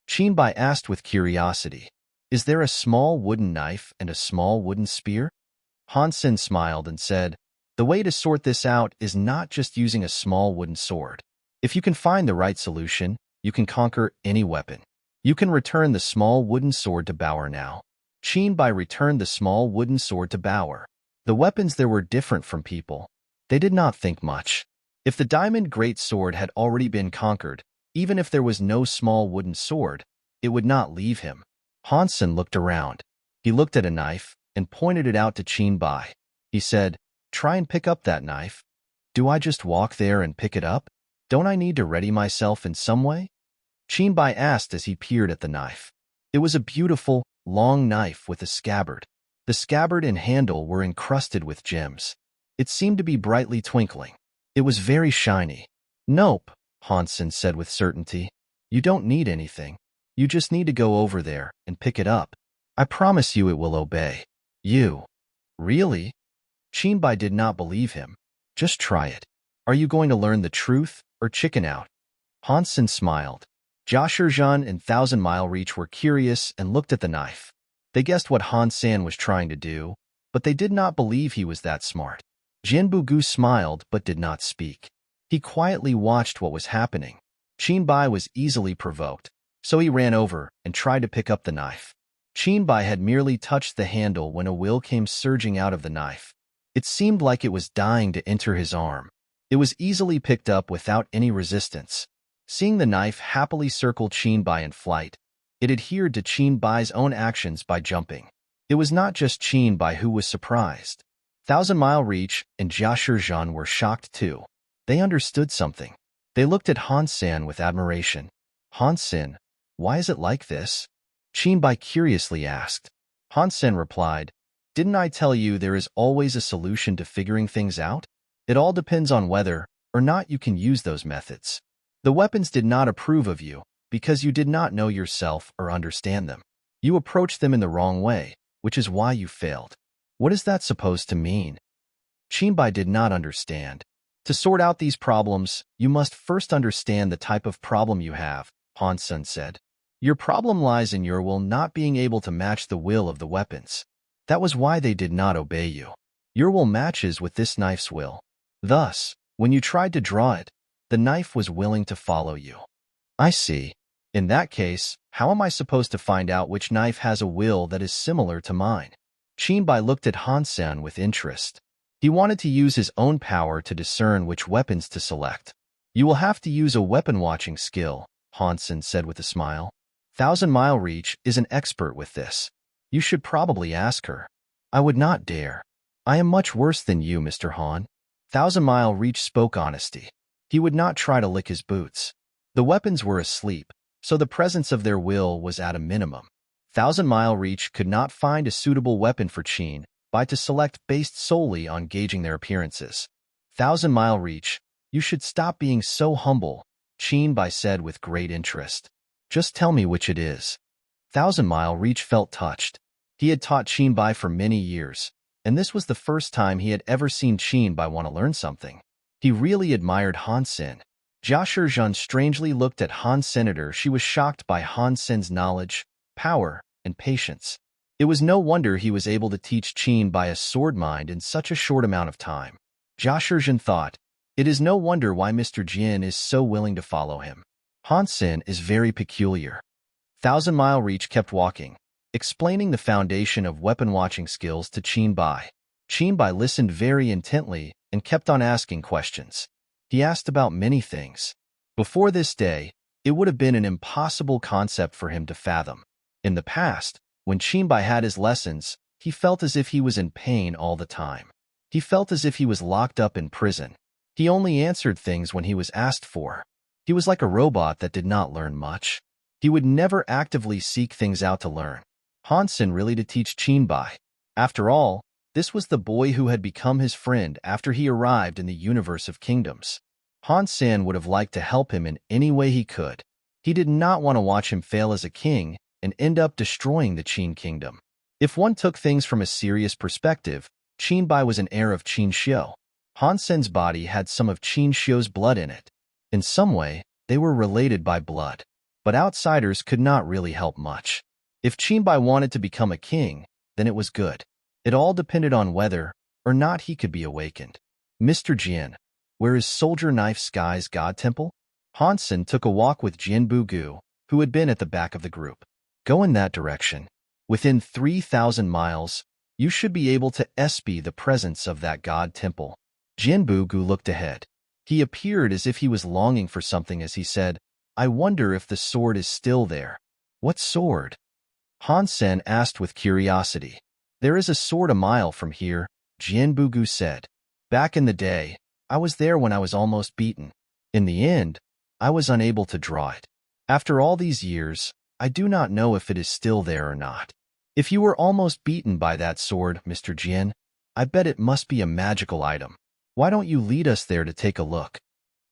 Qinbai asked with curiosity. Is there a small wooden knife and a small wooden spear? Han Sen smiled and said, the way to sort this out is not just using a small wooden sword. If you can find the right solution, you can conquer any weapon. You can return the small wooden sword to Bauer now. Qinbai returned the small wooden sword to Bauer. The weapons there were different from people. They did not think much. If the diamond greatsword had already been conquered, even if there was no small wooden sword, it would not leave him. Han Sen looked around. He looked at a knife and pointed it out to Qinbai. He said, try and pick up that knife. Do I just walk there and pick it up? Don't I need to ready myself in some way? Qinbai asked as he peered at the knife. It was a beautiful, long knife with a scabbard. The scabbard and handle were encrusted with gems. It seemed to be brightly twinkling. It was very shiny. Nope, Han Sen said with certainty. You don't need anything. You just need to go over there and pick it up. I promise you it will obey. You. Really? Qinbai did not believe him. Just try it. Are you going to learn the truth or chicken out? Han Sen smiled. Jia Shizhen and 1,000-mile reach were curious and looked at the knife. They guessed what Han Sen was trying to do, but they did not believe he was that smart. Jianbu Gu smiled but did not speak. He quietly watched what was happening. Qinbai was easily provoked, so he ran over and tried to pick up the knife. Qinbai had merely touched the handle when a will came surging out of the knife. It seemed like it was dying to enter his arm. It was easily picked up without any resistance. Seeing the knife happily circle Qinbai in flight, it adhered to Qinbai's own actions by jumping. It was not just Qinbai who was surprised. 1,000-mile reach and Jia Shizhen were shocked too. They understood something. They looked at Han Sen with admiration. Han Sen, why is it like this? Qinbai curiously asked. Han Sen replied, Didn't I tell you there is always a solution to figuring things out? It all depends on whether or not you can use those methods. The weapons did not approve of you because you did not know yourself or understand them. You approached them in the wrong way, which is why you failed. What is that supposed to mean? Qinbai did not understand. To sort out these problems, you must first understand the type of problem you have, Han Sen said. Your problem lies in your will not being able to match the will of the weapons. That was why they did not obey you. Your will matches with this knife's will. Thus, when you tried to draw it, the knife was willing to follow you. I see. In that case, how am I supposed to find out which knife has a will that is similar to mine? Qinbai looked at Han Sen with interest. He wanted to use his own power to discern which weapons to select. You will have to use a weapon-watching skill, Han Sen said with a smile. Thousand Mile Reach is an expert with this. You should probably ask her. I would not dare. I am much worse than you, Mr. Han. Thousand Mile Reach spoke honesty. He would not try to lick his boots. The weapons were asleep, so the presence of their will was at a minimum. Thousand Mile Reach could not find a suitable weapon for Qinbai to select based solely on gauging their appearances. Thousand Mile Reach, you should stop being so humble, Qinbai said with great interest. Just tell me which it is. Thousand Mile Reach felt touched. He had taught Qinbai for many years, and this was the first time he had ever seen Qinbai want to learn something. He really admired Han Sen. Jia Shizhen strangely looked at Han Senator. She was shocked by Han Sen's knowledge, power, and patience. It was no wonder he was able to teach Qinbai a sword mind in such a short amount of time. Jia Shizhen thought, it is no wonder why Mr. Jin is so willing to follow him. Han Sen is very peculiar. Thousand Mile Reach kept walking, explaining the foundation of weapon-watching skills to Qinbai. Qinbai listened very intently and kept on asking questions. He asked about many things. Before this day, it would have been an impossible concept for him to fathom. In the past, when Qinbai had his lessons, he felt as if he was in pain all the time. He felt as if he was locked up in prison. He only answered things when he was asked for. He was like a robot that did not learn much. He would never actively seek things out to learn. Han Sen really to teach Qinbai. After all, this was the boy who had become his friend after he arrived in the universe of kingdoms. Han Sen would have liked to help him in any way he could. He did not want to watch him fail as a king and end up destroying the Qin kingdom. If one took things from a serious perspective, Qinbai was an heir of Qin Xiu. Han Sen's body had some of Qin Xiu's blood in it. In some way, they were related by blood. But outsiders could not really help much. If Qinbai wanted to become a king, then it was good. It all depended on whether or not he could be awakened. Mr. Jin, where is Soldier Knife Sky's God Temple? Han Sen took a walk with Jin Bugu, who had been at the back of the group. Go in that direction. Within 3,000 miles, you should be able to espy the presence of that God Temple. Jin Bugu looked ahead. He appeared as if he was longing for something as he said, I wonder if the sword is still there. What sword? Han Sen asked with curiosity. There is a sword a mile from here, Jin Bugu said. Back in the day, I was there when I was almost beaten. In the end, I was unable to draw it. After all these years, I do not know if it is still there or not. If you were almost beaten by that sword, Mr. Jin, I bet it must be a magical item. Why don't you lead us there to take a look?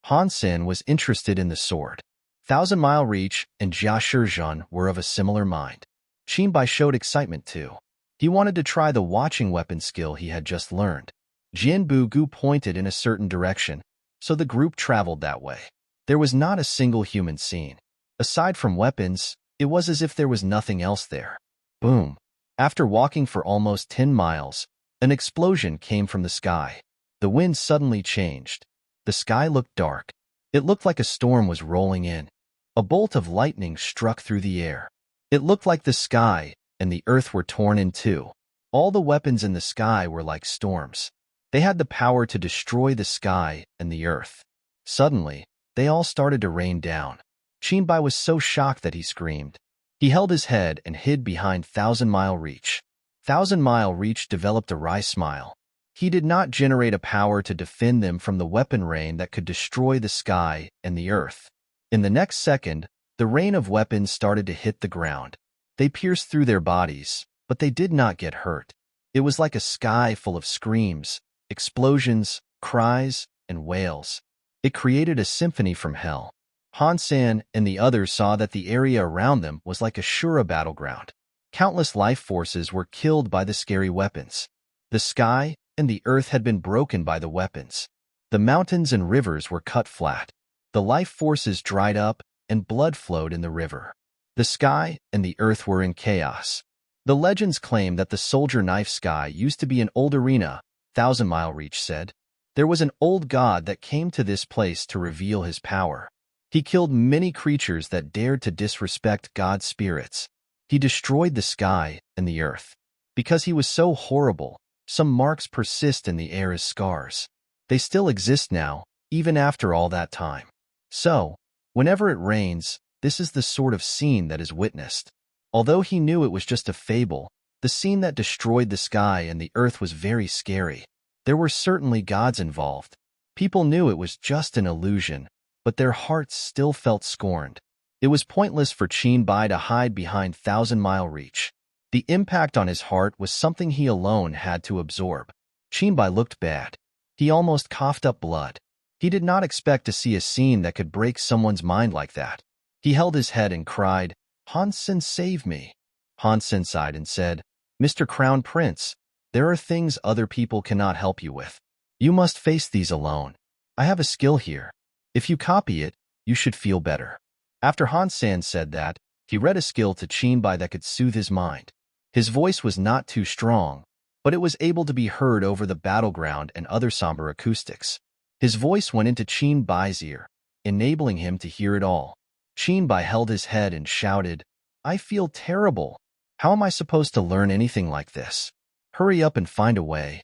Han Sen was interested in the sword. Thousand Mile Reach and Jia Shizhen were of a similar mind. Qinbai showed excitement too. He wanted to try the watching weapon skill he had just learned. Jin Bugu pointed in a certain direction, so the group traveled that way. There was not a single human seen. Aside from weapons, it was as if there was nothing else there. Boom. After walking for almost 10 miles, an explosion came from the sky. The wind suddenly changed. The sky looked dark. It looked like a storm was rolling in. A bolt of lightning struck through the air. It looked like the sky and the earth were torn in two. All the weapons in the sky were like storms. They had the power to destroy the sky and the earth. Suddenly, they all started to rain down. Qinbai was so shocked that he screamed. He held his head and hid behind Thousand Mile Reach. Thousand Mile Reach developed a wry smile. He did not generate a power to defend them from the weapon rain that could destroy the sky and the earth. In the next second, the rain of weapons started to hit the ground. They pierced through their bodies, but they did not get hurt. It was like a sky full of screams, explosions, cries, and wails. It created a symphony from hell. Han Sen and the others saw that the area around them was like a Shura battleground. Countless life forces were killed by the scary weapons. The sky and the earth had been broken by the weapons. The mountains and rivers were cut flat. The life forces dried up, and blood flowed in the river. The sky and the earth were in chaos. The legends claim that the soldier knife sky used to be an old arena, 1,000-mile reach said. There was an old god that came to this place to reveal his power. He killed many creatures that dared to disrespect God's spirits. He destroyed the sky and the earth. Because he was so horrible, some marks persist in the air as scars. They still exist now, even after all that time. So, whenever it rains, this is the sort of scene that is witnessed. Although he knew it was just a fable, the scene that destroyed the sky and the earth was very scary. There were certainly gods involved. People knew it was just an illusion, but their hearts still felt scorned. It was pointless for Qin Bai to hide behind 1,000-mile reach. The impact on his heart was something he alone had to absorb. Qin Bai looked bad. He almost coughed up blood. He did not expect to see a scene that could break someone's mind like that. He held his head and cried, "Han Sen, save me." Han Sen sighed and said, "Mr. Crown Prince, there are things other people cannot help you with. You must face these alone. I have a skill here. If you copy it, you should feel better." After Han Sen said that, he read a skill to Qin Bai that could soothe his mind. His voice was not too strong, but it was able to be heard over the battleground and other somber acoustics. His voice went into Qin Bai's ear, enabling him to hear it all. Qin Bai held his head and shouted, "I feel terrible. How am I supposed to learn anything like this? Hurry up and find a way."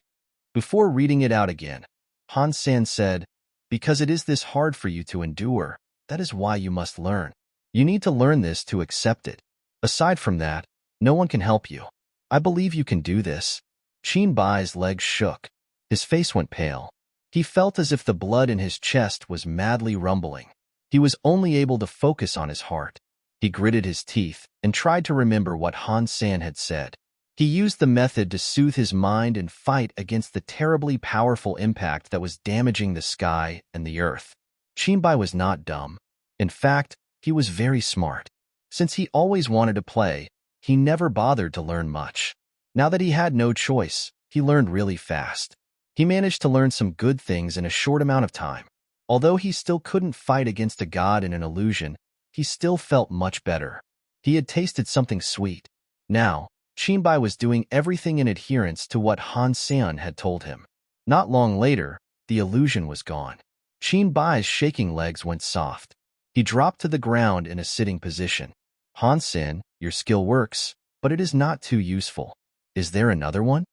Before reading it out again, Han Sen said, "Because it is this hard for you to endure, that is why you must learn. You need to learn this to accept it. Aside from that, no one can help you. I believe you can do this." Qin Bai's legs shook. His face went pale. He felt as if the blood in his chest was madly rumbling. He was only able to focus on his heart. He gritted his teeth and tried to remember what Han Sen had said. He used the method to soothe his mind and fight against the terribly powerful impact that was damaging the sky and the earth. Qin Bai was not dumb. In fact, he was very smart. Since he always wanted to play, he never bothered to learn much. Now that he had no choice, he learned really fast. He managed to learn some good things in a short amount of time. Although he still couldn't fight against a god in an illusion, he still felt much better. He had tasted something sweet. Now, Qin Bai was doing everything in adherence to what Han Sen had told him. Not long later, the illusion was gone. Qin Bai's shaking legs went soft. He dropped to the ground in a sitting position. "Han Sen, your skill works, but it is not too useful. Is there another one?"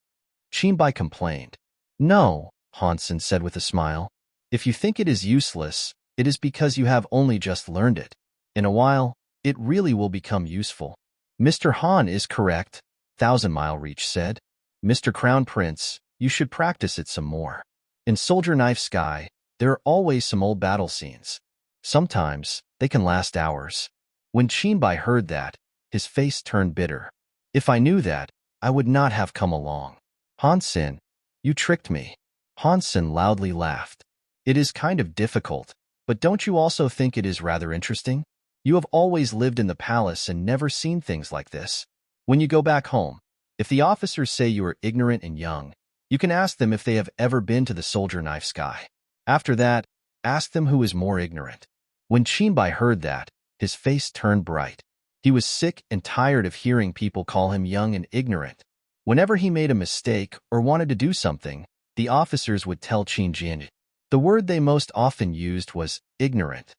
Qin Bai complained. "No," Han Sen said with a smile. "If you think it is useless, it is because you have only just learned it. In a while, it really will become useful." "Mr. Han is correct," 1,000-mile reach said. "Mr. Crown Prince, you should practice it some more. In Soldier Knife Sky, there are always some old battle scenes. Sometimes, they can last hours." When Qin Bai heard that, his face turned bitter. "If I knew that, I would not have come along. Han Sen, you tricked me." Han Sen loudly laughed. "It is kind of difficult, but don't you also think it is rather interesting? You have always lived in the palace and never seen things like this. When you go back home, if the officers say you are ignorant and young, you can ask them if they have ever been to the Soldier Knife Sky. After that, ask them who is more ignorant." When Qin Bai heard that, his face turned bright. He was sick and tired of hearing people call him young and ignorant. Whenever he made a mistake or wanted to do something, the officers would tell Qin Jin. The word they most often used was ignorant.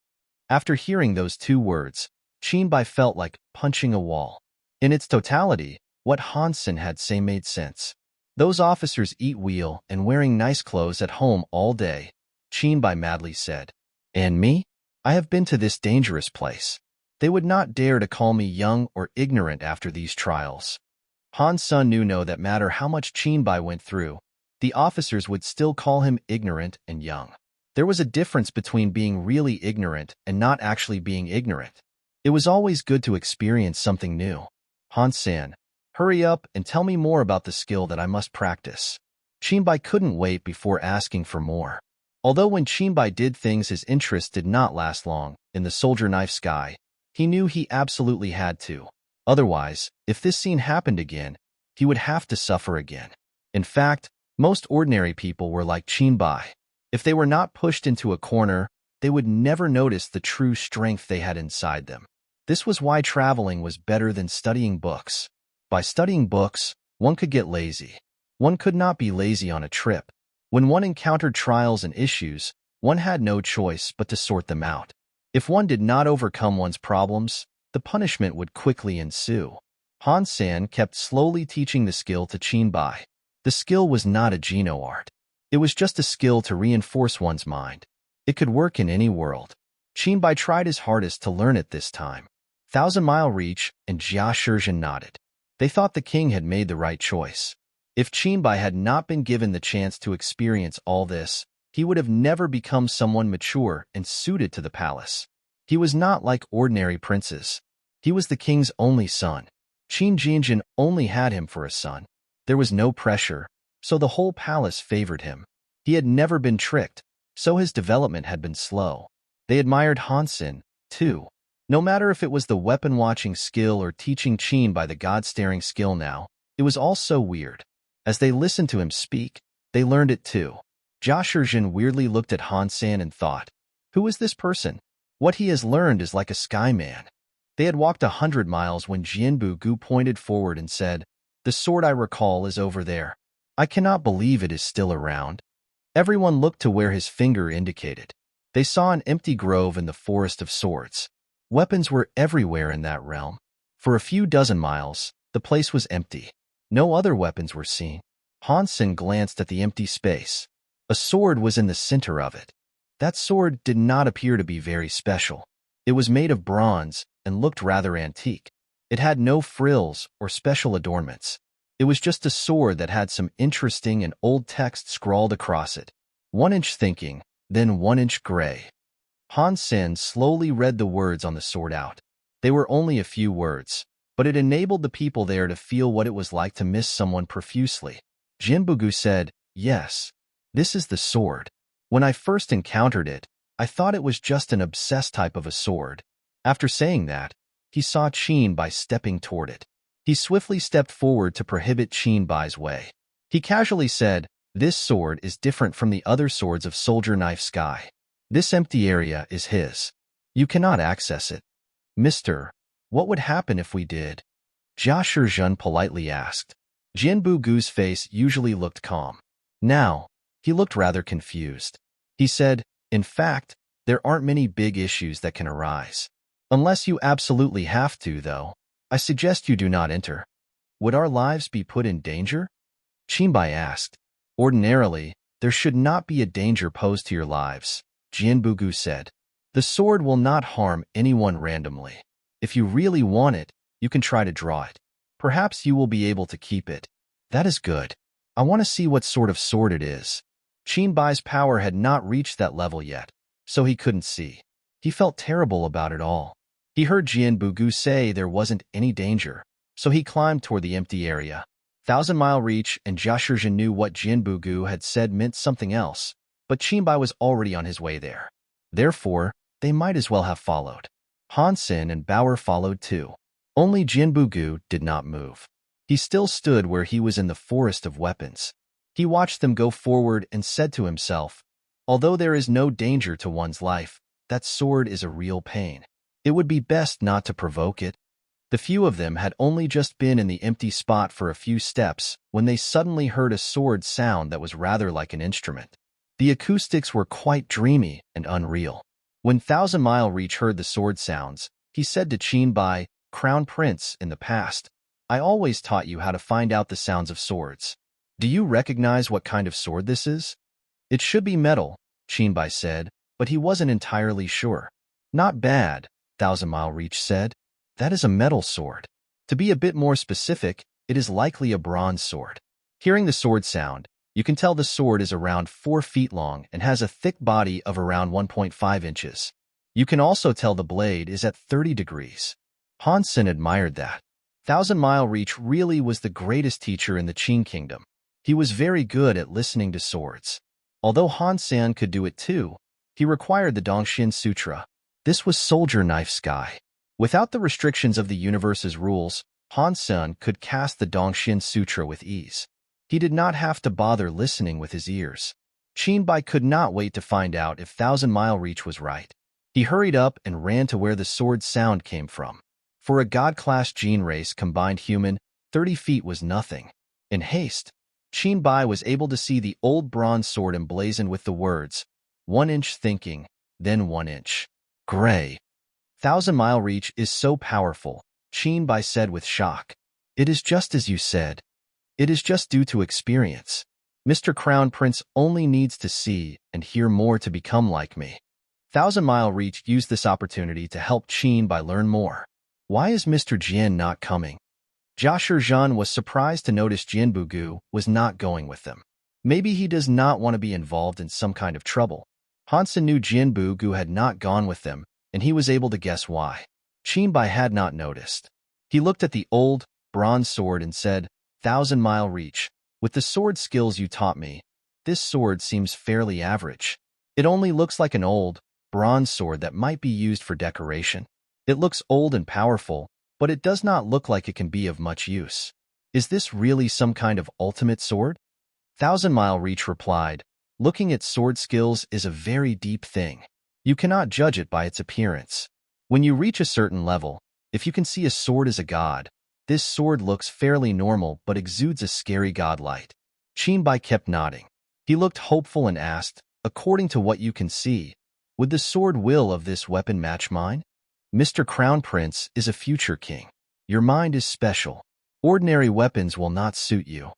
After hearing those two words, Qin Bai felt like punching a wall. In its totality, what Han Sen had said made sense. Those officers eat well and wearing nice clothes at home all day, Qin Bai madly said. "And me? I have been to this dangerous place. They would not dare to call me young or ignorant after these trials." Han Sen knew that matter how much Qin Bai went through, the officers would still call him ignorant and young. There was a difference between being really ignorant and not actually being ignorant. It was always good to experience something new. Han Sen, Hurry up and tell me more about the skill that I must practice. Qinbai couldn't wait before asking for more. Although when Qinbai did things his interest did not last long, in the soldier knife sky, he knew he absolutely had to. Otherwise, if this scene happened again, he would have to suffer again. In fact, most ordinary people were like Qinbai. If they were not pushed into a corner, they would never notice the true strength they had inside them. This was why traveling was better than studying books. By studying books, one could get lazy. One could not be lazy on a trip. When one encountered trials and issues, one had no choice but to sort them out. If one did not overcome one's problems, the punishment would quickly ensue. Han Sen kept slowly teaching the skill to Qinbai. The skill was not a Geno art. It was just a skill to reinforce one's mind. It could work in any world. Qinbai tried his hardest to learn it this time. 1,000-mile reach and Jia Shizhen nodded. They thought the king had made the right choice. If Qinbai had not been given the chance to experience all this, he would have never become someone mature and suited to the palace. He was not like ordinary princes. He was the king's only son. Qin Jinjin only had him for a son. There was no pressure, so the whole palace favored him. He had never been tricked, so his development had been slow. They admired Han Sen, too. No matter if it was the weapon-watching skill or teaching Qin by the god-staring skill now, it was all so weird. As they listened to him speak, they learned it too. Jia Shizhen weirdly looked at Han Sen and thought, who is this person? What he has learned is like a sky man. They had walked 100 miles when Jianbu Gu pointed forward and said, the sword I recall is over there. I cannot believe it is still around. Everyone looked to where his finger indicated. They saw an empty grove in the forest of swords. Weapons were everywhere in that realm. For a few dozen miles, the place was empty. No other weapons were seen. Han Sen glanced at the empty space. A sword was in the center of it. That sword did not appear to be very special. It was made of bronze and looked rather antique. It had no frills or special adornments. It was just a sword that had some interesting and old text scrawled across it. 1 inch thinking, then 1 inch gray. Han Sen slowly read the words on the sword out. They were only a few words, but it enabled the people there to feel what it was like to miss someone profusely. Jinbugu said, yes, this is the sword. When I first encountered it, I thought it was just an obsessed type of a sword. After saying that, he saw Qinbai stepping toward it. He swiftly stepped forward to prohibit Qinbai's way. He casually said, this sword is different from the other swords of Soldier Knife Sky. This empty area is his. You cannot access it. Mister, what would happen if we did? Jia Shizhen politely asked. Jianbu Gu's face usually looked calm. Now, he looked rather confused. He said, in fact, there aren't many big issues that can arise. Unless you absolutely have to, though, I suggest you do not enter. Would our lives be put in danger? Qinbai asked. Ordinarily, there should not be a danger posed to your lives, Jianbu Gu said. The sword will not harm anyone randomly. If you really want it, you can try to draw it. Perhaps you will be able to keep it. That is good. I want to see what sort of sword it is. Qinbai's power had not reached that level yet, so he couldn't see. He felt terrible about it all. He heard Jianbu Gu say there wasn't any danger, so he climbed toward the empty area. 1,000-mile reach and Jia Shizhen knew what Jianbu Gu had said meant something else, but Qinbai was already on his way there. Therefore, they might as well have followed. Han Sen and Bauer followed too. Only Jianbu Gu did not move. He still stood where he was in the forest of weapons. He watched them go forward and said to himself, although there is no danger to one's life, that sword is a real pain. It would be best not to provoke it. The few of them had only just been in the empty spot for a few steps when they suddenly heard a sword sound that was rather like an instrument. The acoustics were quite dreamy and unreal. When 1,000-mile reach heard the sword sounds, he said to Qinbai, Crown Prince, in the past, I always taught you how to find out the sounds of swords. Do you recognize what kind of sword this is? It should be metal, Qinbai said, but he wasn't entirely sure. Not bad, 1,000-mile reach said. That is a metal sword. To be a bit more specific, it is likely a bronze sword. Hearing the sword sound, you can tell the sword is around 4 feet long and has a thick body of around 1.5 inches. You can also tell the blade is at 30 degrees. Han Sen admired that. Thousand Mile Reach really was the greatest teacher in the Qin Kingdom. He was very good at listening to swords. Although Han Sen could do it too, he required the Dongxin Sutra. This was soldier knife sky. Without the restrictions of the universe's rules, Han Sen could cast the Dongxin Sutra with ease. He did not have to bother listening with his ears. Qin Bai could not wait to find out if Thousand Mile Reach was right. He hurried up and ran to where the sword sound came from. For a god-class gene race combined human, 30 feet was nothing. In haste, Qin Bai was able to see the old bronze sword emblazoned with the words, 1 inch thinking, then 1 inch. Gray. Thousand Mile Reach is so powerful, Qin Bai said with shock. It is just as you said. It is just due to experience. Mr. Crown Prince only needs to see and hear more to become like me. Thousand Mile Reach used this opportunity to help Qin Bai learn more. Why is Mr. Jian not coming? Jia Shizhan was surprised to notice Jian Bugu was not going with them. Maybe he does not want to be involved in some kind of trouble. Han Sen knew Jian Bugu had not gone with them, and he was able to guess why. Qin Bai had not noticed. He looked at the old, bronze sword and said, Thousand Mile Reach, with the sword skills you taught me, this sword seems fairly average. It only looks like an old, bronze sword that might be used for decoration. It looks old and powerful, but it does not look like it can be of much use. Is this really some kind of ultimate sword? Thousand Mile Reach replied, looking at sword skills is a very deep thing. You cannot judge it by its appearance. When you reach a certain level, if you can see a sword as a god, this sword looks fairly normal but exudes a scary godlight. Qin Bai kept nodding. He looked hopeful and asked, according to what you can see, would the sword will of this weapon match mine? Mr. Crown Prince is a future king. Your mind is special. Ordinary weapons will not suit you.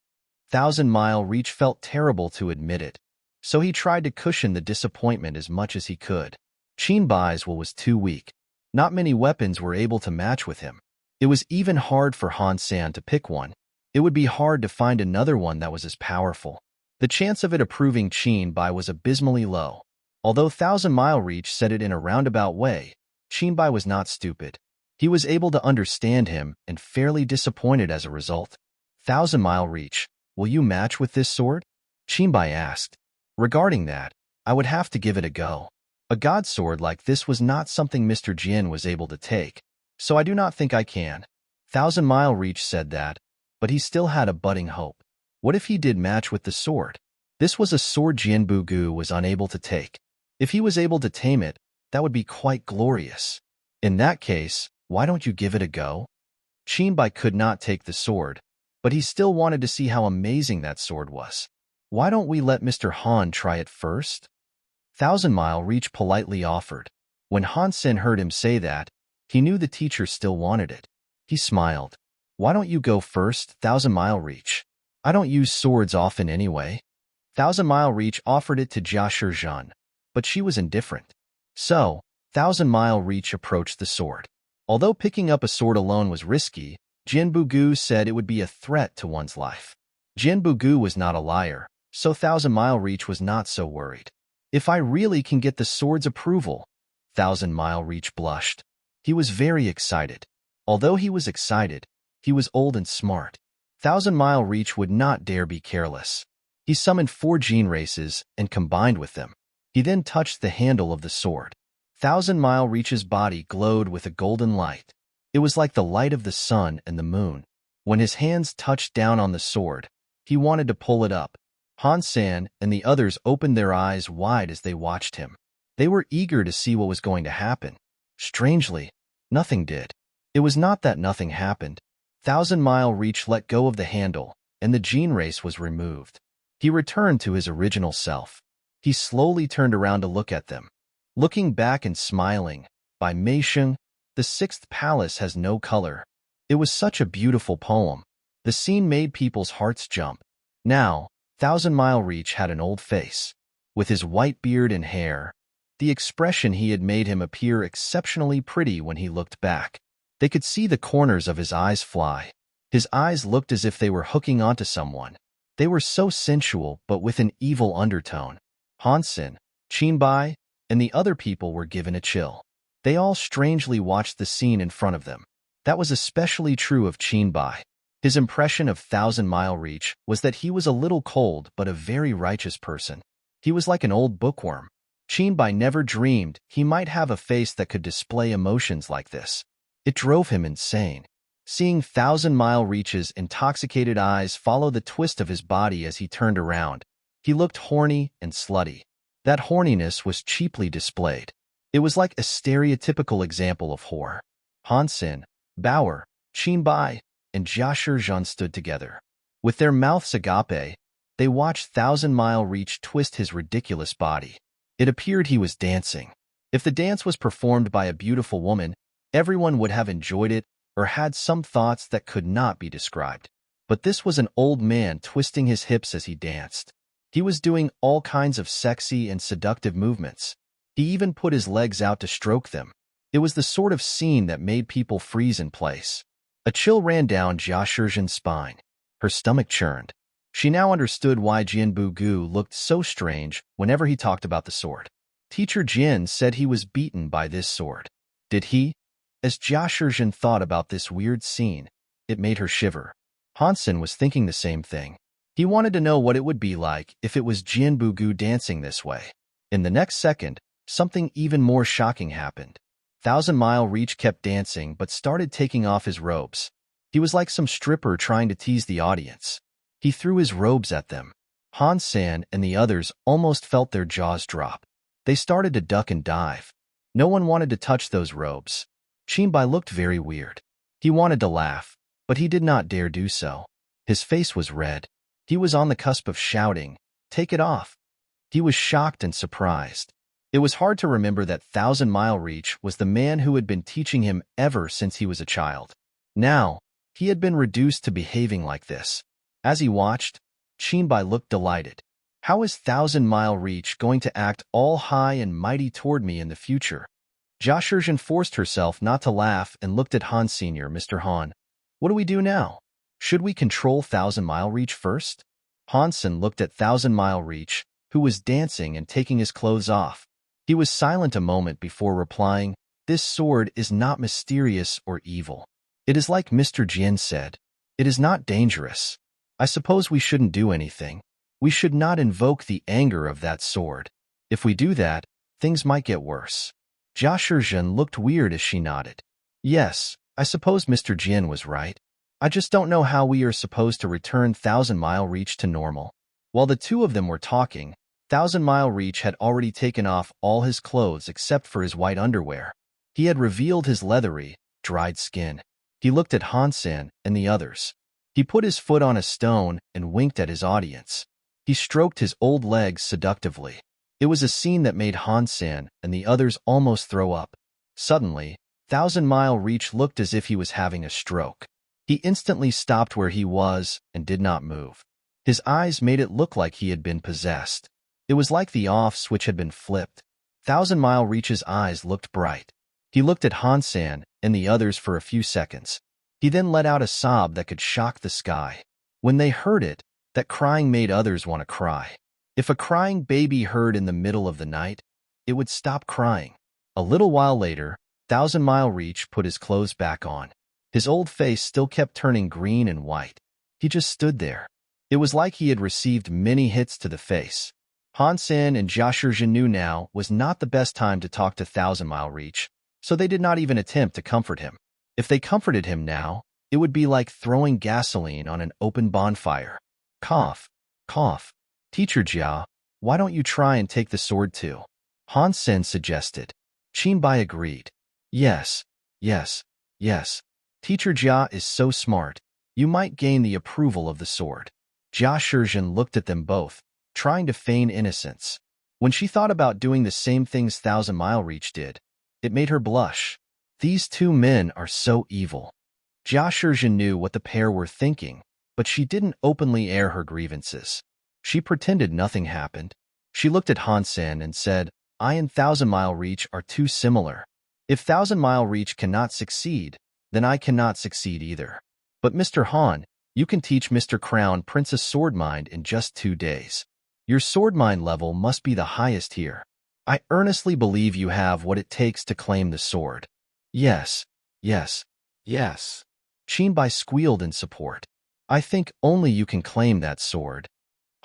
Thousand Mile Reach felt terrible to admit it, so he tried to cushion the disappointment as much as he could. Qin Bai's will was too weak. Not many weapons were able to match with him. It was even hard for Han Sen to pick one. It would be hard to find another one that was as powerful. The chance of it approving Qin Bai was abysmally low. Although Thousand Mile Reach said it in a roundabout way, Qin Bai was not stupid. He was able to understand him and fairly disappointed as a result. Thousand Mile Reach, will you match with this sword? Qin Bai asked. Regarding that, I would have to give it a go. A god sword like this was not something Mr. Jian was able to take, so I do not think I can. Thousand Mile Reach said that, but he still had a budding hope. What if he did match with the sword? This was a sword Jian Bugu was unable to take. If he was able to tame it, that would be quite glorious. In that case, why don't you give it a go? Qin Bai could not take the sword, but he still wanted to see how amazing that sword was. Why don't we let Mr. Han try it first? Thousand Mile Reach politely offered. When Han Sen heard him say that, he knew the teacher still wanted it. He smiled. Why don't you go first, Thousand Mile Reach? I don't use swords often anyway. Thousand Mile Reach offered it to Jia Shizhan, but she was indifferent. So, Thousand Mile Reach approached the sword. Although picking up a sword alone was risky, Jian Bugu said it would be a threat to one's life. Jian Bugu was not a liar, so Thousand Mile Reach was not so worried. If I really can get the sword's approval, Thousand Mile Reach blushed. He was very excited. Although he was excited, he was old and smart. Thousand Mile Reach would not dare be careless. He summoned 4 gene races and combined with them. He then touched the handle of the sword. Thousand Mile Reach's body glowed with a golden light. It was like the light of the sun and the moon. When his hands touched down on the sword, he wanted to pull it up. Han Sen and the others opened their eyes wide as they watched him. They were eager to see what was going to happen. Strangely, nothing did. It was not that nothing happened. Thousand Mile Reach let go of the handle, and the gene race was removed. He returned to his original self. He slowly turned around to look at them. Looking back and smiling, by Mei Sheng, the 6th palace has no color. It was such a beautiful poem. The scene made people's hearts jump. Now, Thousand Mile Reach had an old face. With his white beard and hair, the expression he had made him appear exceptionally pretty when he looked back. They could see the corners of his eyes fly. His eyes looked as if they were hooking onto someone. They were so sensual but with an evil undertone. Han Sen, Qin Bai, and the other people were given a chill. They all strangely watched the scene in front of them. That was especially true of Qinbai. His impression of Thousand-Mile Reach was that he was a little cold but a very righteous person. He was like an old bookworm. Qinbai never dreamed he might have a face that could display emotions like this. It drove him insane. Seeing Thousand-Mile Reach's intoxicated eyes follow the twist of his body as he turned around, he looked horny and slutty. That horniness was cheaply displayed. It was like a stereotypical example of whore. Han Sen, Bauer, Qinbai, and Jia Shizhen stood together. With their mouths agape, they watched Thousand-Mile Reach twist his ridiculous body. It appeared he was dancing. If the dance was performed by a beautiful woman, everyone would have enjoyed it or had some thoughts that could not be described. But this was an old man twisting his hips as he danced. He was doing all kinds of sexy and seductive movements. He even put his legs out to stroke them. It was the sort of scene that made people freeze in place. A chill ran down Jia Shizhen's spine. Her stomach churned. She now understood why Jian Bugu looked so strange whenever he talked about the sword. Teacher Jian said he was beaten by this sword. Did he? As Jia Shizhen thought about this weird scene, it made her shiver. Han Sen was thinking the same thing. He wanted to know what it would be like if it was Jian Bugu dancing this way. In the next second, something even more shocking happened. Thousand-Mile Reach kept dancing but started taking off his robes. He was like some stripper trying to tease the audience. He threw his robes at them. Han Sen and the others almost felt their jaws drop. They started to duck and dive. No one wanted to touch those robes. Qinbai looked very weird. He wanted to laugh, but he did not dare do so. His face was red. He was on the cusp of shouting, "Take it off!" He was shocked and surprised. It was hard to remember that Thousand-Mile Reach was the man who had been teaching him ever since he was a child. Now, he had been reduced to behaving like this. As he watched, Qinbai looked delighted. How is Thousand-Mile Reach going to act all high and mighty toward me in the future? Jia Shizhen forced herself not to laugh and looked at Han Sr. Mr. Han, what do we do now? Should we control Thousand-Mile Reach first? Han Sen looked at Thousand-Mile Reach, who was dancing and taking his clothes off. He was silent a moment before replying, "This sword is not mysterious or evil. It is like Mr. Jian said. It is not dangerous. I suppose we shouldn't do anything. We should not invoke the anger of that sword. If we do that, things might get worse." Jia Shizhen looked weird as she nodded. "Yes, I suppose Mr. Jian was right. I just don't know how we are supposed to return Thousand-Mile Reach to normal." While the two of them were talking, Thousand-Mile Reach had already taken off all his clothes except for his white underwear. He had revealed his leathery, dried skin. He looked at Han Sen and the others. He put his foot on a stone and winked at his audience. He stroked his old legs seductively. It was a scene that made Han Sen and the others almost throw up. Suddenly, Thousand-Mile Reach looked as if he was having a stroke. He instantly stopped where he was and did not move. His eyes made it look like he had been possessed. It was like the off switch had been flipped. Thousand-Mile Reach's eyes looked bright. He looked at Han Sen and the others for a few seconds. He then let out a sob that could shock the sky. When they heard it, that crying made others want to cry. If a crying baby heard in the middle of the night, it would stop crying. A little while later, Thousand-Mile Reach put his clothes back on. His old face still kept turning green and white. He just stood there. It was like he had received many hits to the face. Han Sen and Jia Shizhen knew now was not the best time to talk to Thousand-Mile Reach, so they did not even attempt to comfort him. If they comforted him now, it would be like throwing gasoline on an open bonfire. Cough, cough. Teacher Jia, why don't you try and take the sword too? Han Sen suggested. Qinbai agreed. Yes, yes, yes. Teacher Jia is so smart. You might gain the approval of the sword. Jia Shizhen looked at them both, trying to feign innocence. When she thought about doing the same things Thousand-Mile Reach did, it made her blush. These two men are so evil. Jia Shizhen knew what the pair were thinking, but she didn't openly air her grievances. She pretended nothing happened. She looked at Han Sen and said, "I and Thousand-Mile Reach are too similar. If Thousand-Mile Reach cannot succeed, then I cannot succeed either. But Mr. Han, you can teach Mr. Crown Prince a sword mind in just 2 days. Your sword mind level must be the highest here. I earnestly believe you have what it takes to claim the sword." Yes, yes. Yes. Chinbai squealed in support. I think only you can claim that sword.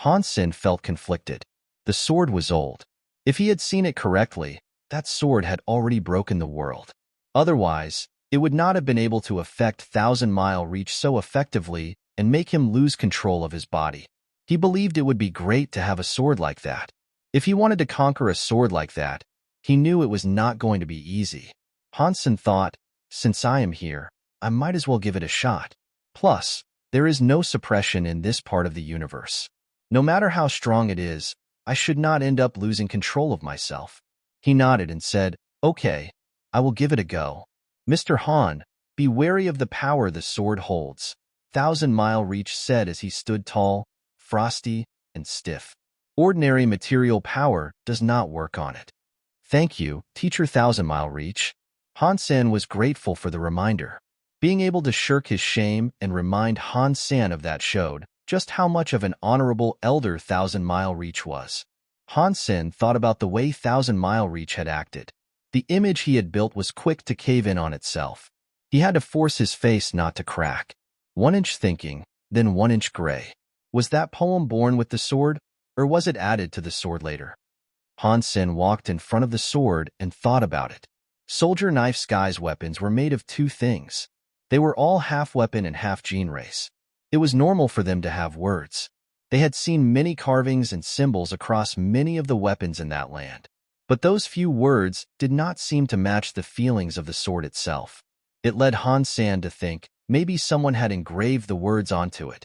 Han Sen felt conflicted. The sword was old. If he had seen it correctly, that sword had already broken the world. Otherwise, it would not have been able to affect thousand-mile reach so effectively and make him lose control of his body. He believed it would be great to have a sword like that. If he wanted to conquer a sword like that, he knew it was not going to be easy. Han Sen thought, since I am here, I might as well give it a shot. Plus, there is no suppression in this part of the universe. No matter how strong it is, I should not end up losing control of myself. He nodded and said, okay, I will give it a go. Mr. Han, be wary of the power the sword holds, Thousand-Mile Reach said as he stood tall, frosty, and stiff. Ordinary material power does not work on it. Thank you, Teacher Thousand-Mile Reach. Han Sen was grateful for the reminder. Being able to shirk his shame and remind Han Sen of that showed just how much of an honorable elder Thousand-Mile Reach was. Han Sen thought about the way Thousand-Mile Reach had acted. The image he had built was quick to cave in on itself. He had to force his face not to crack. 1 inch thinking, then 1 inch gray. Was that poem born with the sword, or was it added to the sword later? Han Sen walked in front of the sword and thought about it. Soldier Knife Sky's weapons were made of 2 things. They were all half weapon and half gene race. It was normal for them to have words. They had seen many carvings and symbols across many of the weapons in that land. But those few words did not seem to match the feelings of the sword itself. It led Han Sen to think maybe someone had engraved the words onto it.